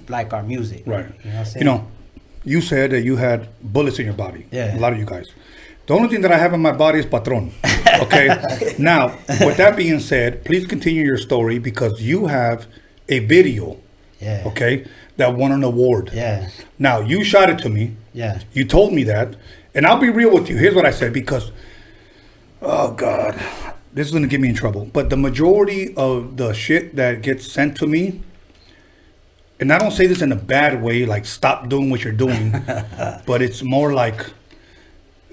like our music. Right. You know what I'm saying? You know, you said that you had bullets in your body. Yeah. A lot of you guys. The only thing that I have in my body is Patron. Okay. Now, with that being said, please continue your story because you have a video. Yeah. Okay. That won an award. Yeah. Now, you shot it to me. Yeah. You told me that. And I'll be real with you. Here's what I said because, oh, God, this is going to get me in trouble. But the majority of the shit that gets sent to me, and I don't say this in a bad way, like stop doing what you're doing, but it's more like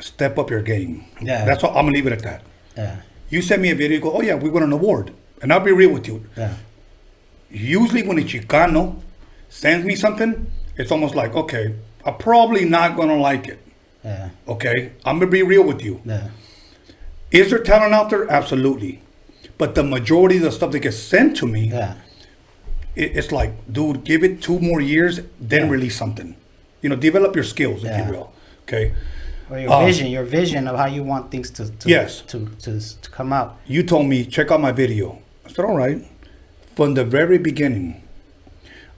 step up your game. Yeah. That's all. I'm going to leave it at that. Yeah. You send me a video, go, oh, yeah, we won an award. And I'll be real with you. Yeah. Usually when a Chicano sends me something, it's almost like, okay, I'm probably not going to like it. Yeah. Okay? I'm going to be real with you. Yeah. Is there talent out there? Absolutely. But the majority of the stuff that gets sent to me, it's like, dude, give it 2 more years, then release something. You know, develop your skills, if you will. Okay? Or your vision of how you want things to yes. to come out. You told me, check out my video. I said, all right. From the very beginning,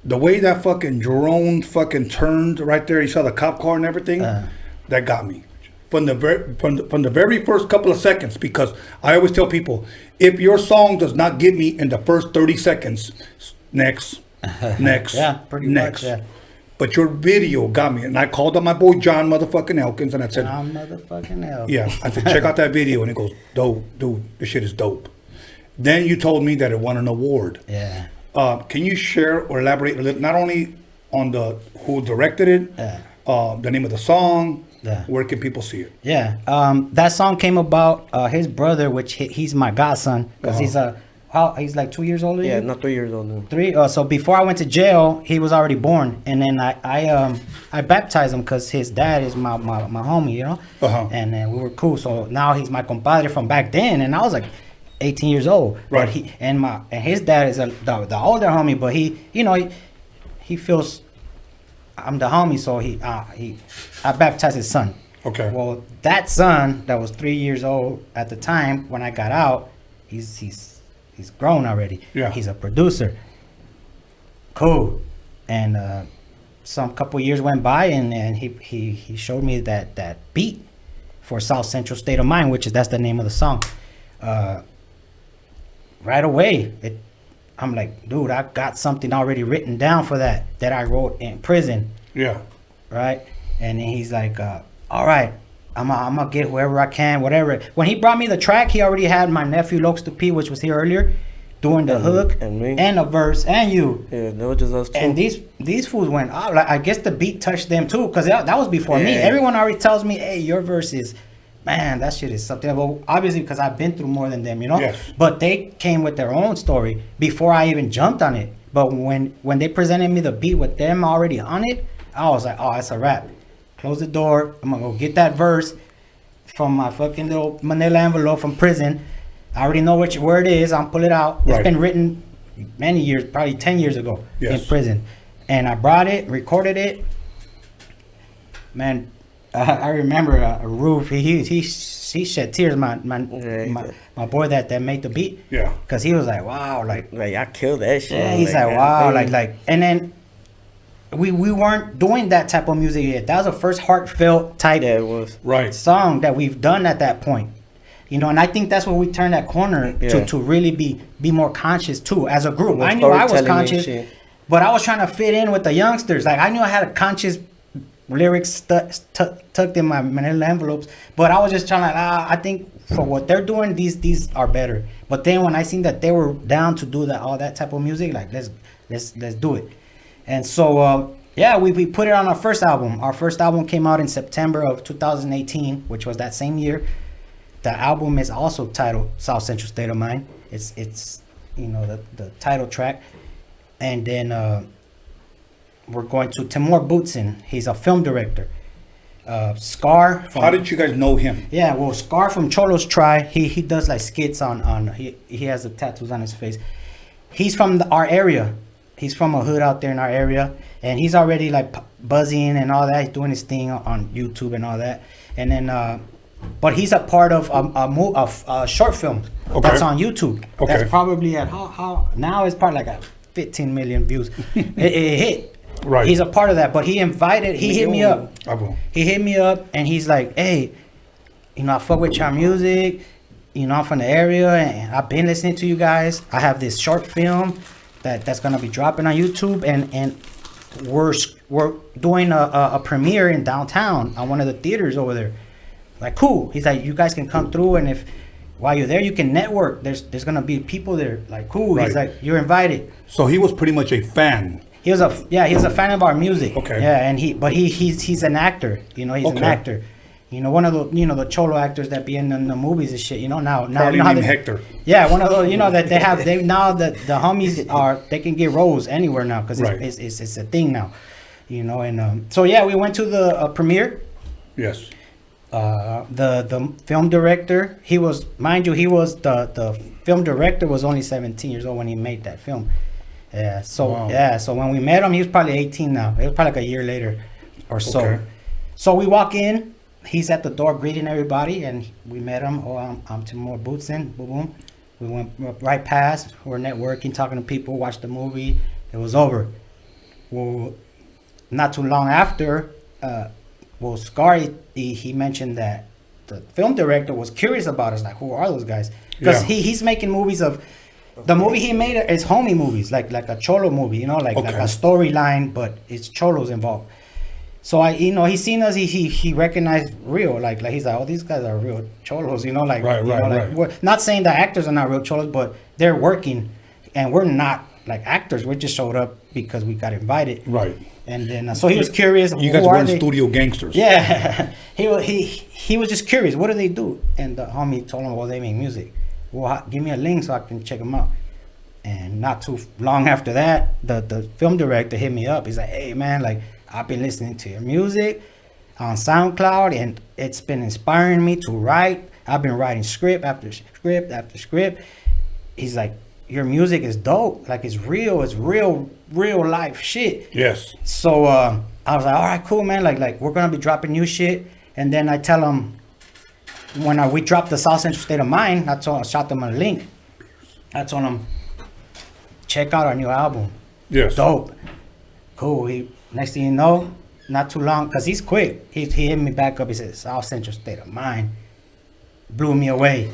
the way that fucking drone fucking turned right there, you saw the cop car and everything, that got me. From the very first couple of seconds, because I always tell people, if your song does not get me in the first 30 seconds, next, yeah, pretty next. much, yeah. But your video got me, and I called up my boy John motherfucking ELKINS, and I said, John motherfucking ELKINS. yeah, I said, check out that video, and he goes, dope, dude, this shit is dope. Then you told me that it won an award. Yeah. Can you share or elaborate a little, not only on the who directed it, the name of the song, where can people see it? Yeah, that song came about. His brother, which he's my godson, because he's like 2 years older. Yeah, not 3 years older. 3. So before I went to jail, he was already born, and then I baptized him because his dad is my homie, you know. And then we were cool. So now he's my compadre from back then, and I was like 18 years old. Right. But and his dad is the older homie, but he feels I'm the homie, so I baptized his son. Okay. Well, that son that was 3 years old at the time when I got out, he's grown already. Yeah. He's a producer. Cool. And some couple years went by, and he showed me that beat for South Central State of Mind, that's the name of the song. Right away, I'm like, dude, I got something already written down for that I wrote in prison. Yeah. Right? And then he's like, all right, I'm gonna get whoever I can, whatever. When he brought me the track, he already had my nephew Lokes the P, which was here earlier, doing the hook and me and a verse, and you. Yeah, that was just us two. And these fools went out. Like, I guess the beat touched them too, because that was before me. Everyone already tells me, hey, your verse is, man, that shit is something. Well, obviously, because I've been through more than them, you know? Yes. But they came with their own story before I even jumped on it. But when they presented me the beat with them already on it, I was like, oh, that's a wrap. Close the door. I'm going to go get that verse from my fucking little manila envelope from prison. I already know where it is. I'll pull it out. It's been written many years, probably 10 years ago in prison. And I brought it, recorded it. Man, I remember Roof. He shed tears. My boy that made the beat. Yeah. Because he was like, wow, like I killed that shit. Yeah, he's like wow, like, and then we weren't doing that type of music yet. That was the first heartfelt type song that we've done at that point. You know, and I think that's where we turned that corner to really be more conscious too as a group. I knew I was conscious, but I was trying to fit in with the youngsters. Like I knew I had a conscious lyrics tucked in my manila envelopes, but I was just trying to I think for what they're doing, these are better. But then when I seen that they were down to do all that type of music, like let's do it. And so we put it on our first album. Our first album came out in September of 2018, which was that same year. The album is also titled South Central State of Mind. It's the title track. And then we're going to Timur Bootsin. He's a film director. Scar. How did you guys know him? Yeah, well, Scar from Cholos Try. He does like skits on he has the tattoos on his face. he's from our area. He's from a hood out there in our area, and he's already like buzzing and all that. He's doing his thing on YouTube and all that. And then, but he's a part of a short film that's on YouTube. That's probably at how now it's probably like at 15 million views. it hit. Right. He's a part of that, but he hit me up. He hit me up and he's like, hey, you know, I fuck with your music. You know, I'm from the area and I've been listening to you guys. I have this short film that's gonna be dropping on YouTube, and we're doing a premiere in downtown on one of the theaters over there. Like, cool. He's like, you guys can come through, and if while you're there, you can network. There's gonna be people there. Like, cool. Right. He's like, you're invited. So he was pretty much a fan. He was a fan of our music. Okay. Yeah, and he's an actor. You know, he's an actor. You know, one of the the cholo actors that be in the movies and shit. You know, now Probably you know how named Hector. Yeah, one of those. You know that they now that the homies they can get roles anywhere now because it's a thing now. You know, and so yeah, we went to the premiere. Yes. The film director, he was the film director was only 17 years old when he made that film. Yeah. So when we met him, he was probably 18 now. It was probably like a year later or so. Okay. So we walk in. He's at the door greeting everybody, and we met him. Oh, I'm Timur Bootsin. Boom, boom. We went right past. We're networking, talking to people, watched the movie. It was over. Well, not too long after, Scary, he mentioned that the film director was curious about us. Like, who are those guys? Because he's making movies of. The movie he made is homie movies, like a cholo movie, you know, like a storyline, but it's cholos involved. So he seen us, he recognized real, like he's like, oh, these guys are real cholos, you know, like right. We're not saying that actors are not real cholos, but they're working, and we're not like actors. We just showed up because we got invited. Right. And then so he was curious. You guys were studio gangsters. Yeah. he was just curious. What do they do? And the homie told him, well, they make music. Well, give me a link so I can check them out. And not too long after that, the film director hit me up. He's like, hey man, like, I've been listening to your music on SoundCloud, and it's been inspiring me to write. I've been writing script after script after script. He's like, your music is dope. Like, it's real life shit. Yes. So I was like, all right, cool, man. Like we're gonna be dropping new shit. And then I tell him, when we dropped the South Central State of Mind, I shot them a link. I told him, check out our new album. Yes. Dope. Cool. Next thing you know, not too long, because he's quick. He hit me back up. He said, South Central State of Mind. Blew me away.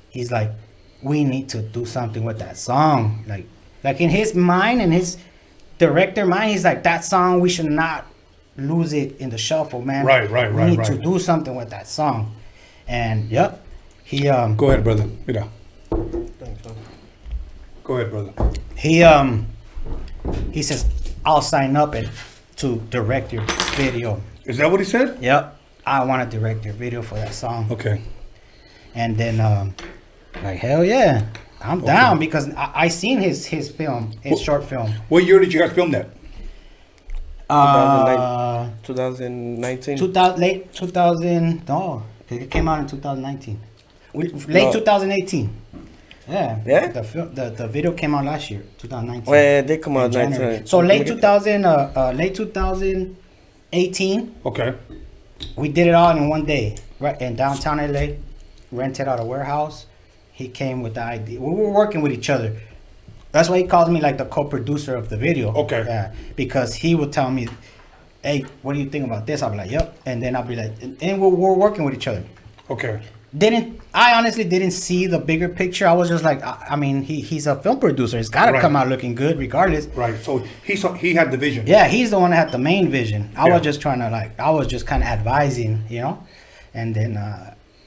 He's like, we need to do something with that song. Like in his mind and his director mind, he's like, that song, we should not lose it in the shuffle, man. Right. We need to do something with that song. And yep, he Go ahead, brother. Mira. Go ahead, brother. He says, I'll sign up to direct your video. Is that what he said? Yep. I want to direct your video for that song. Okay. And then like, hell yeah, I'm down, because I seen his film, short film. What year did you guys film that? 2019. Late 2000. No, it came out in 2019. Late 2018. Yeah. The video came out last year, 2019. Well, it did come out 19. So late 2018. Okay. We did it all in one day, right in downtown LA. Rented out a warehouse. He came with the idea. We were working with each other. That's why he calls me like the co-producer of the video. Okay. Yeah, because he would tell me, hey, what do you think about this? I'll be like, yep. And then I'll be like, and we're working with each other. Okay. I honestly didn't see the bigger picture. I was just like, I mean, he's a film producer. He's got to come out looking good regardless. Right. So he had the vision. Yeah, he's the one that had the main vision. I was just trying to I was just kind of advising, you know? And then,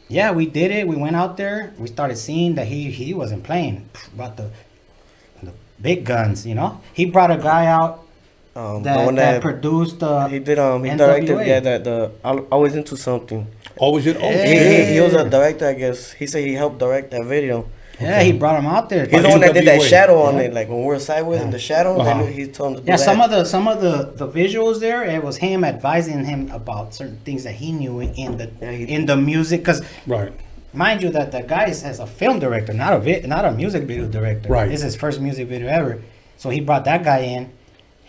yeah, we did it. We went out there. We started seeing that he wasn't playing about the big guns, you know? He brought a guy out that produced he did he directed the Always Into Something. Always Into He was a director, I guess. He said he helped direct that video. Yeah, he brought him out there. He's the one that did that shadow on it, like when we're sideways in the shadow. He told him to do that. some of the visuals there, it was him advising him about certain things that he knew in the music, because mind you, that the guy has a film director, not a music video director. Right. This is his first music video ever. So he brought that guy in,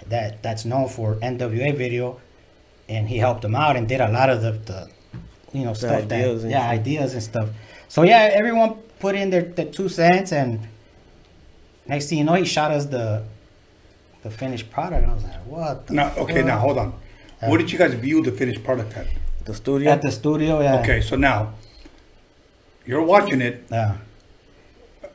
that's known for NWA video, and he helped him out and did a lot of the stuff ideas and stuff. So yeah, everyone put in their 2 cents, and next thing you know, he shot us the finished product. And I was like, what? Now hold on. Where did you guys view the finished product at? The studio. At the studio, yeah. Okay, so now you're watching it. Yeah.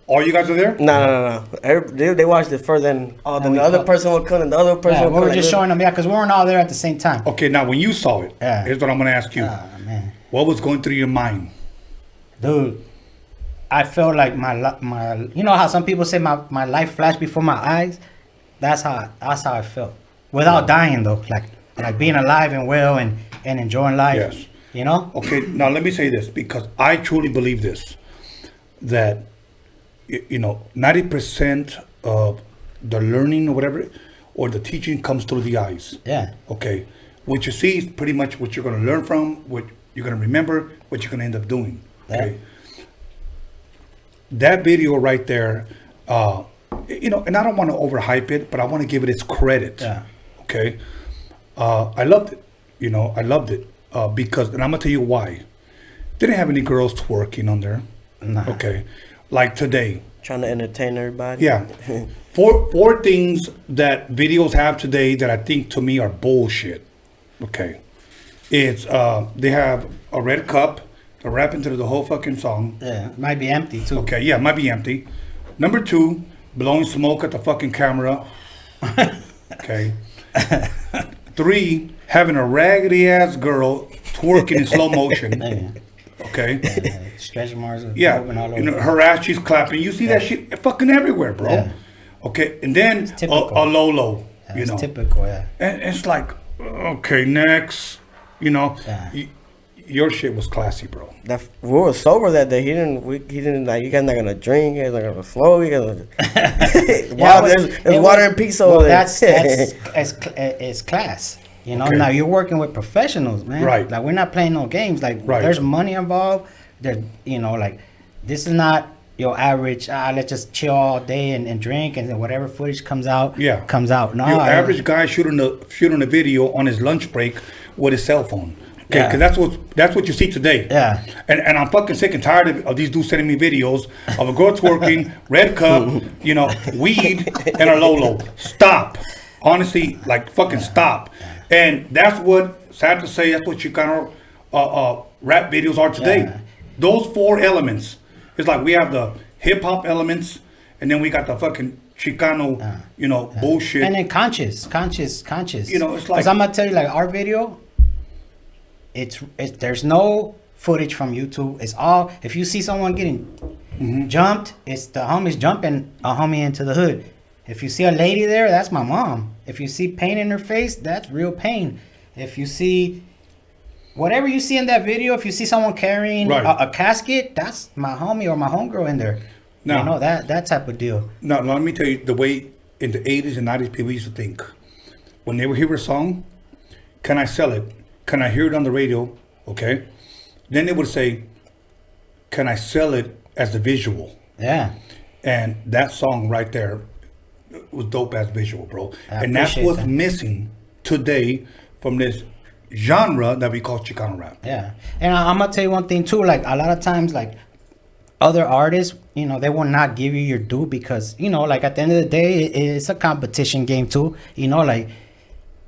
All you guys are there? No. They watched it first, and the other person would come, and the other person would come. We were just showing them, because we weren't all there at the same time. Okay, now when you saw it, here's what I'm going to ask you. Man. What was going through your mind? Dude, I felt like my you know how some people say my life flashed before my eyes? That's how I felt. Without dying, though. Like being alive and well and enjoying life. Yes. You know? Okay, now let me say this, because I truly believe this, that 90% of the learning or whatever, or the teaching comes through the eyes. Yeah. Okay. What you see is pretty much what you're going to learn from, what you're going to remember, what you're going to end up doing. Okay. Yeah. That video right there, and I don't want to overhype it, but I want to give it its credit. Yeah. Okay. I loved it. I loved it because, and I'm going to tell you why. Didn't have any girls twerking on there. Nah. Okay. Like today. Trying to entertain everybody. Yeah. Four things that videos have today that I think to me are bullshit. Okay. It's they have a red cup. They're rapping to the whole fucking song. Yeah. Might be empty too. Okay, yeah, might be empty. Number 2, blowing smoke at the fucking camera. Okay. 3, having a raggedy ass girl twerking in slow motion. Okay. Stretch marks. Yeah. Her ass, she's clapping. You see that shit fucking everywhere, bro. Yeah. Okay. And then a Lolo. It's typical, yeah. And it's like, okay, next. Your shit was classy, bro. We were sober that day. He didn't like. You guys not gonna drink. You guys not gonna flow. You guys. There's water and peace over there. It's class. Okay. Now you're working with professionals, man. Right. Like we're not playing no games. Like there's money involved. There, like this is not your average. Let's just chill all day and drink, and then whatever footage comes out. Yeah. Comes out. No, your average guy shooting a video on his lunch break with his cell phone. Okay, because that's what you see today. Yeah. And I'm fucking sick and tired of these dudes sending me videos of a girl twerking, red cup, weed, and a Lolo. Stop. Honestly, like fucking stop. And that's what, sad to say, that's what Chicano rap videos are today. Yeah. Those 4 elements. It's like we have the hip hop elements, and then we got the fucking Chicano, bullshit. And then conscious. It's like, because I'm gonna tell you, like our video. It's there's no footage from YouTube. It's all, if you see someone getting jumped, it's the homies jumping a homie into the hood. If you see a lady there, that's my mom. If you see pain in her face, that's real pain. If you see whatever you see in that video, if you see someone carrying a casket, that's my homie or my homegirl in there. Now, that type of deal. Now, let me tell you the way in the 80s and 90s people used to think. When they would hear a song, can I sell it? Can I hear it on the radio? Okay. Then they would say, can I sell it as the visual? Yeah. And that song right there was dope as visual, bro. And that's what's missing today from this genre that we call Chicano rap. Yeah. And I'm going to tell you one thing too. Like a lot of times, like other artists, they will not give you your due because, like at the end of the day, it's a competition game too.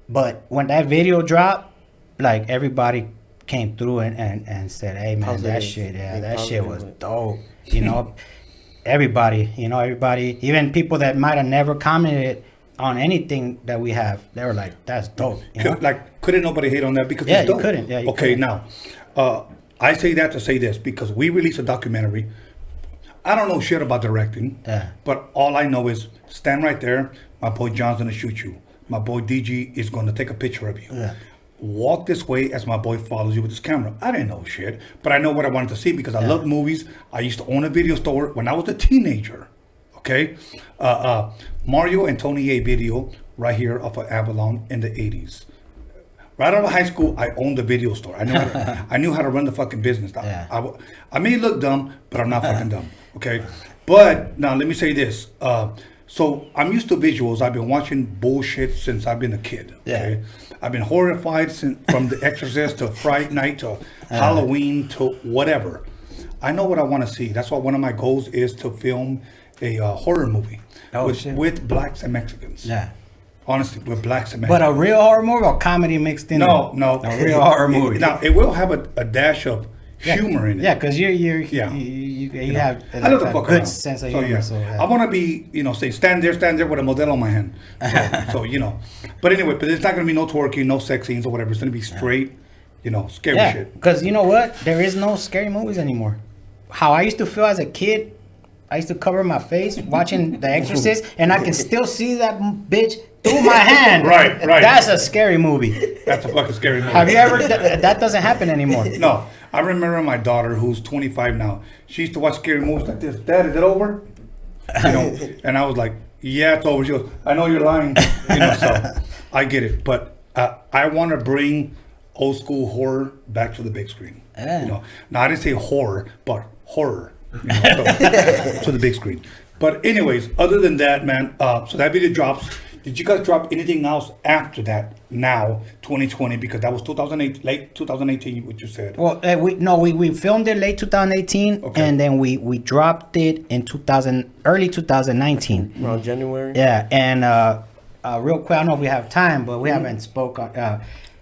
But when that video dropped, like everybody came through and said, "Hey man, that shit was dope." Everybody, even people that might have never commented on anything that we have, they were like, "That's dope." Like, couldn't nobody hate on that because it's dope? You couldn't. Yeah, couldn't. Now, I say that to say this because we released a documentary. I don't know shit about directing, but all I know is stand right there. My boy John's gonna shoot you. My boy DG is gonna take a picture of you. Yeah. Walk this way as my boy follows you with his camera. I didn't know shit, but I know what I wanted to see because I love movies. I used to own a video store when I was a teenager. Okay, Mario and Tony A video right here off of Avalon in the 80s. Right out of high school, I owned a video store. I knew how to run the fucking business. I may look dumb, but I'm not fucking dumb. Okay, but now let me say this. So I'm used to visuals. I've been watching bullshit since I've been a kid. Okay, I've been horrified from The Exorcist to Fright Night to Halloween to whatever. I know what I want to see. That's why one of my goals is to film a horror movie with blacks and Mexicans. Yeah. Honestly, with blacks and Mexicans. But a real horror movie or comedy mixed in? No. A real horror movie. Now, it will have a dash of humor in it. Yeah, because you have a good sense of humor. So, I want to be, say, stand there with a modelo on my hand. So, But anyway, but there's not going to be no twerking, no sex scenes or whatever. It's going to be straight, scary shit. Because you know what? There is no scary movies anymore. How I used to feel as a kid, I used to cover my face watching The Exorcist, and I can still see that bitch through my hand. Right. That's a scary movie. That's a fucking scary movie. Have you ever? That doesn't happen anymore. No. I remember my daughter, who's 25 now, she used to watch scary movies like this. Dad, is it over? And I was like, yeah, it's over. She goes, I know you're lying. So I get it. But I want to bring old school horror back to the big screen. Now, I didn't say horror, but horror. To the big screen. But anyways, other than that, man, so that video drops. Did you guys drop anything else after that? Now, 2020, because that was 2008, late 2018, what you said. Well, we filmed it late 2018, and then we dropped it in early 2019. Around January. Yeah, and real quick, I don't know if we have time, but we haven't spoke.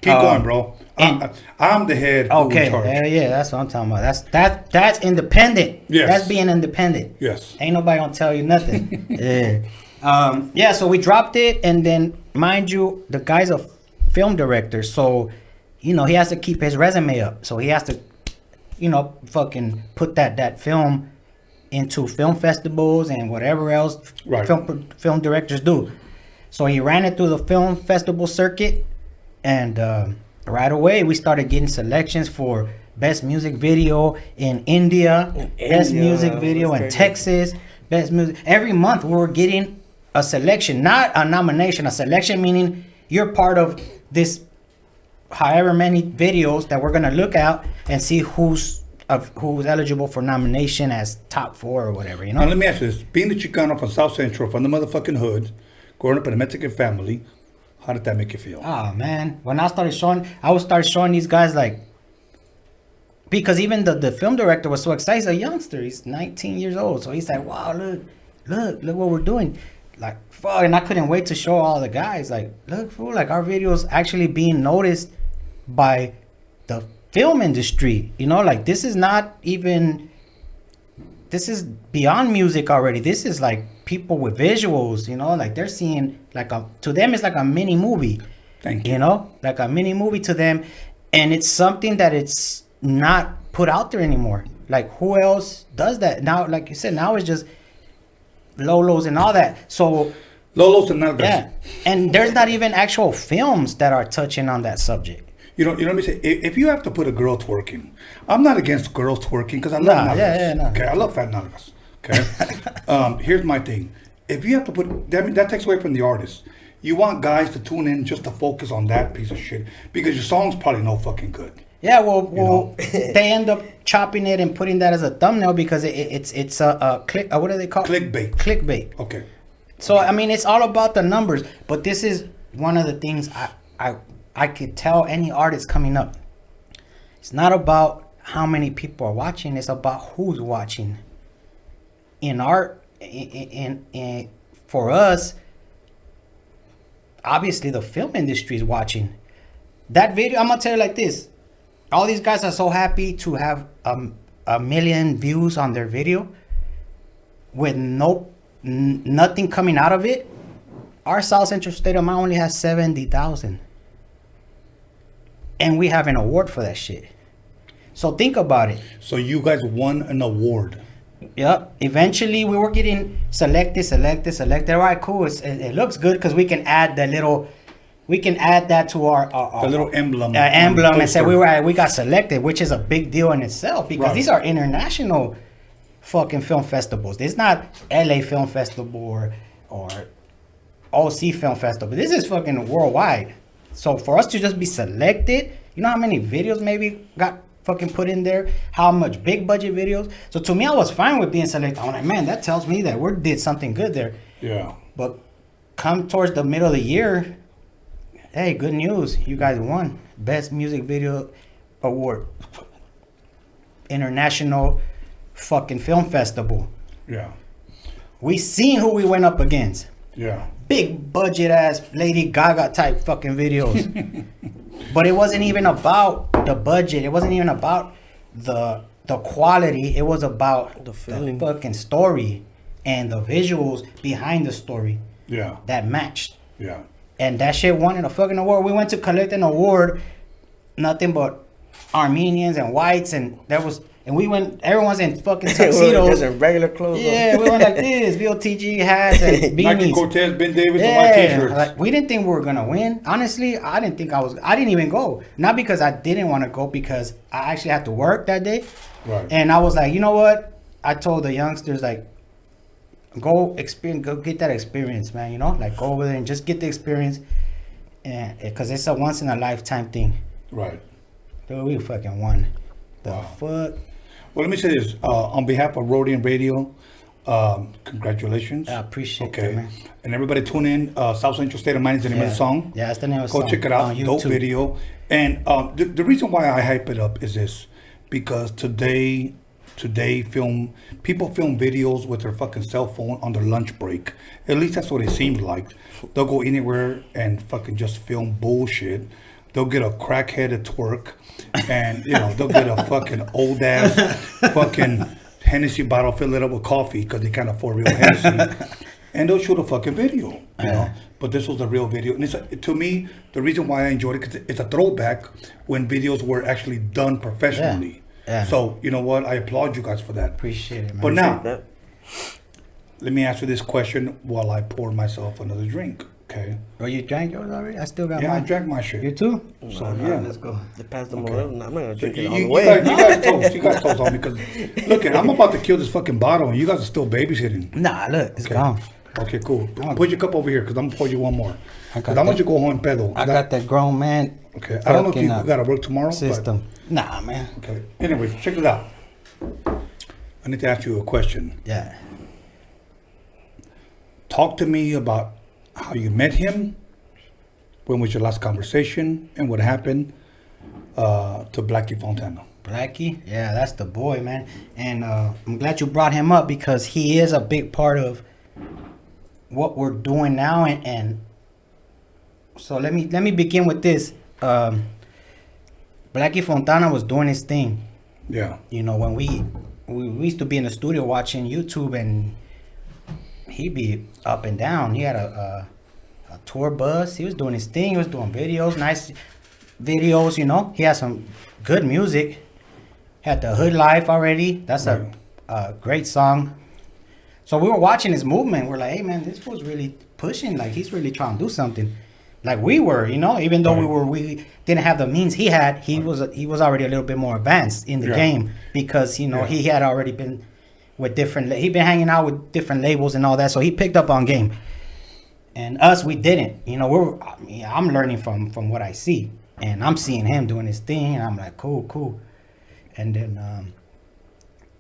Keep going, bro. I'm the head. Okay, yeah, that's what I'm talking about. That's independent. Yes. That's being independent. Yes. Ain't nobody gonna tell you nothing. Yeah. So we dropped it, and then mind you, the guy's a film director, so he has to keep his resume up. So he has to, fucking put that film into film festivals and whatever else film directors do. So he ran it through the film festival circuit. And right away, we started getting selections for best music video in India, best music video in Texas, best music. Every month, we were getting a selection, not a nomination. A selection meaning you're part of this, however many videos that we're gonna look at and see who's eligible for nomination as top 4 or whatever. Now let me ask you this: being the Chicano from South Central, from the motherfucking hood, growing up in a Mexican family. How did that make you feel? Oh man, when I would start showing these guys because even the film director was so excited. He's a youngster. He's 19 years old. So he's like, wow, look what we're doing. Like, fuck, and I couldn't wait to show all the guys. Like, look, fool, like our videos actually being noticed by the film industry. Like this is not even, this is beyond music already. This is like people with visuals, like they're seeing to them it's like a mini movie. Thank you. Like a mini movie to them, and it's something that it's not put out there anymore. Like who else does that now? Like you said, now it's just Lolos and all that. So Lolos and Nalgas. Yeah, and there's not even actual films that are touching on that subject. Let me say, if you have to put a girl twerking, I'm not against girls twerking because I love nalgas. No. Okay, I love fat nalgas. Okay, here's my thing: if you have to put that takes away from the artist. You want guys to tune in just to focus on that piece of shit because your song's probably no fucking good. Yeah, well, they end up chopping it and putting that as a thumbnail because it's a click. What do they call it? Clickbait. Okay. So I mean, it's all about the numbers, but this is one of the things I could tell any artist coming up. It's not about how many people are watching; it's about who's watching. In art, for us, obviously the film industry is watching that video. I'm gonna tell you like this: all these guys are so happy to have a million views on their video with nothing coming out of it. Our South Central State of Mind only has 70,000, and we have an award for that shit. So think about it. So you guys won an award. Yep. Eventually, we were getting selected. All right, cool. It looks good because we can add that to our little emblem. Emblem and say we got selected, which is a big deal in itself because these are international fucking film festivals. It's not LA Film Festival or OC Film Festival. This is fucking worldwide. So for us to just be selected, you know how many videos maybe got fucking put in there? How much big budget videos? So to me, I was fine with being selected. I'm like, man, that tells me that we did something good there. Yeah. But come towards the middle of the year, hey, good news. You guys won Best Music Video Award. International fucking Film Festival. Yeah. We seen who we went up against. Yeah. Big budget ass Lady Gaga type fucking videos. But it wasn't even about the budget. It wasn't even about the quality. It was about the fucking story and the visuals behind the story. Yeah. That matched. Yeah. And that shit won a fucking award. We went to collect an award, nothing but Armenians and whites, and we went, everyone's in fucking tuxedos. in regular clothes. Yeah, we went like this, VOTG hats and beanies. Nike Cortez, Ben Davis, and white t-shirts. Like, we didn't think we were gonna win. Honestly, I didn't even go. Not because I didn't want to go, because I actually had to work that day. Right. And I was like, you know what? I told the youngsters, like, go get that experience, man. You know, like, go over there and just get the experience, and because it's a once in a lifetime thing. Right. Dude, we fucking won. The fuck. Well, let me say this. On behalf of Rodium Radio, congratulations. I appreciate it, man. And everybody tune in. South Central State of Mind is the name of the song. Yeah, that's the name of the Go song. check it out. On Dope YouTube. video. And the reason why I hype it up is this. Because today people film videos with their fucking cell phone on their lunch break. At least that's what it seems like. They'll go anywhere and fucking just film bullshit. They'll get a crackhead to twerk, and they'll get a fucking old ass fucking Hennessy bottle, fill it up with coffee because they can't afford real Hennessy, and they'll shoot a fucking video, you know. But this was the real video, and to me, the reason why I enjoyed it, because it's a throwback when videos were actually done professionally. Yeah. So you know what? I applaud you guys for that. Appreciate it, man. But now, let me answer this question while I pour myself another drink. Okay. Oh, you drank yours already? I still got mine. Yeah, I drank my shit. You too? So yeah, let's go. They passed them Okay. around. I'm not gonna drink it all You the way. you guys toast on me because look, I'm about to kill this fucking bottle and you guys are still babysitting. Nah, look, it's Okay. gone. Okay, cool. Put your cup over here because I'm gonna pour you one more. Because I that- want you to go home and pedo. I got that grown man. Okay. I don't know if you fucking, gotta work tomorrow. system. Nah, man. But, okay. Anyway, check it out. I need to ask you a question. Yeah. Talk to me about how you met him. When was your last conversation and what happened to Blackie Fontana? Blackie? Yeah, that's the boy, man. And I'm glad you brought him up because he is a big part of what we're doing now. And so let me begin with this. Blackie Fontana was doing his thing. Yeah. You know, when we used to be in the studio watching YouTube, and he'd be up and down. He had a tour bus. He was doing his thing. He was doing videos, nice videos, you know. He had some good music. Had the Hood Life already. That's a great song. So we were watching his movement. We're like, hey man, this fool's really pushing. Like he's really trying to do something. Like we were, you know, even though we didn't have the means he had, he was already a little bit more advanced in the game because, you know, he had already been with he'd been hanging out with different labels and all that. So he picked up on game. And us, we didn't. You know, I'm learning from what I see. And I'm seeing him doing his thing. And I'm like, cool. And then,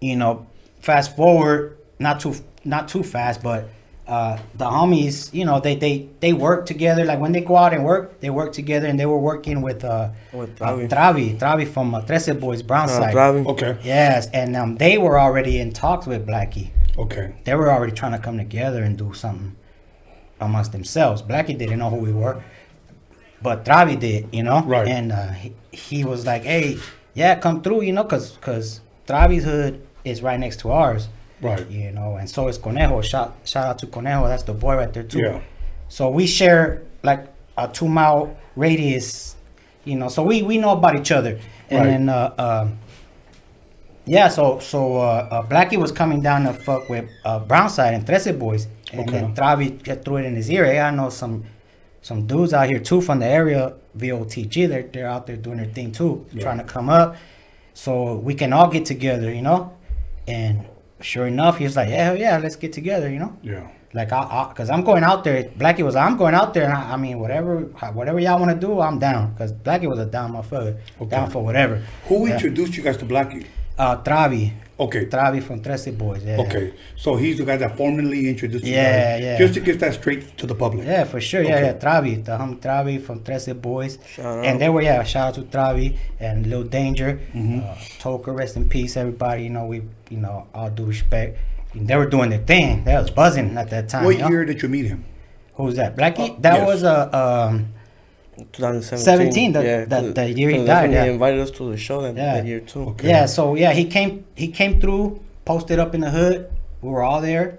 you know, fast forward, not too fast, but the homies, you know, they work together. Like when they go out and work, they work together. And they were working with Travi from 13 Boys, Brownside. Okay. Yes, and they were already in talks with Blackie. Okay. They were already trying to come together and do something amongst themselves. Blackie didn't know who we were, but Travi did, you know. Right. And he was like, "Hey, yeah, come through, you know, cause Travi's hood is right next to ours, right? You know, and so is Conejo. Shout out to Conejo. That's the boy right there too. Yeah. So we share like a 2-mile radius, you know. So we know about each other, and then yeah. So Blackie was coming down to fuck with Brownside and 13 Boys. And then Travi threw it in his ear. Hey, I know some dudes out here too from the area, V.O.T.G. They're out there doing their thing too, trying to come up. So we can all get together, you know? And sure enough, he was like, yeah, hell yeah, let's get together, you know? Yeah. Like, because I'm going out there. Blackie was, I'm going out there, and I mean, whatever y'all want to do, I'm down. Because Blackie was a down motherfucker. Okay. Down for whatever. Who introduced you guys to Blackie? Travi. Okay. Travi from 13 Boys, yeah. Okay. So he's the guy that formally introduced you Yeah, guys. yeah. Just to get that straight to the public. Yeah, for sure. Yeah, yeah. Travi, the homie Travi from 13 Boys. Shout out. And they were, shout out to Travi and Lil Danger. Toker, rest in peace, everybody. You know, we, all due respect. And they were doing their thing. They was buzzing at that time. What year did you meet him? Who was that? Blackie? That was 2017. The year he died. He invited us to the show that year too. Okay. Yeah, so he came through, posted up in the hood. We were all there.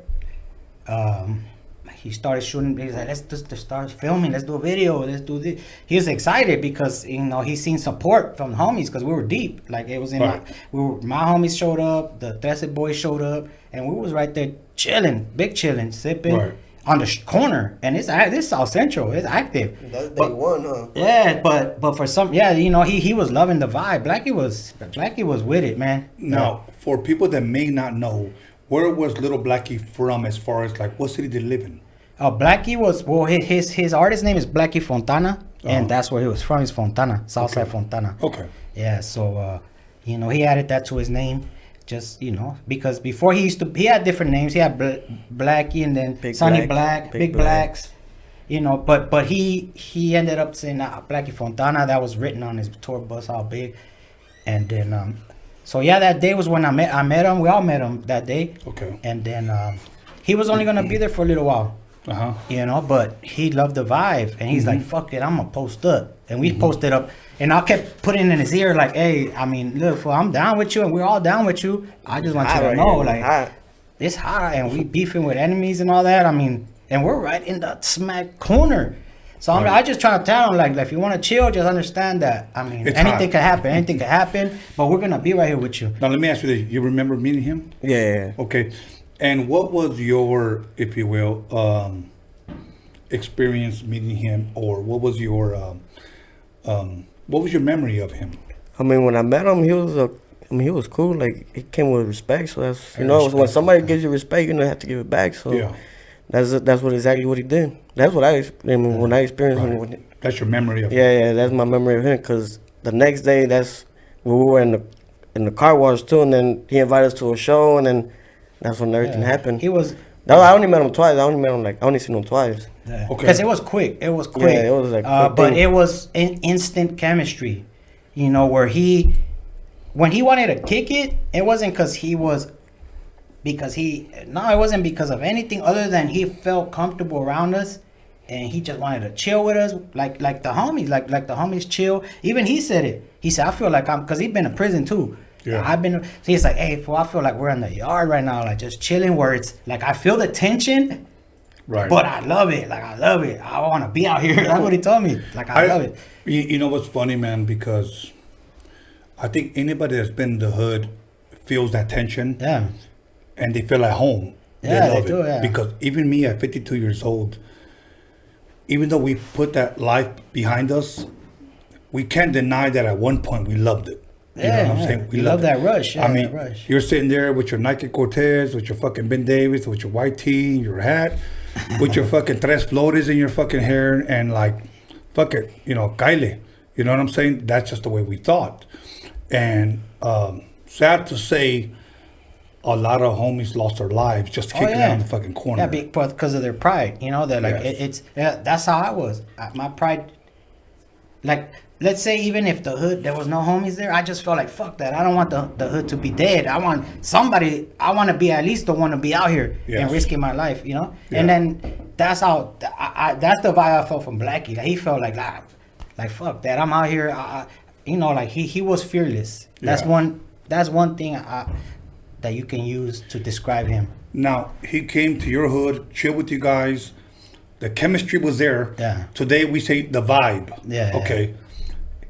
He started shooting. He was like, let's just start filming. Let's do a video. Let's do this. He was excited because he seen support from the homies because we were deep. Like it was in my homies showed up. The 13 Boys showed up, and we was right there chilling, sipping on the corner. And this South Central. It's active. That's day one, huh? Yeah, but for some, he was loving the vibe. Blackie was with it, man. Now, for people that may not know, where was Little Blackie from as far as like what city did he live in? Blackie was, his artist name is Blackie Fontana, and that's where he was from. He's Fontana, Southside Fontana. Okay. Yeah, so he added that to his name, just because before he had different names. He had Blackie and then Big Sonny Black, Black, Big Blacks, but he ended up saying Blackie Fontana. That was written on his tour bus, all big, and then that day was when I met him. We all met him that day. Okay. And then he was only gonna be there for a little while. But he loved the vibe, and he's like, fuck it, I'm gonna post up. And we posted up, and I kept putting in his ear like, hey, I mean, look, fool, I'm down with you, and we're all down with you. I just want you to know, like, it's hot, and we beefing with enemies and all that. I mean, and we're right in the smack corner. So I just trying to tell him, like, if you want to chill, just understand that. I mean, anything can happen, but we're gonna be right here with you. Now let me ask you this: you remember meeting him? Yeah. Okay. And what was your, if you will, experience meeting him, or what was your memory of him? I mean, when I met him, he was cool. Like he came with respect. So that's when somebody gives you respect, you have to give it back. So that's exactly what he did. That's what when I experienced him. That's your memory of him. Yeah, that's my memory of him. Because the next day, that's when we were in the car wash too, and then he invited us to a show, and then that's when everything happened. I only met him twice. I only seen him twice. Yeah. Okay. Because it was quick. Yeah, it was like but it was instant chemistry. Where when he wanted to kick it, it wasn't it wasn't because of anything other than he felt comfortable around us, and he just wanted to chill with us, like the homies, like the homies chill. Even he said it. He said, I feel like because he's been in prison too. Yeah. So he's like, hey, fool, I feel like we're in the yard right now, like just chilling, where it's like I feel the tension, right? But I love it. Like I love it. I want to be out here. That's what he told me. Like I love it. You know what's funny, man? Because I think anybody that's been in the hood feels that tension. Yeah. And they feel at home. Yeah, they love they do. it. Yeah. Because even me at 52 years old, even though we put that life behind us, we can't deny that at one point we loved it. You know what I'm saying? We love that rush. Yeah, I mean, that rush. You're sitting there with your Nike Cortez, with your fucking Ben Davis, with your white tee, your hat, with your fucking tres flores in your fucking hair, and like, fuck it, Kylie. You know what I'm saying? That's just the way we thought. And sad to say, a lot of homies lost their lives just kicking down the fucking corner. Yeah, because of their pride. They're like, that's how I was. My pride, like, let's say even if the hood, there was no homies there, I just felt like, fuck that. I don't want the hood to be dead. I want to be at least the one to be out here and risking my life, Yeah. And then that's how, that's the vibe I felt from Blackie. Like, he felt like fuck that. I'm out here. Like he was fearless. That's one thing that you can use to describe him. Now, he came to your hood, chill with you guys. The chemistry was there. Yeah. Today we say the vibe. Yeah. Okay. Yeah.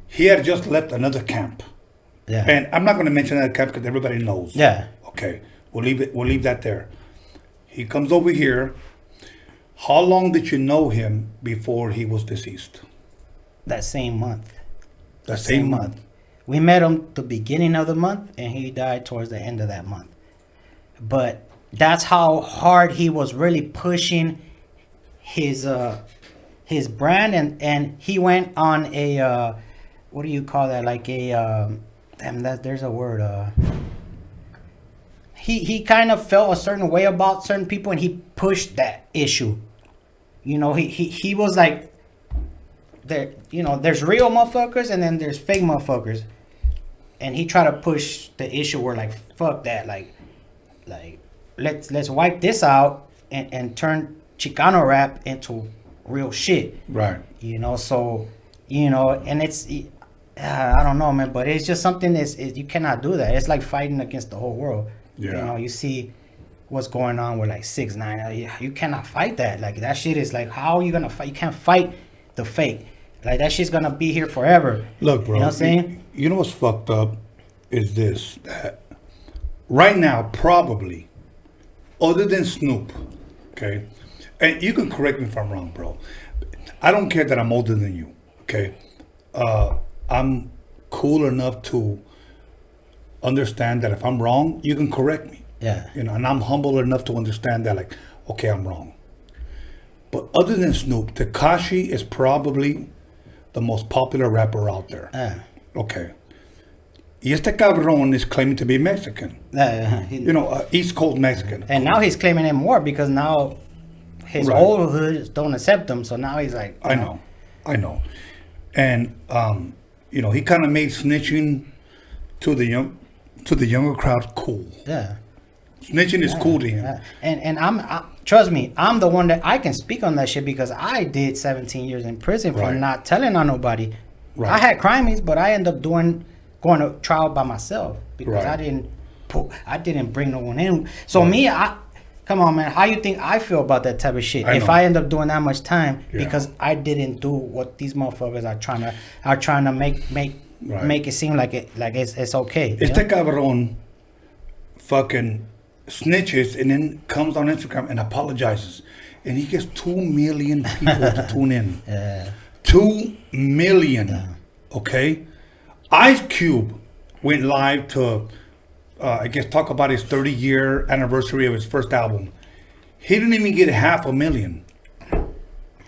He had just left another camp. Yeah. And I'm not going to mention that camp because everybody knows. Yeah. Okay. We'll leave that there. He comes over here. How long did you know him before he was deceased? That same month. That same month. We met him the beginning of the month, and he died towards the end of that month. but that's how hard he was really pushing his brand, and he went on a what do you call that, like a there's a word, he kind of felt a certain way about certain people, and he pushed that issue. You know, he was like, there, you know, there's real motherfuckers and then there's fake motherfuckers, and he tried to push the issue where, like, fuck that, like let's wipe this out and turn Chicano rap into real shit. Right. You know, so, you know, and it's, I don't know, man, but it's just something that's, you cannot do that. It's like fighting against the whole world. Yeah. You know, you see what's going on with like 6ix9ine. You cannot fight that. Like, that shit is like, how are you gonna fight? You can't fight the fake. Like, that shit's gonna be here forever. Look, bro. You know what I'm saying? You know what's fucked up is this, that right now, probably, other than Snoop, okay, and you can correct me if I'm wrong, bro. I don't care that I'm older than you, okay? I'm cool enough to understand that if I'm wrong, you can correct me. Yeah. You know, and I'm humble enough to understand that, like, okay, I'm wrong. But other than Snoop, Tekashi is probably the most popular rapper out there. Okay. Y este cabrón is claiming to be Mexican. You know, East Coast Mexican. And now he's claiming it more because now his old hoods don't accept him. So now he's like, I know. And you know, he kind of made snitching to the younger crowd cool. Yeah. Snitching is cool to him. Yeah. And I'm trust me, I'm the one that I can speak on that shit because I did 17 years in prison for not telling on nobody. Right. I had crimes, but I ended up going to trial by myself because I didn't bring no one in. So me, come on, man, how you think I feel about that type of shit? If I end up doing that much time because I didn't do what these motherfuckers are trying to make it seem like it's okay. Este cabrón fucking snitches and then comes on Instagram and apologizes, and he gets 2 million people to tune in. 2 million. Okay. Ice Cube went live to, I guess, talk about his 30-year anniversary of his first album. He didn't even get 500,000.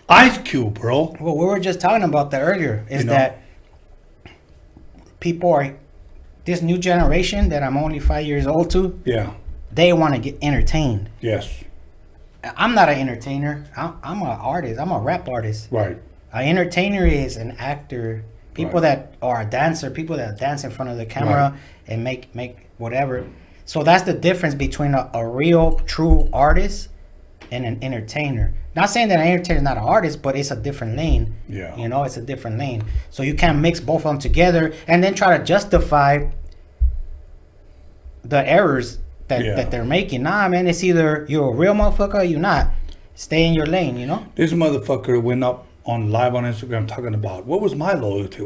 Ice Cube, bro. Well, we were just talking about that earlier. Is that people are, this new generation that I'm only 5 years old to. Yeah. They want to get entertained. Yes. I'm not an entertainer. I'm an artist. I'm a rap artist. Right. An entertainer is an actor. People that are a dancer, people that dance in front of the camera and make whatever. So that's the difference between a real, true artist and an entertainer. Not saying that an entertainer is not an artist, but it's a different lane. Yeah. You know, it's a different lane. So you can't mix both of them together and then try to justify the errors that they're making. Nah, man, it's either you're a real motherfucker or you're not. Stay in your lane, you know? This motherfucker went up on live on Instagram talking about what was my loyalty.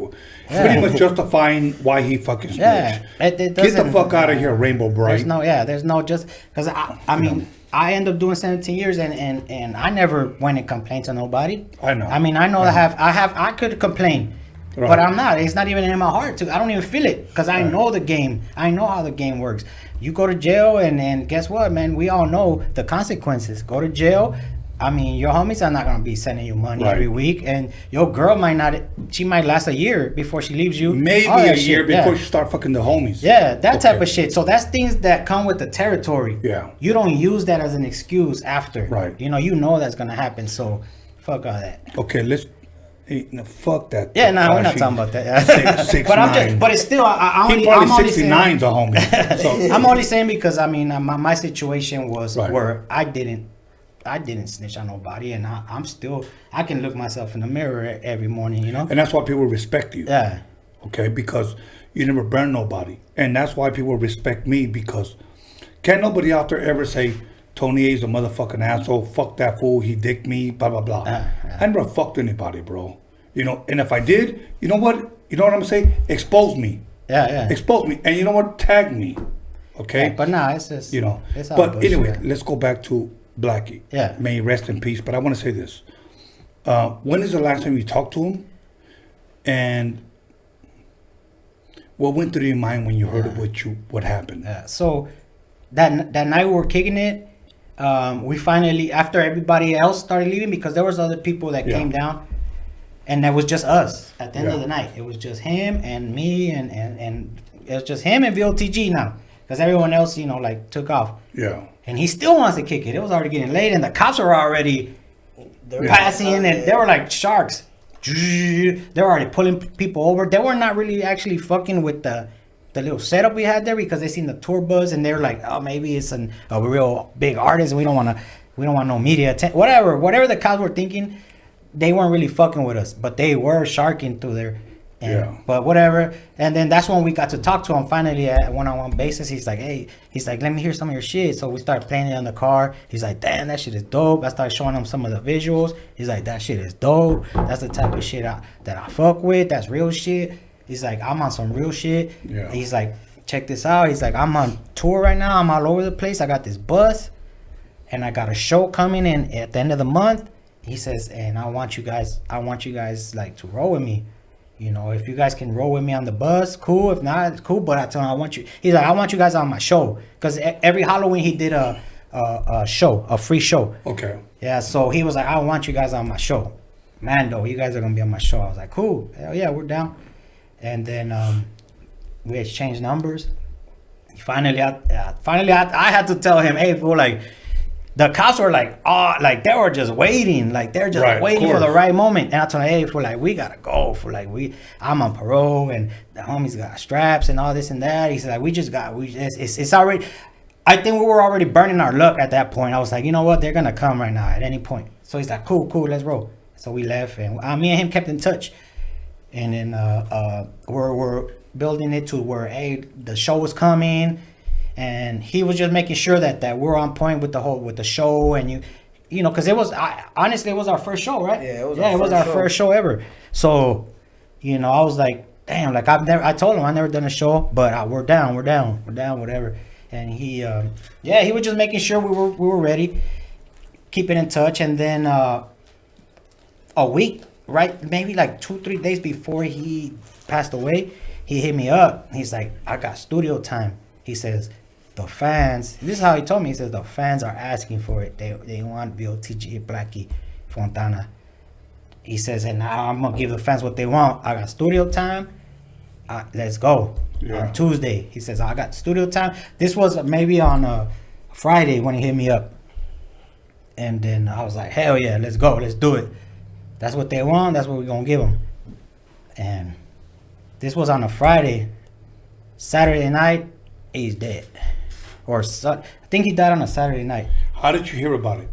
Pretty much justifying why he fucking snitched. Get the fuck out of here, Rainbow Bright. There's no just because I mean I ended up doing 17 years and I never went and complained to nobody. I know. I mean I know I could complain, but I'm not. It's not even in my heart to. I don't even feel it because I know the game. I know how the game works. You go to jail and guess what, man? We all know the consequences. Go to jail. I mean, your homies are not gonna be sending you money every week, and your girl might not. She might last a year before she leaves you. Maybe a year before she start fucking the homies. Yeah, that type of shit. So that's things that come with the territory. Yeah. You don't use that as an excuse after. Right. You know that's gonna happen. So fuck all that. Okay, let's. No, fuck that. Yeah, no, we're not talking about that. But I'm just. But it's still. He probably 69's a homie. So. I'm only saying because I mean my situation was where I didn't snitch on nobody, and I'm still, I can look myself in the mirror every morning, you know? And that's why people respect you. Yeah. Okay, because you never burn nobody. And that's why people respect me, because can't nobody out there ever say, Tony A's a motherfucking asshole, fuck that fool, he dicked me, blah, blah, blah. I never fucked anybody, bro. You know, and if I did, you know what I'm gonna say? Expose me. Yeah. Expose me. And you know what? Tag me. Okay? Yeah, but no, it's just, you know. It's all but bullshit. anyway, let's go back to Blackie. Yeah. May he rest in peace. But I want to say this. When is the last time you talked to him? And what went through your mind when you heard of what happened? Yeah. So that night we were kicking it. We finally, after everybody else started leaving, because there was other people that came down, and that was just us at the end of the night. It was just him and me, and it was just him and VOTG now, because everyone else, you know, like took off. Yeah. And he still wants to kick it. It was already getting late, and the cops were already passing, and they were like sharks. They were already pulling people over. They were not really actually fucking with the little setup we had there, because they seen the tour bus, and they were like, oh, maybe it's a real big artist, and we don't want no media attention. Whatever the cops were thinking, they weren't really fucking with us, but they were sharking through there. But whatever. And then that's when we got to talk to him finally at a one-on-one basis. He's like, hey, let me hear some of your shit. So we started playing it on the car. He's like, damn, that shit is dope. I started showing him some of the visuals. He's like, that shit is dope. That's the type of shit that I fuck with. That's real shit. He's like, I'm on some real shit. Yeah. He's like, check this out. He's like, I'm on tour right now. I'm all over the place. I got this bus, and I got a show coming in at the end of the month. He says, and I want you guys like to roll with me. You know, if you guys can roll with me on the bus, cool. If not, it's cool. But I told him, he's like, I want you guys on my show. Because every Halloween he did a show, a free show. Okay. Yeah, so he was like, I want you guys on my show. Mando, you guys are going to be on my show. I was like, cool. Hell yeah, we're down. And then we exchanged numbers. Finally, I had to tell him, hey, fool, like, the cops were like, oh, like they were just waiting, like they're just waiting for the right moment. And I told him, hey, for like, we gotta go, for like, I'm on parole, and the homies got straps and all this and that. He said, like, it's already. I think we were already burning our luck at that point. I was like, you know what, they're gonna come right now at any point. So he's like, cool, let's roll. So we left, and me and him kept in touch. And then we're building it to where, hey, the show was coming. And he was just making sure that we're on point with the show, and you know, because honestly it was our first show, right? Yeah, it was our first show ever. So, you know, I was like, damn, like I told him I never done a show, but we're down, whatever. And he was just making sure we were ready, keeping in touch, and then a week, right, maybe like 2-3 days before he passed away, he hit me up. He's like, I got studio time. He says, the fans, this is how he told me, he says, the fans are asking for it. They want V.O.T.G, Blackie Fontana. He says, and now I'm going to give the fans what they want. I got studio time. Let's go. Yeah. On Tuesday, he says, I got studio time. This was maybe on a Friday when he hit me up. And then I was like, hell yeah, let's go. Let's do it. That's what they want. That's what we're going to give them. And this was on a Friday. Saturday night, he's dead. I think he died on a Saturday night. How did you hear about it?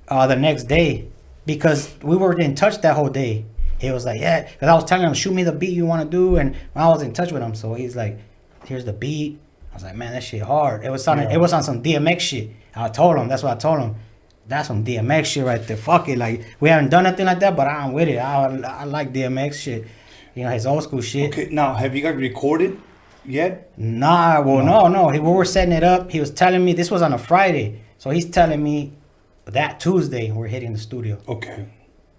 The next day, because we were in touch that whole day. He was like, yeah, because I was telling him, shoot me the beat you want to do, and I was in touch with him. So he's like, here's the beat. I was like, man, that shit hard. It was on some DMX shit. That's what I told him. That's some DMX shit right there. Fuck it, like we haven't done nothing like that, but I'm with it. I like DMX shit. You know, his old school shit. Okay, now have you guys recorded yet? Nah, no. We were setting it up. He was telling me this was on a Friday, so he's telling me that Tuesday we're hitting the studio. Okay.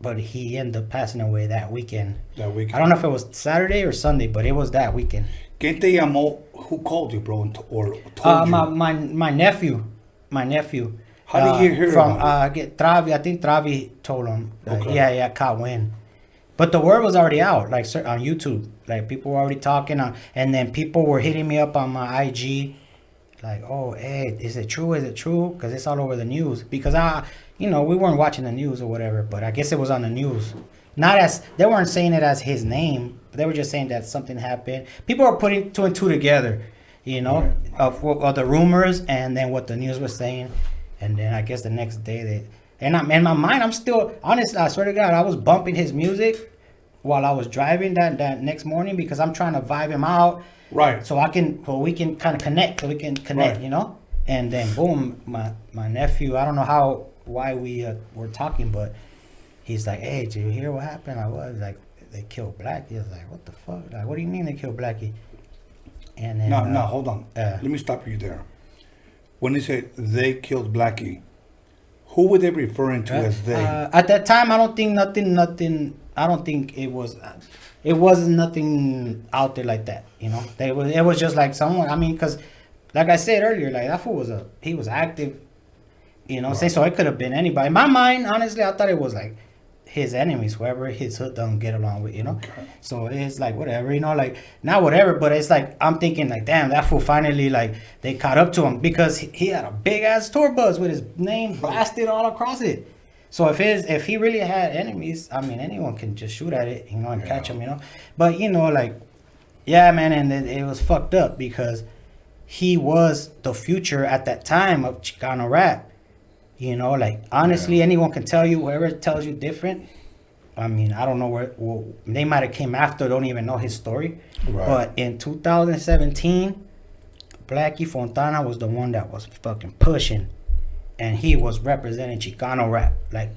But he ended up passing away that weekend. I don't know if it was Saturday or Sunday, but it was that weekend. ¿Quién te llamó? Who called you, bro, or told you? My nephew. How did you hear about it? Travi, I think Travi told him. Yeah, caught wind. But the word was already out, like on YouTube. Like people were already talking, and then people were hitting me up on my IG, like, "Oh, hey, is it true? Is it true?" Because it's all over the news. Because we weren't watching the news or whatever, but I guess it was on the news. They weren't saying it as his name, but they were just saying that something happened. People were putting 2 and 2 together, of the rumors and then what the news was saying, and then I guess the next day in my mind, I'm still, honestly, I swear to God, I was bumping his music while I was driving that next morning, because I'm trying to vibe him out. Right. So we can kind of connect, right. And then boom, my nephew, I don't know why we were talking, but he's like, hey, did you hear what happened? I was like, they killed Blackie. I was like, what the fuck? Like, what do you mean they killed Blackie? And then, no, hold on. Let me stop you there. When they say they killed Blackie, who were they referring to as they? At that time, I don't think nothing. I don't think it wasn't nothing out there like that. It was just like someone. I mean, because like I said earlier, like that fool he was active. You know what I'm saying? So it could have been anybody. In my mind, honestly, I thought it was like his enemies, whoever his hood don't get along with, you know? Okay. So it's like, whatever, you know, like, not whatever, but it's like, I'm thinking like, damn, that fool finally, like, they caught up to him because he had a big-ass tour bus with his name blasted all across it. So if he really had enemies, I mean, anyone can just shoot at it, you know, and catch him, you know? But, you know, like, yeah, man, and it was fucked up because he was the future at that time of Chicano rap. You know, like, honestly, anyone can tell you, whoever tells you different. I mean, I don't know where they might have came after, don't even know his story. Right. But in 2017, Blackie Fontana was the one that was fucking pushing. And he was representing Chicano rap. Like,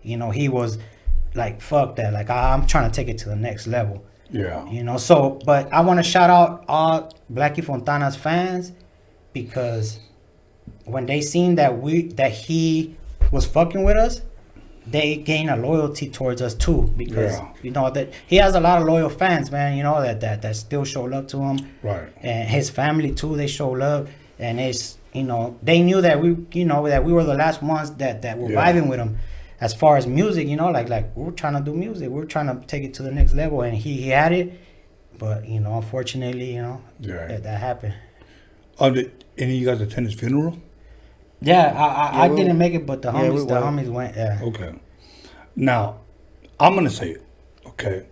you know, he was like, fuck that. Like, I'm trying to take it to the next level. Yeah. You know, so, but I want to shout out all Blackie Fontana's fans because when they seen that he was fucking with us, they gain a loyalty towards us too, because you know that he has a lot of loyal fans, man. You know that still show love to him, right? And his family too, they show love, and it's, you know, they knew that we were the last ones that were vibing with him, as far as music, you know, like we're trying to do music, we're trying to take it to the next level, and he had it, but you know, unfortunately, you know, that happened. Did any of you guys attend his funeral? Yeah, I didn't make it, but the homies went. Yeah. Okay. Now, I'm gonna say it. Okay.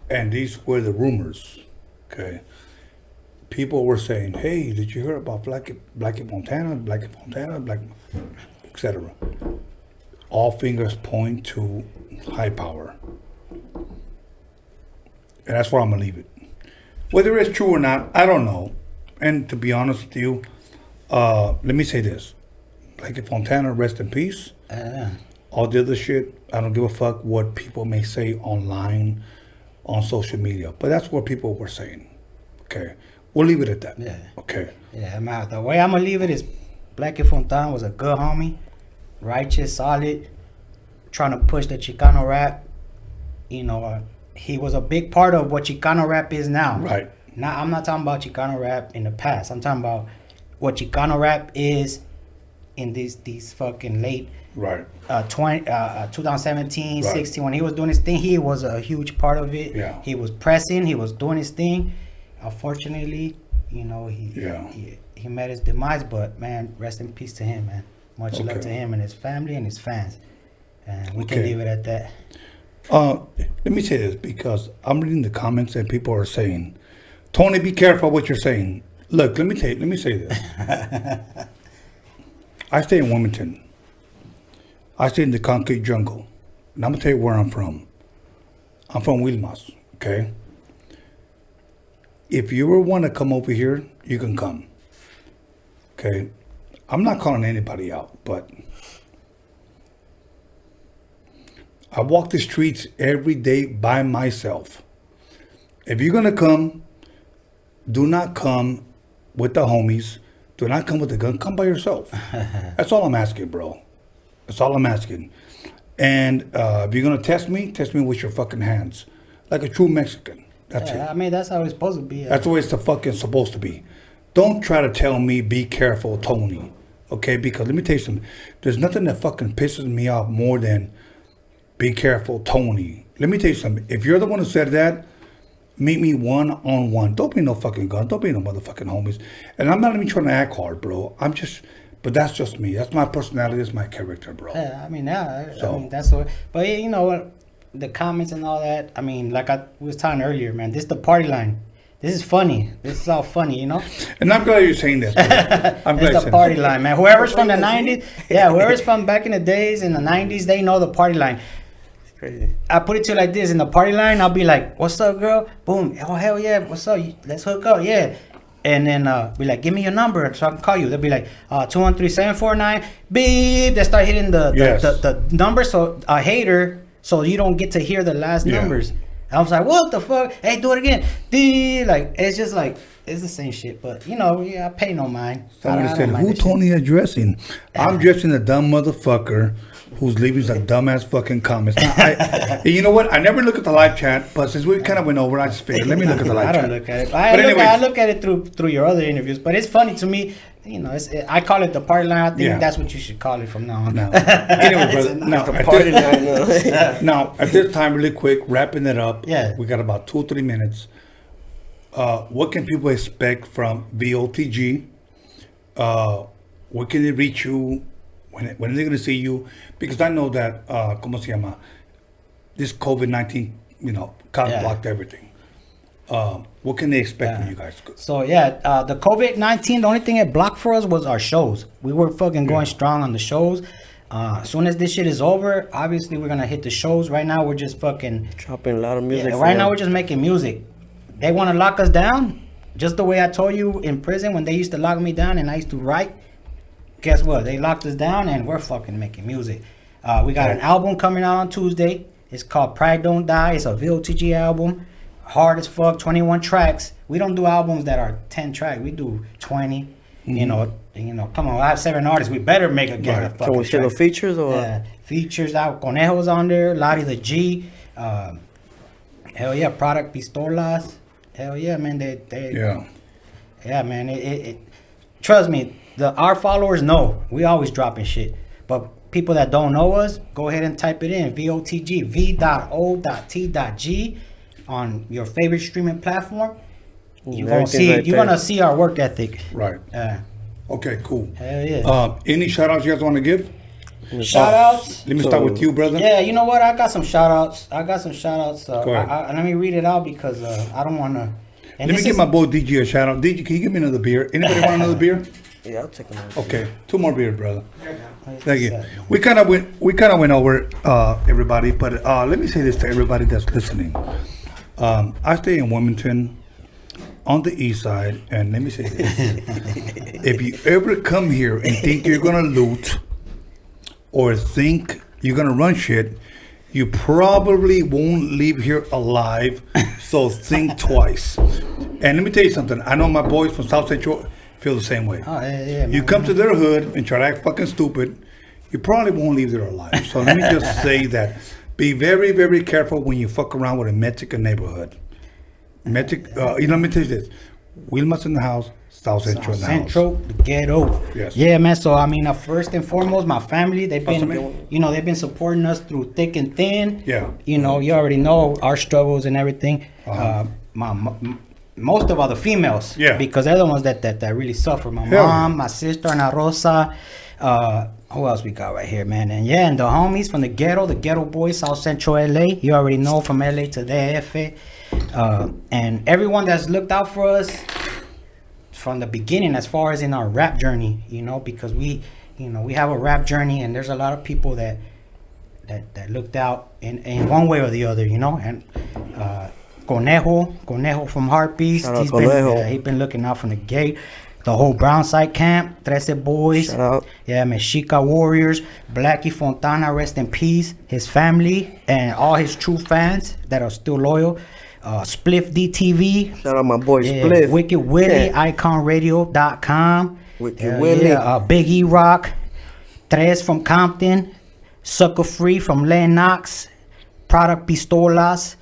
And these were the rumors. Okay. People were saying, "Hey, did you hear about Blackie Fontana, etc." All fingers point to high power, and that's where I'm gonna leave it. Whether it's true or not, I don't know. And to be honest with you, let me say this. Blackie Fontana, rest in peace. All the other shit, I don't give a fuck what people may say online, on social media. But that's what people were saying. Okay. We'll leave it at that. Yeah. Okay. Yeah, the way I'm going to leave it is Blackie Fontana was a good homie. Righteous, solid. Trying to push the Chicano rap. You know, he was a big part of what Chicano rap is now. Right. Now, I'm not talking about Chicano rap in the past. I'm talking about what Chicano rap is in these fucking late 2017, 16, when he was doing his thing, he was a huge part of it. Yeah. He was pressing, he was doing his thing. Unfortunately, you know, he met his demise, but man, rest in peace to him, man. Much love to him and his family and his fans. And we can leave it at that. Let me say this, because I'm reading the comments and people are saying, Tony, be careful what you're saying. Look, let me say this. I stay in Wilmington. I stay in the concrete jungle. And I'm going to tell you where I'm from. I'm from Wilmas, okay? If you ever want to come over here, you can come. Okay? I'm not calling anybody out, but I walk the streets every day by myself. If you're going to come, do not come with the homies. Do not come with the gun. Come by yourself. That's all I'm asking, bro. That's all I'm asking. And if you're going to test me with your fucking hands. Like a true Mexican. That's it. I mean, that's how it's supposed to be. That's the way it's fucking supposed to be. Don't try to tell me, be careful, Tony. Okay? Because let me tell you something. There's nothing that fucking pisses me off more than be careful, Tony. Let me tell you something. If you're the one who said that, meet me one-on-one. Don't be no fucking gun. Don't be no motherfucking homies. And I'm not even trying to act hard, bro. But that's just me. That's my personality. That's my character, bro. Yeah, I mean, that's what. But you know what? The comments and all that. I mean, like I was telling earlier, man. This is the party line. This is funny. This is all funny, you know. And I'm glad you're saying this. It's the party line, man. Whoever's from the '90s, whoever's from back in the days in the '90s, they know the party line. Crazy. I put it to you like this: in the party line, I'll be like, "What's up, girl?" Boom. Oh hell yeah! What's up? Let's hook up. Yeah. And then be like, "Give me your number so I can call you." They'll be like, 213-749 beep. They start hitting the number, so a hater, so you don't get to hear the last numbers. I was like, "What the fuck? Hey, do it again." Like it's just like it's the same shit, but you know, I pay no mind. Somebody said, "Who Tony addressing?" I'm addressing the dumb motherfucker who's leaving some dumbass fucking comments. Now, you know what? I never look at the live chat, but since we kind of went over, I just figured, let me look at the live chat. I don't look at it. I look at it through your other interviews, but it's funny to me. You know, I call it the party line. I think that's what you should call it from now on. No. Anyway, brother, now, at this time, really quick, wrapping it up. Yeah. We got about 2 or 3 minutes. What can people expect from VOTG? Where can they reach you? When are they going to see you? Because I know that, ¿cómo se llama? This COVID-19, blocked everything. What can they expect from you guys? So, the COVID-19, the only thing it blocked for us was our shows. We were fucking going strong on the shows. As soon as this shit is over, obviously we're going to hit the shows. Right now, we're just fucking... dropping a lot of music. Right now, we're just making music. They want to lock us down, just the way I told you in prison when they used to lock me down and I used to write. Guess what? They locked us down and we're fucking making music. We got an album coming out on Tuesday. It's called Pride Don't Die. It's a V.O.T.G album. Hard as fuck, 21 tracks. We don't do albums that are 10 tracks. We do 20. You know, come on, I have 7 artists. We better make a fucking Can we share the features or? Yeah, features out. Conejo's on there. Lottie the G. Hell yeah, Product Pistolas. Hell yeah, man. Yeah, man. It trust me, our followers know we always dropping shit. But people that don't know us, go ahead and type it in. VOTG, V.O.T.G on your favorite streaming platform. You're gonna see our work ethic. Right. Okay, cool. Hell yeah. Any shout outs you guys want to give? Shout outs. Let me start with you, brother. Yeah, you know what? I got some shout outs. Go ahead. Let me read it out because I don't want to. Let me give my boy DG a shout out. DG, can you give me another beer? Anybody want another beer? Yeah, I'll take another. Okay, 2 more beers, brother. Thank you. We kind of went over everybody, but let me say this to everybody that's listening. I stay in Wilmington on the east side, and let me say this. If you ever come here and think you're going to loot or think you're going to run shit, you probably won't leave here alive, so think twice. And let me tell you something. I know my boys from South Central feel the same way. Oh, yeah, you come to their hood and try to act fucking stupid, you probably won't leave there alive. So let me just say that. Be very, very careful when you fuck around with a Mexican neighborhood. Let me tell you this. Wilma's in the house, South Central in the house. Central, the Ghetto. Yes. Yeah, man. So, I mean, first and foremost, my family, they've been supporting us through thick and thin. Yeah. You already know our struggles and everything. Most of all the females. Yeah. Because they're the ones that really suffer. My mom, my sister, Ana Rosa. Who else we got right here, man? And the homies from the Ghetto boys, South Central LA. You already know, from LA to the DF. And everyone that's looked out for us from the beginning, as far as in our rap journey, because we have a rap journey, and there's a lot of people that looked out in one way or the other, and Conejo from Heartbeats, he's been looking out from the gate. The whole Brownside camp, 13 boys. Shout out. Yeah, Mexica Warriors, Blackie Fontana, rest in peace, his family, and all his true fans that are still loyal. Spliff DTV. Shout out my boy Spliff. Wicked Willie, iconradio.com. Wicked Willie. Big E Rock, Tres from Compton, Sucker Free from Lennox, Product Pistolas,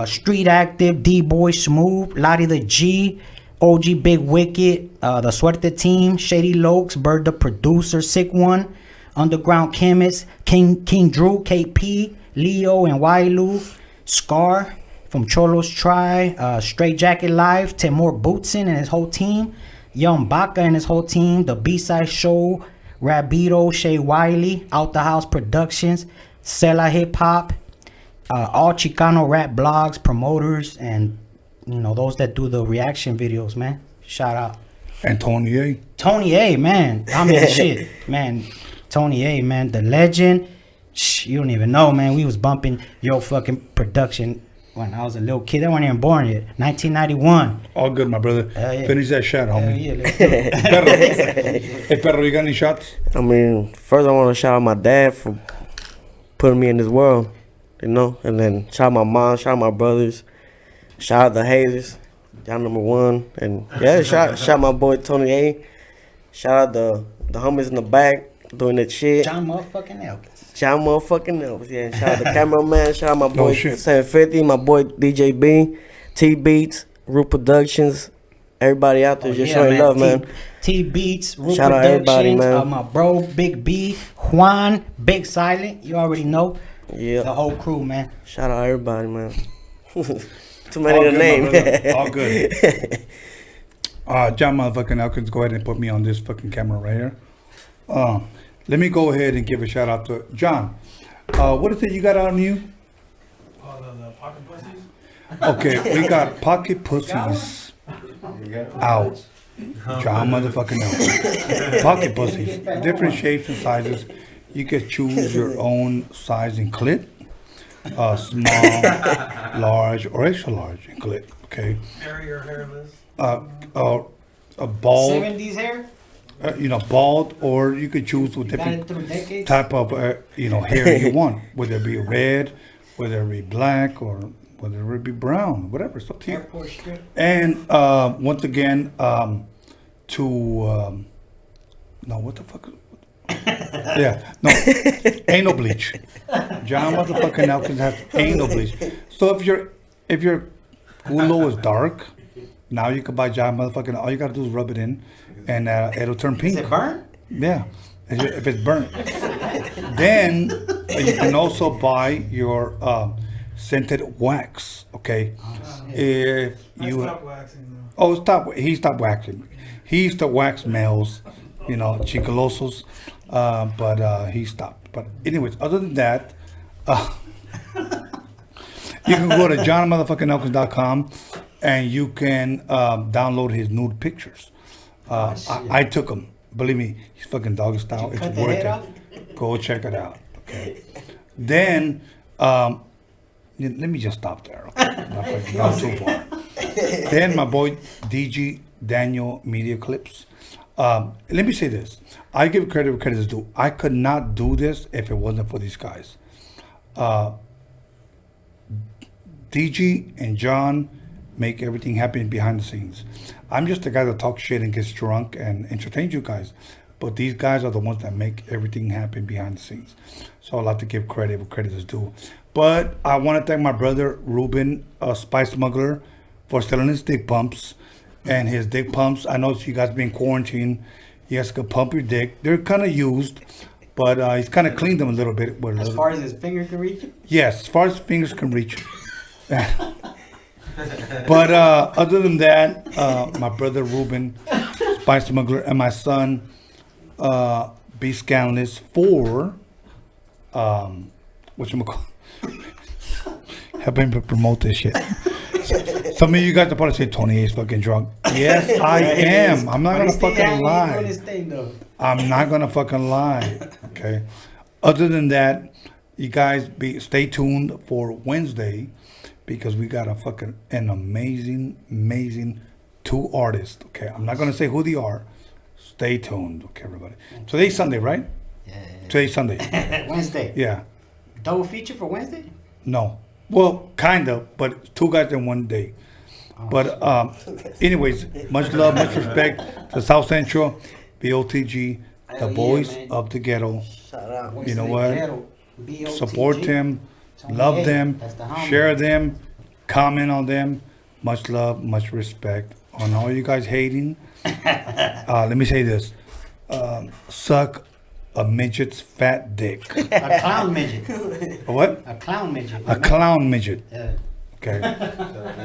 Street Active, D-Boy Smooth, Lottie the G, OG Big Wicked, the Suerte Team, Shady Lokes, Bird the Producer, Sick One, Underground Chemist, King Drew, KP, Leo and Wailu, Scar from Cholos Try, Straight Jacket Live, Timur Bootson and his whole team, Young Baca and his whole team, The B-Side Show, Rabito, Shay Wiley, Out the House Productions, Sela Hip Hop, all Chicano rap blogs, promoters, and those that do the reaction videos, man. Shout out. And Tony A. Tony A, man. I mean, shit, man. Tony A, man. The legend. You don't even know, man. We was bumping your fucking production when I was a little kid. I wasn't even born yet. 1991. All good, my brother. Yeah. Finish that shot, homie. Yeah, let's do it. Hey, Perro, you got any shots? I mean, first I want to shout out my dad for putting me in this world, and then shout out my mom, shout out my brothers. Shout out the Hazers, y'all #1, and shout my boy Tony A. Shout out the homies in the back doing that shit. John motherfucking ELKINS. Shout out motherfucking else. Yeah, shout out the cameraman. Shout out my boy shit. 750, my boy DJ B, T Beats, Root Productions. Everybody out there just showing love, man. T Beats, Root Shout out everybody, Productions, man. my bro, Big B, Juan, Big Silent. You already know. Yeah. The whole crew, man. Shout out everybody, man. Too All many to good, name. my brother. All good. John motherfucking Elkins, go ahead and put me on this fucking camera right here. Let me go ahead and give a shout out to John. What is it you got on you? The pocket pussies. Okay, we got pocket pussies out. John motherfucking Elkins. Pocket pussies, different shapes and sizes. You can choose your own size and clit. Small, large, or extra large in clit. Okay. Hairy or hairless? A bald. 70s hair? Bald, or you could choose with different type of, hair you want, whether it be red, whether it be black, or whether it be brown, whatever. It's up to you. And once again, what the fuck? Ain't no bleach. John motherfucking Elkins has ain't no bleach. So if your culo is dark, now you can buy John motherfucking. All you gotta do is rub it in, and it'll turn pink. Is it burnt? Yeah, if it's burnt. Then you can also buy your scented wax. Okay, if you he stopped waxing. He used to wax males, chicolosos, but he stopped. But anyways, other than that, you can go to johnmotherfuckingelkins.com and you can download his nude pictures. I took them. Believe me, he's fucking doggy style. It's worth it. Go check it out. Okay. Then, let me just stop there. Okay? Not too far. Then my boy DG Daniel Media Clips. Let me say this. I give credit where credit is due. I could not do this if it wasn't for these guys. DG and John make everything happen behind the scenes. I'm just the guy that talks shit and gets drunk and entertains you guys. But these guys are the ones that make everything happen behind the scenes. So I like to give credit where credit is due. But I want to thank my brother Ruben, Spice Smuggler, for selling his dick pumps. And his dick pumps, I know you guys been quarantined. You guys can pump your dick. They're kind of used, but he's kind of cleaned them a little bit. As far as his finger can reach? Yes, as far as fingers can reach. But other than that, my brother Ruben, Spice Smuggler, and my son, B Scandalous for, helping to promote this shit. Some of you guys are probably say Tony is fucking drunk. Yes, I am. I'm not gonna fucking lie. I'm not gonna fucking lie. Okay. Other than that, you guys stay tuned for Wednesday because we got an amazing two artists. Okay. I'm not gonna say who they are. Stay tuned. Okay, everybody. Today's Sunday, right? Yeah. Today's Sunday. Wednesday. Yeah. Double feature for Wednesday? No. Well, kind of, but two guys in one day. But anyways, much love, much respect to South Central, VOTG, the voice of the ghetto. You know what? Support them, love them, share them, comment on them. Much love, much respect. On all you guys hating, let me say this. Suck a midget's fat dick. A clown midget. A what? A clown midget. A clown midget. Yeah. Okay.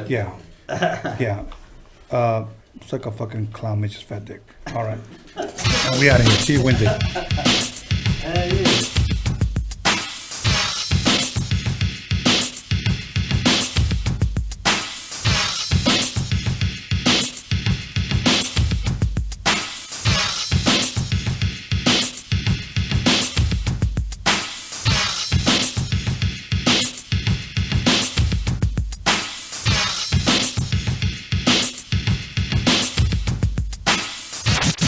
Yeah. Yeah. Suck a fucking clown midget's fat dick. All right. We out of here. See you Wednesday.